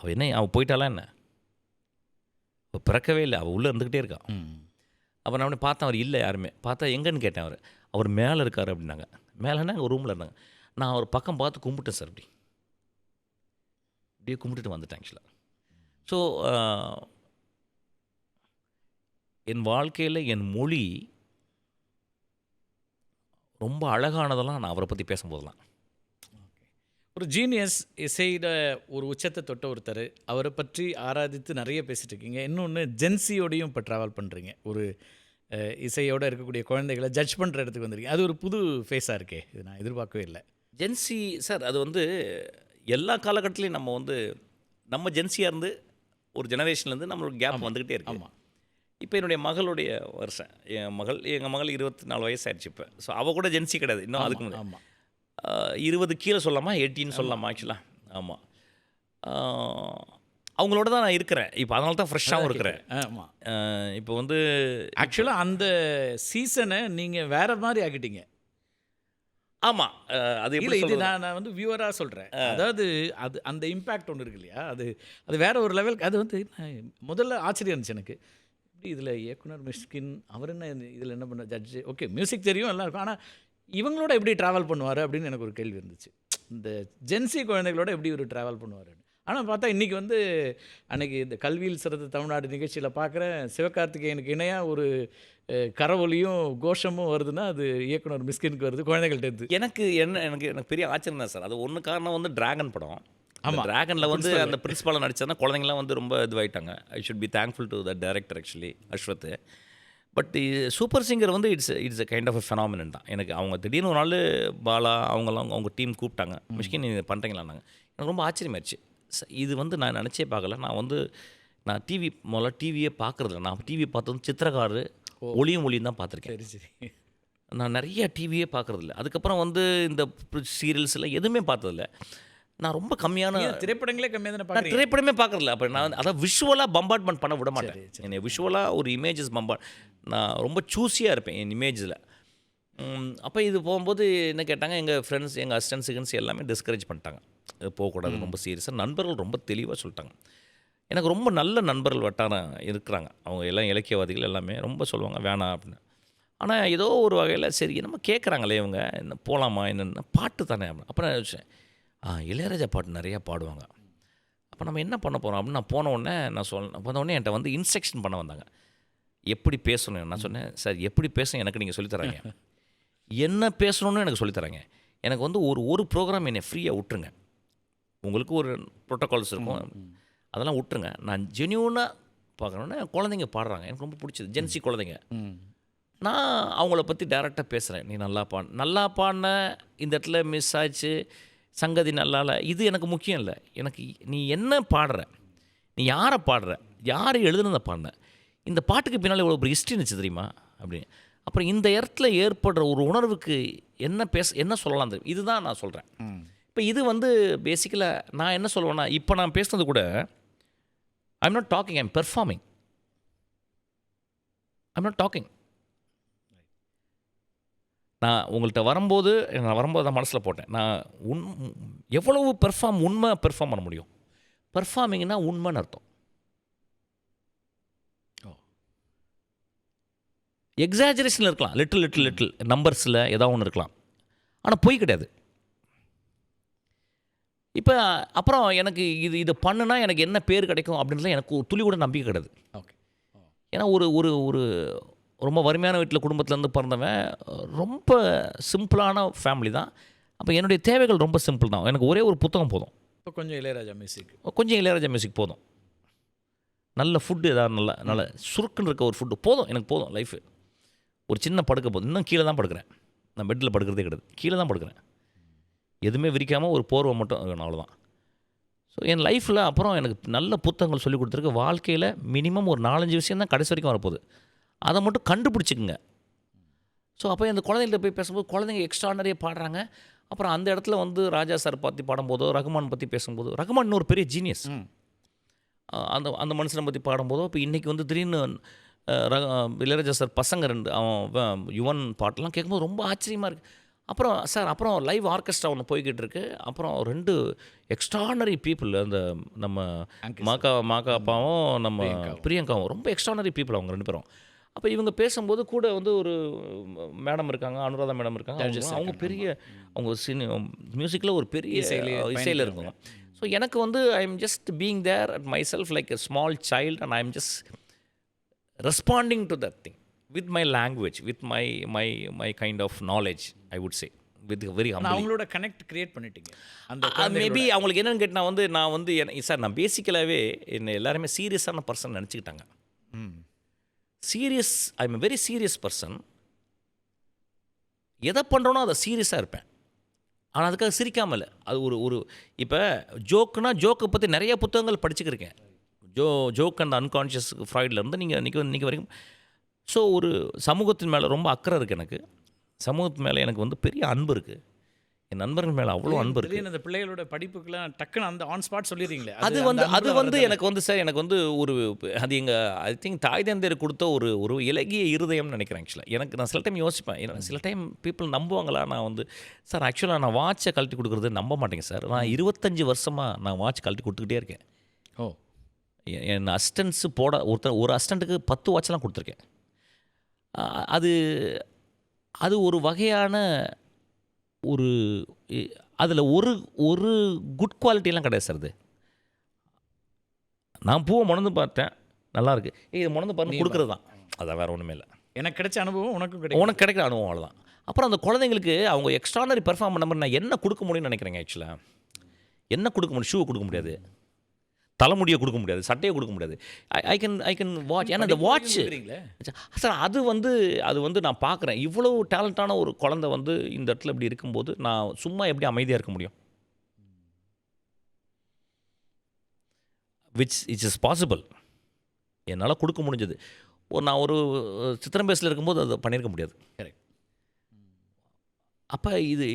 அவள் போயிட்டாலாம் என்ன? அவள் பிறக்கவே இல்லை, அவள் உள்ளே இருந்துக்கிட்டே இருக்கான். அப்போ நான் அப்படியே பார்த்தேன், அவர் இல்லை யாருமே. பார்த்தா எங்கன்னு கேட்டேன். அவர் மேலே இருக்கார் அப்படின்னாங்க. மேலேன்னா ஒரு ரூமில் இருந்தாங்க. நான் அவர் பக்கம் பார்த்து கும்பிட்டேன் சார். அப்படியே கும்பிட்டுட்டு வந்துட்டேன் ஆக்சுவலாக. ஸோ என் வாழ்க்கையில் என் மொழி ரொம்ப அழகானதெல்லாம் நான் அவரை பற்றி பேசும்போதெல்லாம். ஒரு ஜீனியஸ், இசையில் ஒரு உச்சத்தை தொட்ட ஒருத்தர், அவரை பற்றி ஆராதித்து நிறைய பேசிகிட்டு இருக்கீங்க. இன்னொன்று ஜென்சியோடையும் இப்போ ட்ராவல் பண்ணுறீங்க. ஒரு இசையோடு இருக்கக்கூடிய குழந்தைகளை ஜட்ஜ் பண்ணுற இடத்துக்கு வந்துருக்கீங்க. அது ஒரு புது ஃபேஸாக இருக்கே, இது நான் எதிர்பார்க்கவே இல்லை. ஜென்சி சார், அது வந்து எல்லா காலகட்டத்திலையும் நம்ம ஜென்சியாக இருந்து ஒரு ஜெனரேஷன்லேருந்து நம்மளுக்கு கேப் வந்துக்கிட்டே இருக்கு. ஆமாம். இப்போ என்னுடைய மகளுடைய வருஷம், எங்கள் மகள் 24 வயசு ஆயிடுச்சு இப்போ. ஸோ அவள் கூட ஜென்சி கிடையாது இன்னும். அதுக்கு முன்னாடி ஆமாம் 20 கீழே சொல்லலாமா, 18 சொல்லலாமா ஆக்சுவலாக. ஆமாம், அவங்களோட தான் நான் இருக்கிறேன் இப்போ. அதனால தான் ஃப்ரெஷ்ஷாகவும் இருக்கிறேன். ஆமாம். இப்போ வந்து ஆக்சுவலாக அந்த சீசனை நீங்கள் வேறு மாதிரி ஆக்கிட்டீங்க. ஆமாம், அது இல்ல எப்படி இது சொல்றது? நான் வந்து வியூவரா சொல்றேன். அதாவது அது அந்த இம்பாக்ட் ஒண்ணு இருக்கு இல்லையா? அது வேற ஒரு லெவலுக்கு அது வந்து முதல்ல ஆச்சரியம் இருந்துச்சு எனக்கு. எப்படி இதில இயக்குனர் மிஷ்கின் அவர் என்ன இதில என்ன பண்ண ஜட்ஜ் ஓகே மியூசிக் தெரியும் எல்லாம் இருக்கும். ஆனா இவங்களோட எப்படி டிராவல் பண்ணுவாரு அப்படின்னு எனக்கு ஒரு கேள்வி இருந்துச்சு. இந்த ஜென்சி குழந்தைகளோட எப்படி இவரு டிராவல் பண்ணுவாருன்னு. ஆனா பார்த்தா இன்னைக்கு வந்து அன்னைக்கு இந்த கல்வியில் சிறந்த தமிழ்நாடு நிகழ்ச்சியில பார்க்குறேன் சிவகார்த்திகேயனுக்கு இணையா ஒரு கரவொலியும், கோஷமும் வருதுன்னா அது இயக்குனர் மிஸ்கினுக்கு வருது குழந்தைகள்ட்டேருந்து. எனக்கு பெரிய ஆச்சரியம் தான் சார். அது ஒன்று காரணம் வந்து டிராகன் படம். ஆமா. டிராகனில் வந்து பிரின்சிபல். அந்த பிரின்சிபாலாக நடிச்சதுனா குழந்தைங்களாம் வந்து ரொம்ப இதுவாயிட்டாங்க. I should be thankful to the director actually Ashwath. But super singer வந்து it's a kind of a phenomenon தான். எனக்கு அவங்க திடீர்னு ஒரு நாள் பாலா அவங்கலாம் அவங்க டீம் கூப்பிட்டாங்க. மிஷ்கின் இது பண்ணுறீங்களான்னாங்க. எனக்கு ரொம்ப ஆச்சரியமாயிருச்சு. இது வந்து நான் நினச்சே பார்க்கல. நான் முதல்ல டிவியே பார்க்குறதில்ல. நான் டிவி பார்த்தது சித்திரகாரு, ஒளியும் ஒளியும் தான் பார்த்துருக்கேன். சரி, சரி. நான் நிறைய டிவியே பார்க்குறதில்ல. அதுக்கப்புறம் வந்து இந்த சீரியல்ஸ் எல்லாம் எதுவுமே பார்த்ததில்ல. நான் ரொம்ப கம்மியான நீங்க திரைப்படங்களே கம்மியா தானே நான் பார்க்குறீங்க. திரைப்படமே பார்க்குறதில்ல. அப்போ நான் அதான் விஷுவலாக பம்பார்ட்மெண்ட் பண்ண விட மாட்டேன். என்னை விஷுவலாக ஒரு இமேஜஸ் நான் ரொம்ப சூஸியாக இருப்பேன் என் இமேஜில். அப்போ இது போகும்போது என்ன கேட்டாங்க, எங்கள் ஃப்ரெண்ட்ஸ் எங்கள் அசிஸ்டன்ட்ஸ் எல்லாமே டிஸ்கரேஜ் பண்ணிட்டாங்க. இது போகக்கூடாது, ரொம்ப சீரியஸாக. நண்பர்கள் ரொம்ப தெளிவாக சொல்லிட்டாங்க. எனக்கு ரொம்ப நல்ல நண்பர்கள் வட்டாரம் இருக்கிறாங்க. அவங்க எல்லாம் இலக்கியவாதிகள் எல்லாமே ரொம்ப சொல்லுவாங்க வேணாம் அப்படின்னு. ஆனால் ஏதோ ஒரு வகையில் சரி நம்ம கேட்குறாங்களே இவங்க என்ன போகலாமா என்னென்ன பாட்டு தானே அப்படின்னு. அப்புறம் நான் யோசிச்சேன், இளையராஜா பாட்டு நிறையா பாடுவாங்க. அப்போ நம்ம என்ன பண்ண போகிறோம் அப்படின்னு நான் போன உடனே என்கிட்ட வந்து இன்ஸ்ட்ரக்ஷன் பண்ண வந்தாங்க. எப்படி பேசணும்? நான் சொன்னேன், சார் எப்படி பேசணும் எனக்கு நீங்கள் சொல்லித்தராங்க. என்ன பேசணும்னு எனக்கு சொல்லித்தராங்க. எனக்கு வந்து ஒரு ப்ரோக்ராம் என்னை ஃப்ரீயாக விட்டுருங்க. உங்களுக்கு ஒரு ப்ரோட்டோகால்ஸ் இருக்கும், அதெல்லாம் விட்டுருங்க. நான் ஜென்யூனாக பார்க்குறேன்னா குழந்தைங்க பாடுறாங்க, எனக்கு ரொம்ப பிடிச்சது. ஜென்சி குழந்தைங்க. நான் அவங்கள பற்றி டைரெக்டாக பேசுகிறேன். நீ நல்லா பாடின, இந்த இடத்துல மிஸ் ஆச்சு, சங்கதி நல்லால, இது எனக்கு முக்கியம் இல்லை. எனக்கு நீ என்ன பாடுற, நீ யாரை பாடுற, யார் எழுதுனதை பாடின, இந்த பாட்டுக்கு பின்னால் இவ்வளோ ஒரு ஹிஸ்ட்ரி இருந்துச்சு தெரியுமா அப்படின்னு. அப்புறம் இந்த இடத்துல ஏற்படுற ஒரு உணர்வுக்கு என்ன சொல்லலாம் தெரியும். இதுதான் நான் சொல்கிறேன். இப்போ இது வந்து பேசிக்கலாக நான் என்ன சொல்லுவேன்னா, இப்போ நான் பேசுனது கூட I'm not talking, I'm performing. I'm not talking. நான் உங்கள்கிட்ட வரும்போது நான் மனசில் போட்டேன். நான் எவ்வளவு உண்மை பெர்ஃபார்ம் பண்ண முடியும். பெர்ஃபார்மிங்னா உண்மைன்னு அர்த்தம். எக்ஸாஜரேஷனில் இருக்கலாம், லிட்டில் நம்பர்ஸில் ஏதாவது ஒன்று இருக்கலாம், ஆனால் பொய் கிடையாது. இப்போ அப்புறம் எனக்கு இது பண்ணுனா எனக்கு என்ன பேர் கிடைக்கும் அப்படின்றதுல எனக்கு துளி கூட நம்பிக்கை கிடையாது. ஓகே. ஏன்னா ஒரு ரொம்ப வறுமையான வீட்டில் குடும்பத்துலேருந்து பிறந்தவன், ரொம்ப சிம்பிளான ஃபேமிலி தான். அப்போ என்னுடைய தேவைகள் ரொம்ப சிம்பிள் தான். எனக்கு ஒரே ஒரு புத்தகம் போதும், இப்போ கொஞ்சம் இளையராஜா மியூசிக். கொஞ்சம் இளையராஜா மியூசிக் போதும், நல்ல ஃபுட்டு ஏதாவது நல்ல சுருக்குன்னு இருக்க ஒரு ஃபுட்டு போதும், எனக்கு போதும் லைஃபு. ஒரு சின்ன படுக்க போதும். இன்னும் கீழே தான் படுக்கிறேன், நான் பெட்டில் படுக்கிறதே கிடையாது, கீழே தான் படுக்கிறேன். எதுவுமே விரிக்காமல் ஒரு போர்வை மட்டும் வேணும், அவ்வளோதான். ஸோ என் லைஃப்பில் அப்புறம் எனக்கு நல்ல புத்தகங்கள் சொல்லிக் கொடுத்துருக்கு. வாழ்க்கையில் மினிமம் ஒரு 4-5 விஷயம் தான் கடைசி வரைக்கும் வரப்போகுது, அதை மட்டும் கண்டுபிடிச்சிக்குங்க. ஸோ அப்போ இந்த குழந்தைங்கள்ட்ட போய் பேசும்போது குழந்தைங்க எக்ஸ்ட்ரானரியாக பாடுறாங்க. அப்புறம் அந்த இடத்துல வந்து ராஜா சார் பற்றி பாடும்போதோ, ரகுமான் பற்றி பேசும்போது, ரகுமான் இன்னொரு பெரிய ஜீனியஸ். அந்த மனுஷனை பற்றி பாடும்போதோ, இப்போ இன்றைக்கி வந்து திடீர்னு இளையராஜா சார் பசங்க 2 அவன் யுவன் பாட்டெலாம் கேட்கும்போது ரொம்ப ஆச்சரியமாக இருக்குது. அப்புறம் லைவ் ஆர்கெஸ்ட்ரா ஒன்று போய்கிட்டு இருக்கு. அப்புறம் 2 எக்ஸ்ட்ரானரி பீப்புள், அந்த நம்ம மாக்கா அப்பாவும் நம்ம பிரியங்காவும் ரொம்ப எக்ஸ்ட்ரானரி பீப்புள் அவங்க 2 பேரும். அப்போ இவங்க பேசும்போது கூட வந்து ஒரு மேடம் இருக்காங்க, அனுராதா மேடம் இருக்காங்க. அவங்க பெரிய மியூசிக்கில் ஒரு பெரிய இசையில் இருக்குங்க. ஸோ எனக்கு வந்து I am just being there at myself like a small child and I am just responding to that thing with my language, with my kind of knowledge, I would say, with very humble. அவங்களோட connect create பண்ணிட்டீங்க. அந்த maybe அவங்களுக்கு என்னன்னு கேட்டால் நான் வந்து sir நான் பேசிக்கலாகவே என்னை எல்லாருமே சீரியஸான பர்சன் நினச்சிக்கிட்டாங்க. Serious, I am very serious person. எதை பண்ணுறோனோ அதை சீரியஸாக இருப்பேன், ஆனால் அதுக்காக சிரிக்காமல். அது ஒரு இப்போ ஜோக்கை பற்றி நிறைய புத்தகங்கள் படிச்சுக்கிருக்கேன். ஜோக் அண்ட் அன்கான்ஷியஸ் ஃப்ராய்ட்லேருந்து நீங்கள் இன்றைக்கி வரைக்கும். ஸோ ஒரு சமூகத்தின் மேலே ரொம்ப அக்கறை இருக்குது எனக்கு. சமூகத்து மேலே எனக்கு வந்து பெரிய அன்பு இருக்குது. என் நண்பர்கள் மேலே அவ்வளோ அன்பு இருக்குது. திடீர்னு அந்த பிள்ளைகளோட படிப்புக்கெல்லாம் டக்குன்னு அந்த ஆன் ஸ்பாட் சொல்லிடுறீங்களே, அது வந்து எனக்கு வந்து சார் எனக்கு வந்து அது எங்கள் ஐ திங்க் தாய் தந்தையர் கொடுத்த ஒரு இலகிய இருதயம்னு நினைக்கிறேன். ஆக்சுவலாக எனக்கு நான் சில டைம் யோசிப்பேன், சில டைம் பீப்புள் நம்புவாங்களா. நான் வந்து சார் ஆக்சுவலாக நான் வாட்சை கழட்டி கொடுக்குறது நம்ப மாட்டேங்க சார். நான் 25 வருஷமாக நான் வாட்ச் கழட்டி கொடுத்துக்கிட்டே இருக்கேன். ஓ, என் அசிஸ்டன்ஸு ஒரு அசிஸ்டண்ட்டுக்கு 10 வாட்ச்லாம் கொடுத்துருக்கேன். அது அது ஒரு வகையான ஒரு அதில் ஒரு குட் குவாலிட்டிலாம் கிடையாது சார். அது நான் பூவை முணந்து பார்த்தேன், நல்லாயிருக்கு, இதை முணந்து பாருன்னு கொடுக்குறது தான். அதான் வேறு ஒன்றுமே இல்லை. எனக்கு கிடைச்ச அனுபவம் உனக்கும் கிடைக்கும். உனக்கு கிடைக்கிற அனுபவம் அவ்வளோதான். அப்புறம் அந்த குழந்தைங்களுக்கு அவங்க எக்ஸ்ட்ரானரி பெர்ஃபார்ம் பண்ண மாதிரி நான் என்ன கொடுக்க முடியும்னு நினைக்கிறேங்க. ஆக்சுவலாக என்ன கொடுக்க முடியும்? ஷூவை கொடுக்க முடியாது, தலைமுடியை கொடுக்க முடியாது, சட்டையை கொடுக்க முடியாது. I can watch. ஏன்னா அந்த வாட்ச் சார் அது வந்து நான் பார்க்குறேன், இவ்வளோ டேலண்டான ஒரு குழந்தை வந்து இந்த இடத்துல இப்படி இருக்கும்போது நான் சும்மா எப்படி அமைதியாக இருக்க முடியும்? Which is possible. என்னால் கொடுக்க முடிஞ்சது. நான் ஒரு சித்திரம்பேசில் இருக்கும்போது அதை பண்ணியிருக்க முடியாது. கரெக்ட். அப்போ இது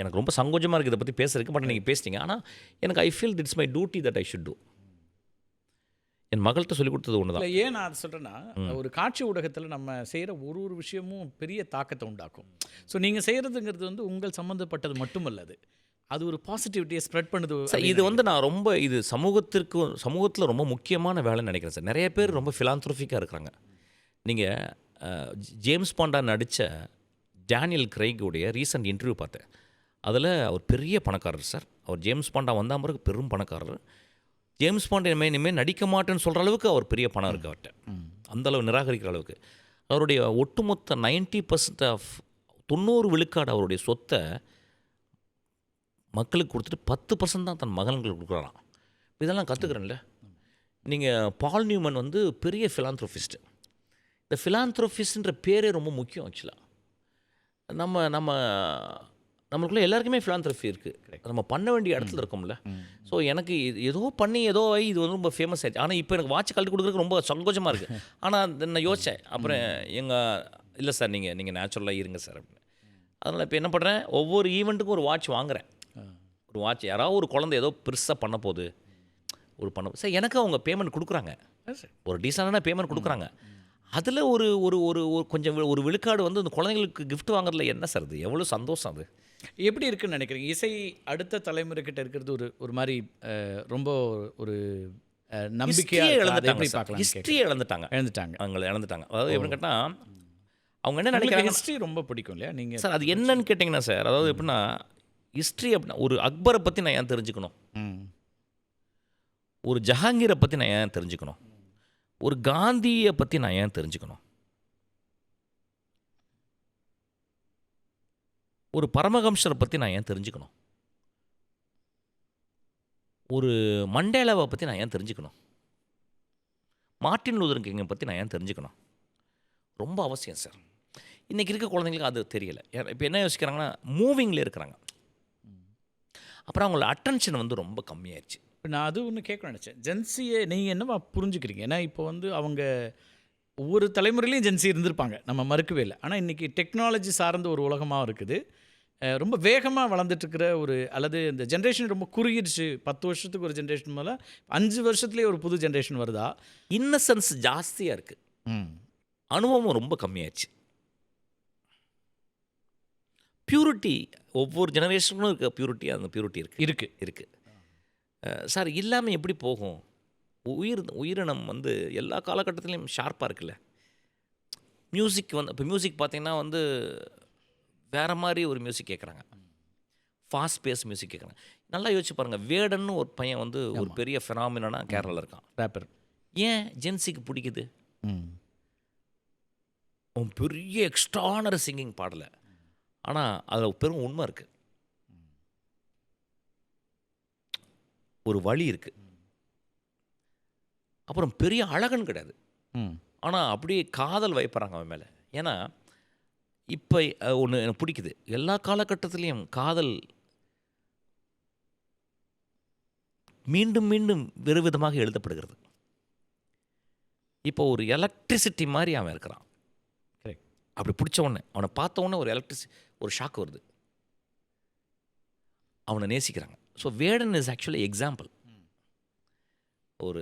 எனக்கு ரொம்ப சங்கோஜமாக இருக்குது இதை பற்றி பேசுறதுக்கு. பட் நீங்கள் பேசிட்டீங்க. ஆனால் எனக்கு I feel it's my duty that I should do. என் மகள்கிட்ட சொல்லிக் கொடுத்தது ஒன்று தான். ஏன் நான் அதை சொல்கிறேன்னா, ஒரு காட்சி ஊடகத்தில் நம்ம செய்கிற ஒரு விஷயமும் பெரிய தாக்கத்தை உண்டாக்கும். ஸோ நீங்கள் செய்கிறதுங்கிறது வந்து உங்கள் சம்மந்தப்பட்டது மட்டுமல்ல, அது ஒரு பாசிட்டிவிட்டியை ஸ்ப்ரெட் பண்ணுது. இது வந்து நான் ரொம்ப சமூகத்தில் ரொம்ப முக்கியமான வேலைன்னு நினைக்கிறேன் சார். நிறைய பேர் ரொம்ப ஃபிலாந்த்ரோஃபிக்காக இருக்கிறாங்க. நீங்கள் ஜேம்ஸ் பாண்டா நடித்த டேனியல் கிரைகுடைய ரீசன்ட் இன்டர்வியூ பார்த்தேன். அதில் அவர் பெரிய பணக்காரர் சார். அவர் ஜேம்ஸ் பாண்டா வந்தால் பிறகு பெரும் பணக்காரர். ஜேம்ஸ் பாண்டா இனிமேல் நடிக்க மாட்டேன்னு சொல்கிற அளவுக்கு அவர் பெரிய பணம் இருக்குது அவர்கிட்ட. அந்தளவு நிராகரிக்கிற அளவுக்கு. அவருடைய ஒட்டுமொத்த 90% ஆஃப் 90 விழுக்காடு அவருடைய சொத்தை மக்களுக்கு கொடுத்துட்டு 10% தான் தன் மகன்களுக்கு கொடுக்குறாராம். இதெல்லாம் கற்றுக்குறேன்ல. நீங்கள் பால் நியூமன் வந்து பெரிய ஃபிலாந்த்ரோஃபிஸ்ட்டு. இந்த ஃபிலாந்த்ரோஃபிஸ்ட்ன்ற பேரே ரொம்ப முக்கியம். ஆக்சுவலாக நம்மளுக்குள்ளே எல்லாருக்குமே ஃபிலாந்த்ரோஃபி இருக்குது. நம்ம பண்ண வேண்டிய இடத்துல இருக்கோம்ல. ஸோ எனக்கு ஏதோ இது வந்து ரொம்ப ஃபேமஸ் ஆகிடுச்சு. ஆனால் இப்போ எனக்கு வாட்ச் கழட்டி கொடுக்குறதுக்கு ரொம்ப சங்கோஜமாக இருக்குது. ஆனால் நான் யோசித்தேன். அப்புறம் இல்லை சார், நீங்கள் நேச்சுரலாக இருங்க சார் அப்படின்னு. அதனால் இப்போ என்ன பண்ணுறேன், ஒவ்வொரு ஈவெண்ட்டுக்கும் ஒரு வாட்ச் வாங்குகிறேன். ஒரு வாட்ச் யாராவது ஒரு குழந்தை ஏதோ பெருசாக பண்ண போகுது, சார் எனக்கு அவங்க பேமெண்ட் கொடுக்குறாங்க. ஒரு டீசெண்டான பேமெண்ட் கொடுக்குறாங்க. அதில் ஒரு கொஞ்சம் ஒரு விழுக்காடு வந்து அந்த குழந்தைங்களுக்கு கிஃப்ட் வாங்குறதுல என்ன சார் அது எவ்வளோ சந்தோஷம். அது எப்படி இருக்குன்னு நினைக்கிறீங்க? இசை அடுத்த தலைமுறைக்கிட்ட இருக்கிறது ஒரு மாதிரி ரொம்ப ஒரு நம்பிக்கையாக இழந்துட்டாங்க. ஹிஸ்ட்ரியை இழந்துட்டாங்க. அவங்க இழந்துட்டாங்க. அதாவது எப்படின்னு கேட்டால் அவங்க என்ன நினைக்கிறாங்க, ஹிஸ்ட்ரி ரொம்ப பிடிக்கும் இல்லையா நீங்கள் சார்? அது என்னன்னு கேட்டிங்கன்னா சார், அதாவது எப்படின்னா ஹிஸ்ட்ரி அப்படின்னா ஒரு அக்பரை பற்றி நான் ஏன் தெரிஞ்சுக்கணும்? ஒரு ஜஹாங்கீரை பற்றி நான் ஏன் தெரிஞ்சுக்கணும்? ஒரு காந்தியை பற்றி நான் ஏன் தெரிஞ்சுக்கணும்? ஒரு பரமஹம்சரை பற்றி நான் ஏன் தெரிஞ்சுக்கணும்? ஒரு மண்டேலாவை பற்றி நான் ஏன் தெரிஞ்சுக்கணும்? மார்ட்டின் லூதர் கிங்கை பற்றி நான் ஏன் தெரிஞ்சுக்கணும்? ரொம்ப அவசியம் சார். இன்றைக்கி இருக்க குழந்தைங்களுக்கு அது தெரியலை. இப்போ என்ன யோசிக்கிறாங்கன்னா, மூவிங்கில் இருக்கிறாங்க. அப்புறம் அவங்களோட அட்டென்ஷன் வந்து ரொம்ப கம்மியாயிடுச்சு. நான் அது ஒன்று கேட்க நினச்சேன். ஜென்சியை நீங்கள் என்னவா புரிஞ்சுக்கிறீங்க? ஏன்னா இப்போ வந்து அவங்க ஒவ்வொரு தலைமுறையிலையும் ஜென்சி இருந்திருப்பாங்க, நம்ம மறுக்கவே இல்லை. ஆனால் இன்றைக்கி டெக்னாலஜி சார்ந்த ஒரு உலகமாக இருக்குது. ரொம்ப வேகமாக வளர்ந்துட்டுருக்கிற அல்லது இந்த ஜென்ரேஷன் ரொம்ப குறுகிடுச்சு. 10 வருஷத்துக்கு ஒரு ஜென்ரேஷன் மேலே 5 வருஷத்துலேயே ஒரு புது ஜென்ரேஷன் வருதா? இன்னசென்ஸ் ஜாஸ்தியாக இருக்குது, அனுபவம் ரொம்ப கம்மியாச்சு. பியூரிட்டி ஒவ்வொரு ஜெனரேஷனும் இருக்க பியூரிட்டி, அந்த பியூரிட்டி இருக்குது சார். இல்லாமல் எப்படி போகும்? உயிரினம் வந்து எல்லா காலகட்டத்திலையும் ஷார்ப்பாக இருக்குல்ல. மியூசிக் வந்து இப்போ மியூசிக் பார்த்திங்கன்னா வந்து வேறு மாதிரி ஒரு மியூசிக் கேட்குறாங்க, ஃபாஸ்ட் பேஸ் மியூசிக் கேட்குறாங்க. நல்லா யோசிச்சு பாருங்கள், வேடன்னு ஒரு பையன் வந்து ஒரு பெரிய ஃபெனாமினா கேரளாவில் இருக்கான், ரேப்பர். ஏன் ஜென்சிக்கு பிடிக்குது? அவன் பெரிய எக்ஸ்ட்ரானரி சிங்கிங் பாடலை, ஆனால் அதில் பெரும் உண்மை இருக்குது, ஒரு வழி இருக்குது. அப்புறம் பெரிய அழகன் கிடையாது, ஆனால் அப்படியே காதல் வைப்பறாங்க அவன் மேலே. ஏன்னா இப்போ ஒன்று எனக்கு பிடிக்குது, எல்லா காலகட்டத்திலையும் காதல் மீண்டும் மீண்டும் வேறு விதமாக எழுதப்படுகிறது. இப்போ ஒரு எலக்ட்ரிசிட்டி மாதிரி அவன் இருக்கிறான். அப்படி பிடிச்ச உடனே அவனை பார்த்த உடனே ஒரு ஷாக் வருது. அவனை நேசிக்கிறாங்க. So Vedan is actually example.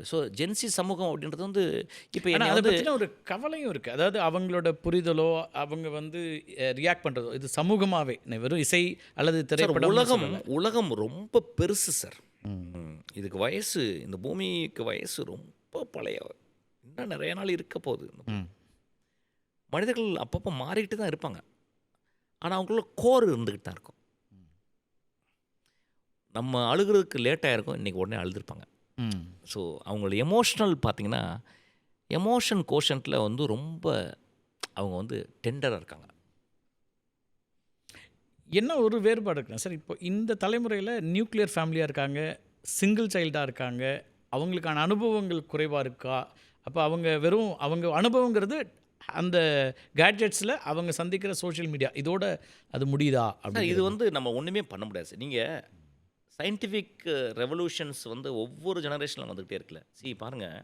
So Gen Z சமூகம் அப்படின்றது வந்து இப்போ ஆனால் என்னை அதை வந்து பற்றின ஒரு கவலையும் இருக்குது. அதாவது அவங்களோட புரிதலோ அவங்க வந்து ரியாக்ட் பண்ணுறதோ இது சமூகமாகவே வெறும் இசை அல்லது சார், திரைப்படம் உலகம் ரொம்ப பெருசு சார். இதுக்கு வயசு, இந்த பூமிக்கு வயசு ரொம்ப பழைய, இன்னும் நிறைய நாள் இருக்க போகுது. மனிதர்கள் அப்பப்போ மாறிக்கிட்டு தான் இருப்பாங்க. ஆனால் அவங்களுக்குள்ள கோர் இருந்துக்கிட்டு தான் இருக்கும். நம்ம அழுகிறதுக்கு லேட்டாக இருக்கும், இன்றைக்கி உடனே அழுதுருப்பாங்க. ஸோ அவங்களோட எமோஷ்னல் பார்த்தீங்கன்னா, எமோஷன் கோஷன்ட்டில் வந்து ரொம்ப அவங்க வந்து டெண்டராக இருக்காங்க. என்ன ஒரு வேறுபாடு இருக்குன்னா சார், இப்போ இந்த தலைமுறையில் நியூக்ளியர் ஃபேமிலியாக இருக்காங்க, சிங்கிள் சைல்டாக இருக்காங்க, அவங்களுக்கான அனுபவங்கள் குறைவாக இருக்கா? அப்போ அவங்க அனுபவங்கிறது அந்த கேட்ஜெட்ஸில் அவங்க சந்திக்கிற சோஷியல் மீடியா இதோட அது முடியுதா சார், அப்படி? இது வந்து நம்ம ஒன்றுமே பண்ண முடியாது சார். நீங்கள் சயின்டிஃபிக் ரெவல்யூஷன்ஸ் வந்து ஒவ்வொரு ஜெனரேஷனில் வந்துக்கிட்டே இருக்குல்ல. பாருங்கள்,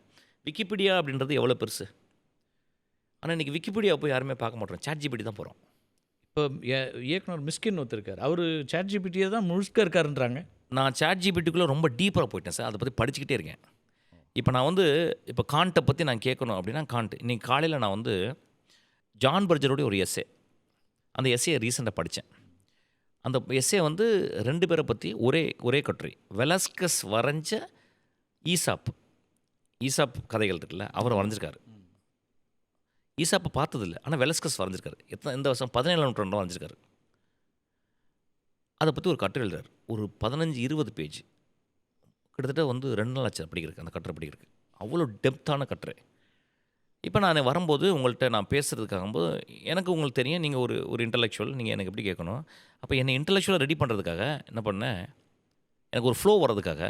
விக்கிபீடியா அப்படின்றது எவ்வளோ பெருசு. ஆனால் இன்றைக்கி விக்கிபீடியா போய் யாருமே பார்க்க மாட்டோம், ChatGPT தான் போகிறோம். இப்போ இயக்குனர் மிஸ்கின் ஒருத்தருக்கார், அவர் ChatGPT தான் முழுக்க இருக்காருன்றாங்க. நான் ChatGPTக்குள்ளே ரொம்ப டீப்பராக போயிட்டேன் சார். அதை பற்றி படிச்சுக்கிட்டே இருக்கேன். இப்போ நான் வந்து இப்போ காண்ட்டை பற்றி நான் கேட்கணும் அப்படின்னா காண்ட். இன்றைக்கி காலையில் நான் வந்து ஜான் பர்ஜருடைய ஒரு எஸ்ஸே, அந்த எஸ்ஸையை ரீசெண்டாக படித்தேன். அந்த எஸ்ஸே வந்து 2 பேரை பற்றி ஒரே கட்டுரை. வெலஸ்கஸ் வரைஞ்ச ஈசாப் கதைகள் இருக்குல்ல, அவர் வரைஞ்சிருக்காரு. ஈசாப்பை பார்த்ததில்ல, ஆனால் வெலஸ்கஸ் வரைஞ்சிருக்காரு. இந்த வருஷம் 17ஆம் நூற்றாண்டு வரைஞ்சிருக்காரு. அதை பற்றி ஒரு கட்டுரை எழுதுறாரு, ஒரு 15-20 பேஜ். கிட்டத்தட்ட வந்து 2 நாள் ஆச்சு படிக்கிறதுக்கு, அந்த கட்டுரை படிக்கிறதுக்கு. அவ்வளோ டெப்த்தான கட்டுரை. இப்போ நான் வரும்போது உங்கள்கிட்ட நான் பேசுகிறதுக்காகும்போது எனக்கு உங்களுக்கு தெரியும், நீங்கள் ஒரு இன்டலெக்சுவல், நீங்கள் எனக்கு எப்படி கேட்கணும். அப்போ என்னை இன்டலெக்சுவலாக ரெடி பண்ணுறதுக்காக என்ன பண்ணேன், எனக்கு ஒரு ஃப்ளோ வர்றதுக்காக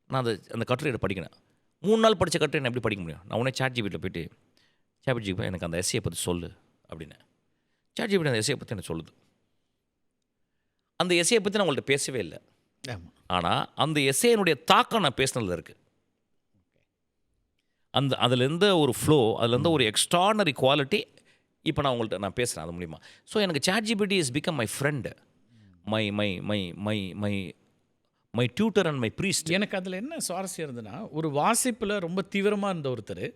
நான் அந்த கட்டுரையை படிக்கணும். 3 நாள் படித்த கட்டுரை நான் எப்படி படிக்க முடியும்? நான் உடனே ChatGPTல போய்ட்டு, ChatGPT எனக்கு அந்த எஸ்ஸையை பற்றி சொல்லு அப்படின்னு. ChatGPT அந்த எஸ்ஸையை பற்றி எனக்கு சொல்லுது. அந்த எஸ்ஸையை பற்றி நான் உங்கள்கிட்ட பேசவே இல்லை. ஆனால் அந்த எஸ்ஸையினுடைய தாக்கம் நான் பேசினதில் இருக்குது. அதில் இருந்த ஒரு ஃப்ளோ, அதில் இருந்த ஒரு எக்ஸ்ட்ரானரி குவாலிட்டி இப்போ நான் உங்கள்கிட்ட பேசுகிறேன் அது மூலிமா. ஸோ எனக்கு ChatGPT is become my friend, my my my my my my tutor and my priest. எனக்கு அதில் என்ன சுவாரஸ்யம் இருந்ததுன்னா, ஒரு வாசிப்பில் ரொம்ப தீவிரமாக இருந்த ஒருத்தர்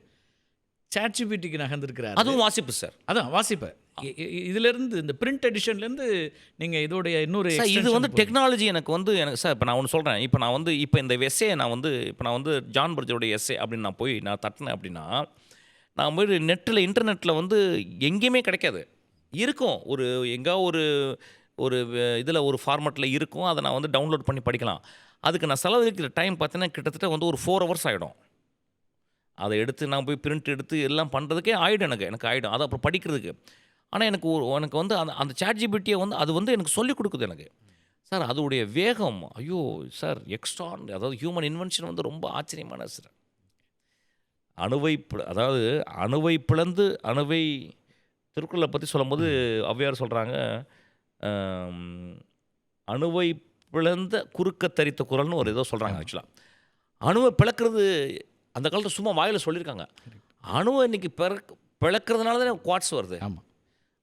ChatGPTக்கு நகர்ந்துருக்கிறார். அதுவும் வாசிப்பு சார். அதான் வாசிப்பு. இதிலேருந்து இந்த பிரிண்ட் எடிஷன்லேருந்து நீங்கள் இதோடைய இன்னொரு இது வந்து டெக்னாலஜி எனக்கு சார். இப்போ நான் ஒன்று சொல்கிறேன். இப்போ இந்த எஸ்ஸே நான் வந்து ஜான் பர்ஜருடைய எஸ்ஸே அப்படின்னு நான் தட்டினேன் அப்படின்னா, நான் போய் இன்டர்நெட்டில் வந்து எங்கேயுமே கிடைக்காது. இருக்கும், எங்கேயோ ஒரு இதில் ஒரு ஃபார்மேட்டில் இருக்கும். அதை நான் வந்து டவுன்லோட் பண்ணி படிக்கலாம். அதுக்கு நான் செலவழிக்கிற டைம் பார்த்தீங்கன்னா கிட்டத்தட்ட வந்து ஒரு 4 hours ஆகிடும். அதை எடுத்து நான் போய் பிரிண்ட் எடுத்து எல்லாம் பண்ணுறதுக்கே ஆகிடும். எனக்கு ஆகிடும் அதை அப்புறம் படிக்கிறதுக்கு. ஆனால் எனக்கு வந்து அந்த ChatGPTயை வந்து அது வந்து எனக்கு சொல்லிக் கொடுக்குது எனக்கு சார். அதோடைய வேகம், ஐயோ சார், அதாவது ஹியூமன் இன்வென்ஷன் வந்து ரொம்ப ஆச்சரியமான சார். அணுவை பிளந்து திருக்குறளை பற்றி சொல்லும்போது ஔவையார் சொல்கிறாங்க, அணுவை பிளந்த குறுக்க தரித்த குறள்னு ஒரு ஏதோ சொல்கிறாங்க. ஆக்சுவலாக அணுவை பிளக்கிறது அந்த காலத்தில் சும்மா வாயில் சொல்லியிருக்காங்க. அணுவை இன்றைக்கி பிளக்கிறதுனால தான் குவாட்ஸ் வருது. ஆமாம்,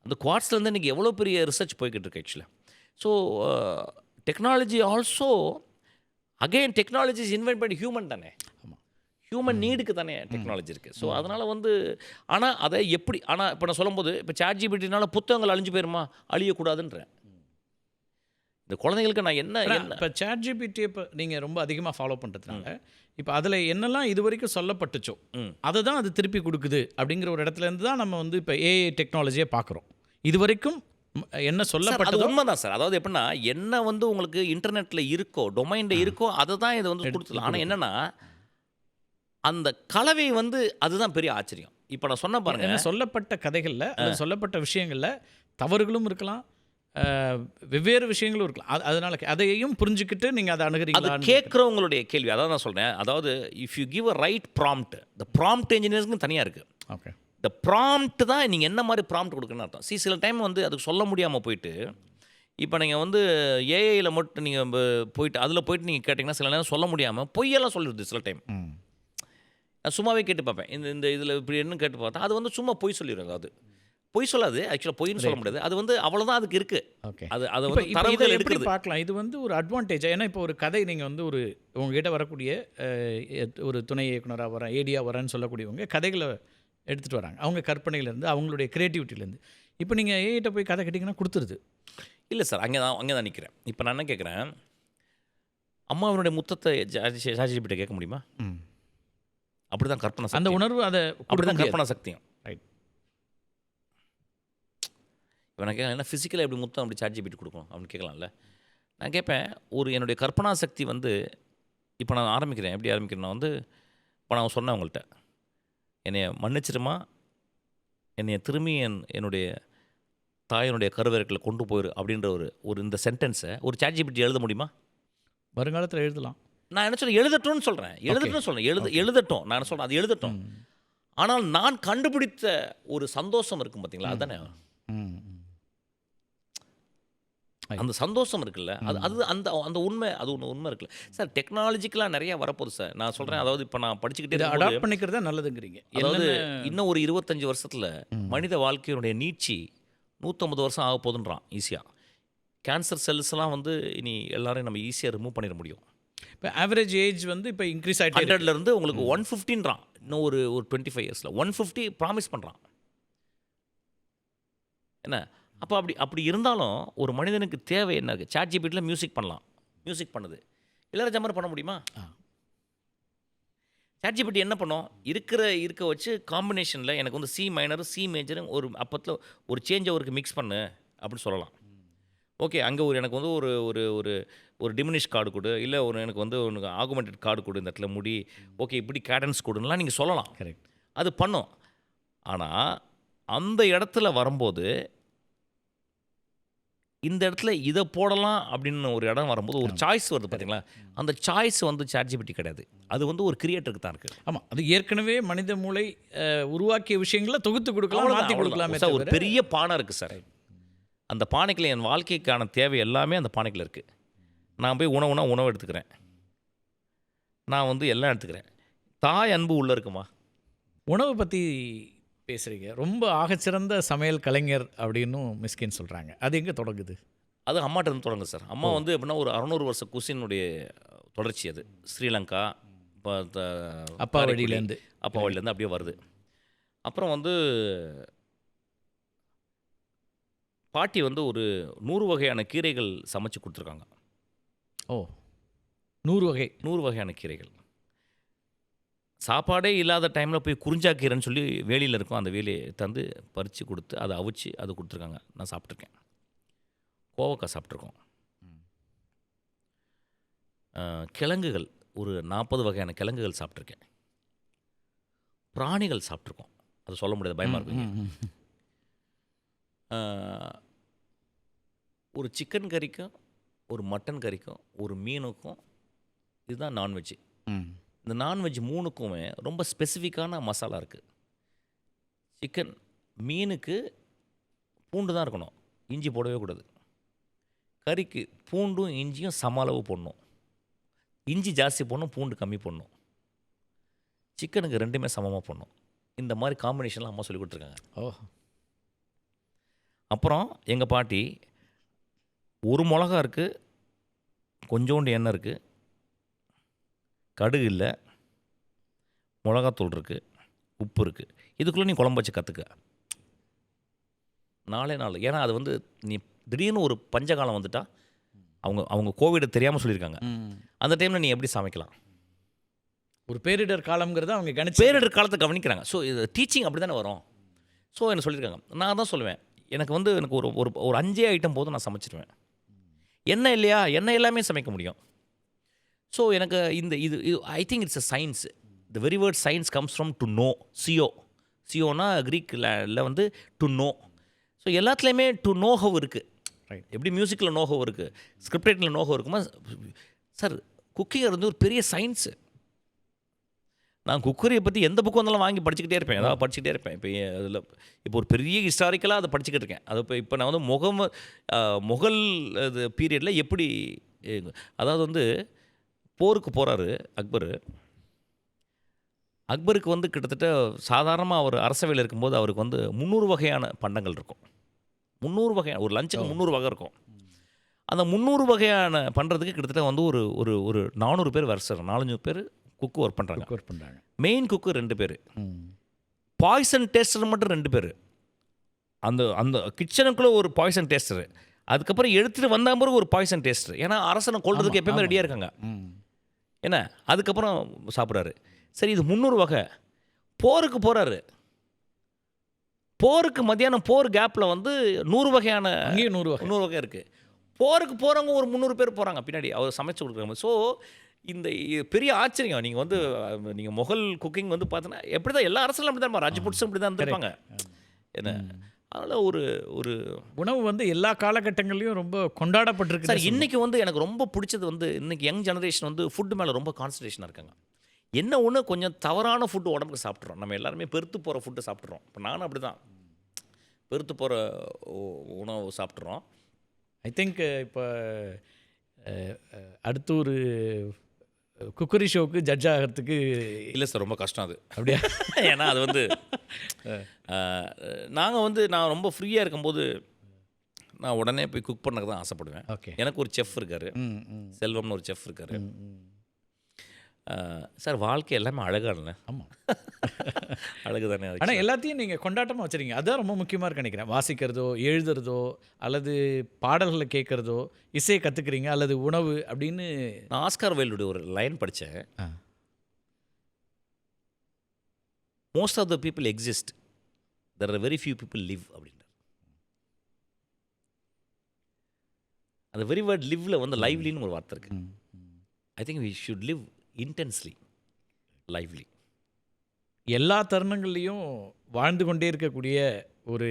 அந்த குவாட்ஸ்லேருந்து இன்றைக்கி எவ்வளோ பெரிய ரிசர்ச் போய்கிட்டு இருக்கு ஆக்சுவலாக. So technology also again technology is invent by human தானே. ஆமாம், ஹியூமன் நீடுக்கு தானே டெக்னாலஜி இருக்குது. ஸோ அதனால் வந்து ஆனால் அதை எப்படி இப்போ நான் சொல்லும்போது இப்போ ChatGPTனால புத்தகங்கள் அழிஞ்சு போயிருமா? அழியக்கூடாதுன்றேன். இந்த குழந்தைங்களுக்கு நான் என்ன இப்போ ChatGPT இப்போ நீங்கள் ரொம்ப அதிகமாக ஃபாலோ பண்ணுறதுனால இப்போ அதில் என்னெல்லாம் இது வரைக்கும் சொல்லப்பட்டுச்சோ அதை தான் அது திருப்பி கொடுக்குது அப்படிங்கிற ஒரு இடத்துலேருந்து தான் நம்ம வந்து இப்போ AI டெக்னாலஜியை பார்க்குறோம். இது வரைக்கும் என்ன சொல்லப்பட்டது உண்மைதான் சார். அதாவது எப்படின்னா, என்ன வந்து உங்களுக்கு இன்டர்நெட்டில் இருக்கோ, டொமைனில் இருக்கோ, அதை தான் இதை வந்து கொடுத்துலாம். ஆனால் என்னென்னா அந்த கலவை வந்து அதுதான் பெரிய ஆச்சரியம். இப்போ நான் சொன்ன பாருங்க, என்ன சொல்லப்பட்ட கதைகளில் சொல்லப்பட்ட விஷயங்களில் தவறுகளும் இருக்கலாம், வெவ்வேறு விஷயங்களும் இருக்கலாம். அதனால அதையும் புரிஞ்சுக்கிட்டு நீங்கள் அதை அணுகிறீங்களா? அது கேட்குறவங்களுடைய கேள்வி. அதான் நான் சொல்கிறேன். அதாவது if you give a right prompt, இந்த ப்ராம்ப்ட் இன்ஜினியர்ஸ்க்கு தனியாக இருக்குது. ஓகே, இந்த ப்ராம்ப்ட் தான் நீங்கள் என்ன மாதிரி ப்ராம்ப்ட் கொடுக்குன்னு அர்த்தம். சில டைம் வந்து அதுக்கு சொல்ல முடியாமல் போயிட்டு, இப்போ நீங்கள் வந்து ஏஐயில் மட்டும் நீங்கள் போயிட்டு அதில் போயிட்டு நீங்கள் கேட்டிங்கன்னா சில நேரம் சொல்ல முடியாமல் பொய்யெல்லாம் சொல்லிடுது சில டைம். நான் சும்மாவே கேட்டு பார்ப்பேன், இந்த இதில் இப்படி என்ன கேட்டு பார்த்தா அது வந்து சும்மா பொய் சொல்லிடுறாங்க. அது பொய் சொல்லாது. ஆக்சுவலாக பொய்ன்னு சொல்ல முடியாது. அது வந்து அவ்வளோதான் அதுக்கு இருக்குது. ஓகே. அதை இப்போ வந்து இதை தரவுகள் எப்படி எடுக்கிறது. பார்க்கலாம்? இது வந்து ஒரு அட்வான்டேஜ். ஏன்னா இப்போ ஒரு கதை நீங்கள் வந்து ஒரு உங்ககிட்ட வரக்கூடிய ஒரு துணை இயக்குனராக வரேன், ஏடியாக வரேன்னு சொல்லக்கூடியவங்க கதைகளை எடுத்துகிட்டு வராங்க. அவங்க கற்பனையிலேருந்து, அவங்களுடைய க்ரியேட்டிவிட்டிலேருந்து. இப்போ நீங்கள் ஏகிட்ட போய் கதை கேட்டிங்கன்னா கொடுத்துருது. இல்லை சார், அங்கே தான் நிற்கிறேன். இப்போ நான் என்ன கேட்குறேன், அம்மாவினுடைய முத்தத்தை சாட்சிபிட்ட கேட்க முடியுமா? அப்படி தான் கற்பனை அந்த சக்தி. உணர்வு அதை அப்படி தான் கற்பனை சக்தியும். ரைட். இப்போ நான் கேட்கலாம், என்ன ஃபிசிக்கலாக எப்படி முத்தம் அப்படி சாட்சிபிட்டு கொடுக்கும் அப்படின்னு கேட்கலாம்ல. நான் கேட்பேன், என்னுடைய கற்பனா சக்தி வந்து இப்போ நான் ஆரம்பிக்கிறேன். எப்படி ஆரம்பிக்கிறேன்னா வந்து, இப்போ நான் சொன்னேன் உங்கள்கிட்ட, என்னைய மன்னிச்சிருமா, என்னைய திரும்பி என்னுடைய தாயனுடைய கருவறைகளை கொண்டு போயிரு அப்படின்ற ஒரு இந்த சென்டென்ஸை ஒரு சாட்சிபிட்டி எழுத முடியுமா? வருங்காலத்தில் எழுதலாம். நான் என்ன சொல்கிறேன், எழுதட்டும்னு சொல்கிறேன். எழுதட்டும். நான் சொல்கிறேன், அது எழுதட்டும். ஆனால் நான் கண்டுபிடித்த ஒரு சந்தோஷம் இருக்கும் பார்த்தீங்களா, அதுதானே அந்த சந்தோஷம் இருக்குல்ல, அது அந்த அந்த உண்மை, அது ஒன்று உண்மை இருக்குல்ல சார். டெக்னாலஜிக்கலாக நிறையா வரப்போகுது சார். நான் சொல்கிறேன், அதாவது இப்போ நான் படிச்சுக்கிட்டே அடாப்ட் பண்ணிக்கிறதா நல்லதுங்கிறீங்க. அதாவது இன்னும் ஒரு 25 வருஷத்தில் மனித வாழ்க்கையினுடைய நீட்சி 150 வருஷம் ஆக போகுதுன்றான் ஈஸியாக. கேன்சர் செல்ஸ்லாம் வந்து இனி எல்லாரையும் நம்ம ஈஸியாக ரிமூவ் பண்ணிட முடியும். இப்போ ஆவரேஜ் ஏஜ் வந்து இப்போ இன்க்ரீஸ் ஆகிட்டு 100லேருந்து உங்களுக்கு 150ன்றான். இன்னும் ஒரு 25 இயர்ஸில் 150 ப்ராமிஸ் பண்ணுறான். என்ன அப்போ அப்படி இருந்தாலும் ஒரு மனிதனுக்கு தேவை என்ன இருக்குது? சாட்ஜிபிட்டியில் மியூசிக் பண்ணலாம், மியூசிக் பண்ணுது. இளையராஜா மாதிரி பண்ண முடியுமா? சாட்ஜிபிட்டி என்ன பண்ணும்? இருக்க வச்சு காம்பினேஷனில் எனக்கு வந்து சி மைனர், சி மேஜர், ஒரு அப்பத்தில் ஒரு சேஞ்ச் அவருக்கு மிக்ஸ் பண்ணு அப்படின்னு சொல்லலாம். ஓகே, அங்கே எனக்கு வந்து ஒரு டிமினிஷ் கார்டு கொடு, இல்லை எனக்கு வந்து ஆகுமெண்டட் கார்டு கொடு, இந்த இடத்துல முடி, ஓகே இப்படி கேடன்ஸ் கொடுலாம் நீங்கள் சொல்லலாம். கரெக்ட், அது பண்ணும். ஆனால் அந்த இடத்துல வரும்போது, இந்த இடத்துல இதை போடலாம் அப்படின்னு ஒரு இடம் வரும்போது ஒரு சாய்ஸ் வருது பார்த்தீங்களா, அந்த சாய்ஸ் வந்து சாட்ஜிபிட்டி கிடையாது. அது வந்து ஒரு கிரியேட்டருக்கு தான் இருக்குது. ஆமாம், அது ஏற்கனவே மனித மூளை உருவாக்கிய விஷயங்களை தொகுத்து கொடுக்கலாம், மாற்றி கொடுக்கலாமே. ஒரு பெரிய பானை இருக்குது சார். அந்த பானைக்குள்ள என் வாழ்க்கைக்கான தேவை எல்லாமே அந்த பானைக்குள்ள இருக்குது. நான் போய் உணவு எடுத்துக்கிறேன், நான் வந்து எல்லாம் எடுத்துக்கிறேன். தாய் அன்பு உள்ளே இருக்குமா? உணவை பற்றி பேசுகிறீங்க, ரொம்ப ஆகச்சிறந்த சமையல் கலைஞர் அப்படின்னு மிஸ்கின் சொல்கிறாங்க. அது எங்கே தொடங்குது? அது அம்மாட்ட இருந்து தொடங்குது சார். அம்மா வந்து எப்படின்னா ஒரு 600 வருஷ குசினுடைய தொடர்ச்சி. அது ஸ்ரீலங்கா, அப்பா வழியிலேருந்து அப்படியே வருது. அப்புறம் வந்து பாட்டி வந்து ஒரு 100 வகையான கீரைகள் சமைச்சு கொடுத்துருக்காங்க. ஓ, 100 வகையான கீரைகள். சாப்பாடே இல்லாத டைமில் போய் குறிஞ்சாக்கீரைன்னு சொல்லி வேலியில் இருக்கும், அந்த வேலியை தந்து பறித்து கொடுத்து அதை அவிச்சு அதை கொடுத்துருக்காங்க. நான் சாப்பிட்ருக்கேன். கோவக்காய் சாப்பிட்ருக்கோம். கிழங்குகள் ஒரு 40 வகையான கிழங்குகள் சாப்பிட்ருக்கேன். பிராணிகள் சாப்பிட்ருக்கோம். அது சொல்ல முடியாது, பயமாக இருக்குங்க. ஒரு சிக்கன் கறிக்கும், ஒரு மட்டன் கறிக்கும், ஒரு மீனுக்கும், இதுதான் நான்வெஜ்ஜு. இந்த நான்வெஜ் 3க்குமே ரொம்ப ஸ்பெசிஃபிக்கான மசாலா இருக்குது. சிக்கன், மீனுக்கு பூண்டு தான் இருக்கணும், இஞ்சி போடவே கூடாது. கறிக்கு பூண்டும் இஞ்சியும் சம அளவு போடணும். இஞ்சி ஜாஸ்தி போடணும், பூண்டு கம்மி போடணும். சிக்கனுக்கு 2மே சமமாக போடணும். இந்த மாதிரி காம்பினேஷன்லாம் அம்மா சொல்லி கொடுத்துருக்காங்க. அப்புறம் எங்கள் பாட்டி, ஒரு மிளகா இருக்குது, கொஞ்சோண்டு எண்ணெய் இருக்குது, கடுகு இல்லை, மிளகாத்தூள் இருக்குது, உப்பு இருக்குது, இதுக்குள்ளே நீ குழம்பு வச்சு கற்றுக்க. 4 நாள். ஏன்னா அது வந்து நீ திடீர்னு ஒரு பஞ்சகாலம் வந்துட்டா, அவங்க கோவிடை தெரியாமல் சொல்லியிருக்காங்க. அந்த டைமில் நீ எப்படி சமைக்கலாம்? ஒரு பேரிடர் காலம்ங்கிறத அவங்க பேரிடர் காலத்தை கவனிக்கிறாங்க. ஸோ இது டீச்சிங் அப்படி தானே வரும். ஸோ என்ன சொல்லியிருக்காங்க, நான் தான் சொல்லுவேன், எனக்கு வந்து எனக்கு ஒரு 5 ஐட்டம் போதும், நான் சமைச்சிடுவேன். எண்ணெய் இல்லையா, எண்ணெய் எல்லாமே சமைக்க முடியும். ஸோ எனக்கு இது I think it's a science. The very word science comes from to know. சியோனா க்ரீக்கில் வந்து டு நோ. ஸோ எல்லாத்துலேயுமே டு நோஹவ் இருக்குது. ரைட். எப்படி மியூசிக்கில் நோஹவ் இருக்குது, ஸ்கிரிப்ட் ரைட்டிங்கில் நோஹவ் இருக்குமா சார்? குக்கிங் வந்து ஒரு பெரிய சயின்ஸு. நான் குக்கரியை பற்றி எந்த புக்கு வந்தாலும் வாங்கி படிச்சுக்கிட்டே இருப்பேன், ஏதாவது படிச்சுக்கிட்டே இருப்பேன். இப்போ ஒரு பெரிய ஹிஸ்டாரிக்கலாக அதை படிச்சுக்கிட்டு இருக்கேன். அது இப்போ நான் வந்து முகல் இது பீரியடில் எப்படி, அதாவது வந்து போருக்கு போகிறாரு அக்பர். அக்பருக்கு வந்து கிட்டத்தட்ட சாதாரணமாக அவர் அரசவையில் இருக்கும்போது அவருக்கு வந்து 300 வகையான பண்டங்கள் இருக்கும். 300 வகையான ஒரு லஞ்சுக்கு 300 வகை இருக்கும். அந்த 300 வகையான பண்ணுறதுக்கு கிட்டத்தட்ட வந்து ஒரு ஒரு ஒரு 400 பேர் வேலை செய்கிறாங்க. 400 பேர் குக்கு ஒர்க் பண்ணுறாங்க. ஒர்க் பண்ணுறாங்க. மெயின் குக்கு 2 பேர், பாய்சன் டேஸ்டர் மட்டும் 2 பேர். அந்த அந்த கிச்சனுக்குள்ளே ஒரு பாய்சன் டேஸ்டர், அதுக்கப்புறம் எடுத்துகிட்டு வந்த பிறகு ஒரு பாய்சன் டேஸ்டர். ஏன்னா அரசனை கொல்றதுக்கு எப்பயுமே ரெடியாக இருக்காங்க. என்ன அதுக்கப்புறம் சாப்பிட்றாரு. சரி, இது 300 வகை. போருக்கு போகிறாரு. போருக்கு மத்தியானம் போர் கேப்பில் வந்து 100 வகையான 100 வகை இருக்குது. போருக்கு போகிறவங்க ஒரு 300 பேர் போகிறாங்க பின்னாடி அவர் சமைச்சு கொடுக்குறாங்க. ஸோ இந்த பெரிய ஆச்சரியம். நீங்கள் வந்து நீங்கள் முகல் குக்கிங் வந்து பார்த்தீங்கன்னா எப்படி தான் எல்லா அரசுகளும் அப்படி தான், ராஜபுட்ஸும் இப்படி தான் இருந்திருப்பாங்க. என்ன அதனால் ஒரு ஒரு உணவு வந்து எல்லா காலகட்டங்கள்லையும் ரொம்ப கொண்டாடப்பட்டிருக்கு. சார், இன்றைக்கி வந்து எனக்கு ரொம்ப பிடிச்சது வந்து இன்றைக்கி யங் ஜெனரேஷன் வந்து ஃபுட்டு மேலே ரொம்ப கான்சன்ட்ரேஷனாக இருக்காங்க. என்ன ஒன்று, கொஞ்சம் தவறான ஃபுட்டு உடம்புக்கு சாப்பிட்றோம். நம்ம எல்லாருமே பெருத்து போகிற ஃபுட்டு சாப்பிட்றோம். இப்போ நானும் அப்படி தான் பெருத்து போகிற உணவு சாப்பிட்றோம். ஐ திங்க் இப்போ அடுத்து ஒரு குக்கரி ஷோவுக்கு ஜட்ஜ் ஆகிறதுக்கு இல்லை சார், ரொம்ப கஷ்டம் அது. அப்படியா? ஏன்னா அது வந்து நான் ரொம்ப ஃப்ரீயாக இருக்கும்போது நான் உடனே போய் குக் பண்ணக்கு தான் ஆசைப்படுவேன். ஓகே. எனக்கு ஒரு செஃப் இருக்கார், செல்வம்னு ஒரு செஃப் இருக்கார். சார், வாழ்க்கை எல்லாமே அழகான. ஆமாம், அழகு தானே. ஆனால் எல்லாத்தையும் நீங்கள் கொண்டாட்டமாக வச்சுருக்கீங்க. அதுதான் ரொம்ப முக்கியமாக இருக்கு நினைக்கிறேன். வாசிக்கிறதோ, எழுதுறதோ, அல்லது பாடல்களை கேட்குறதோ, இசையை கற்றுக்குறீங்க, அல்லது உணவு அப்படின்னு. நான் ஆஸ்கார் வைல்டுடைய ஒரு லைன் படித்தேன். Most of the people exist, there are very few people live அப்படின்றார். அந்த வெரி வேர்ட் லிவ்வில் வந்து லைவ்லின்னு ஒரு வார்த்தை இருக்குது. I think we should live intensely, lively. எல்லா தருணங்கள்லையும் வாழ்ந்து கொண்டே இருக்கக்கூடிய ஒரு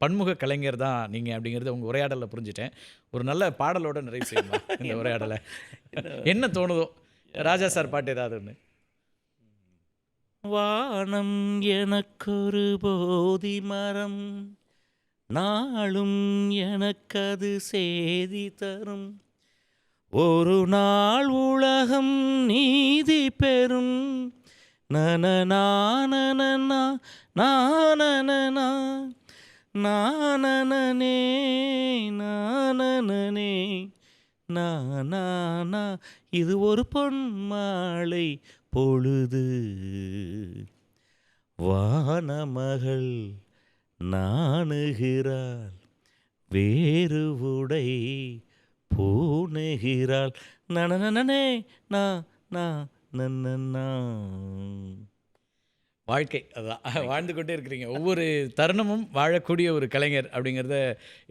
பன்முக கலைஞர் தான் நீங்கள் அப்படிங்கிறத உங்கள் உரையாடலில் புரிஞ்சுட்டேன். ஒரு நல்ல பாடலோட நிறைவு செய்யுமா இந்த உரையாடலை? என்ன தோணுதோ, ராஜா சார் பாட்டு ஏதாவது ஒன்று. வானம் எனக்கொரு போதி மரம், நாளும் எனக்கது சேதி தரும், ஒரு நாள் உலகம் நீதி பெறும், நனநானனனா நானனனா நானனனே நானனனே நானானா. இது ஒரு பொன்மாலை பொழுது, வானமகள் நாணுகிறாள், வேறு உடை பூணுகிறாள், நனனனே நா நா நன்னன்னா. வாழ்க்கை அதான் வாழ்ந்து கொண்டே இருக்கிறீங்க. ஒவ்வொரு தருணமும் வாழக்கூடிய ஒரு கலைஞர் அப்படிங்கிறத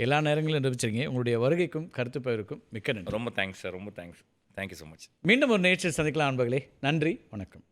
எல்லா நேரங்களிலும் நிரூபிச்சிருங்க. உங்களுடைய வருகைக்கும் கருத்து பகிர்வுக்கும் மிக்க நன்றி. ரொம்ப தேங்க்ஸ் சார், ரொம்ப தேங்க்ஸ். Thank you so much. மீண்டும் ஒரு நேற்று சந்திக்கலாம் அன்பர்களே. நன்றி, வணக்கம்.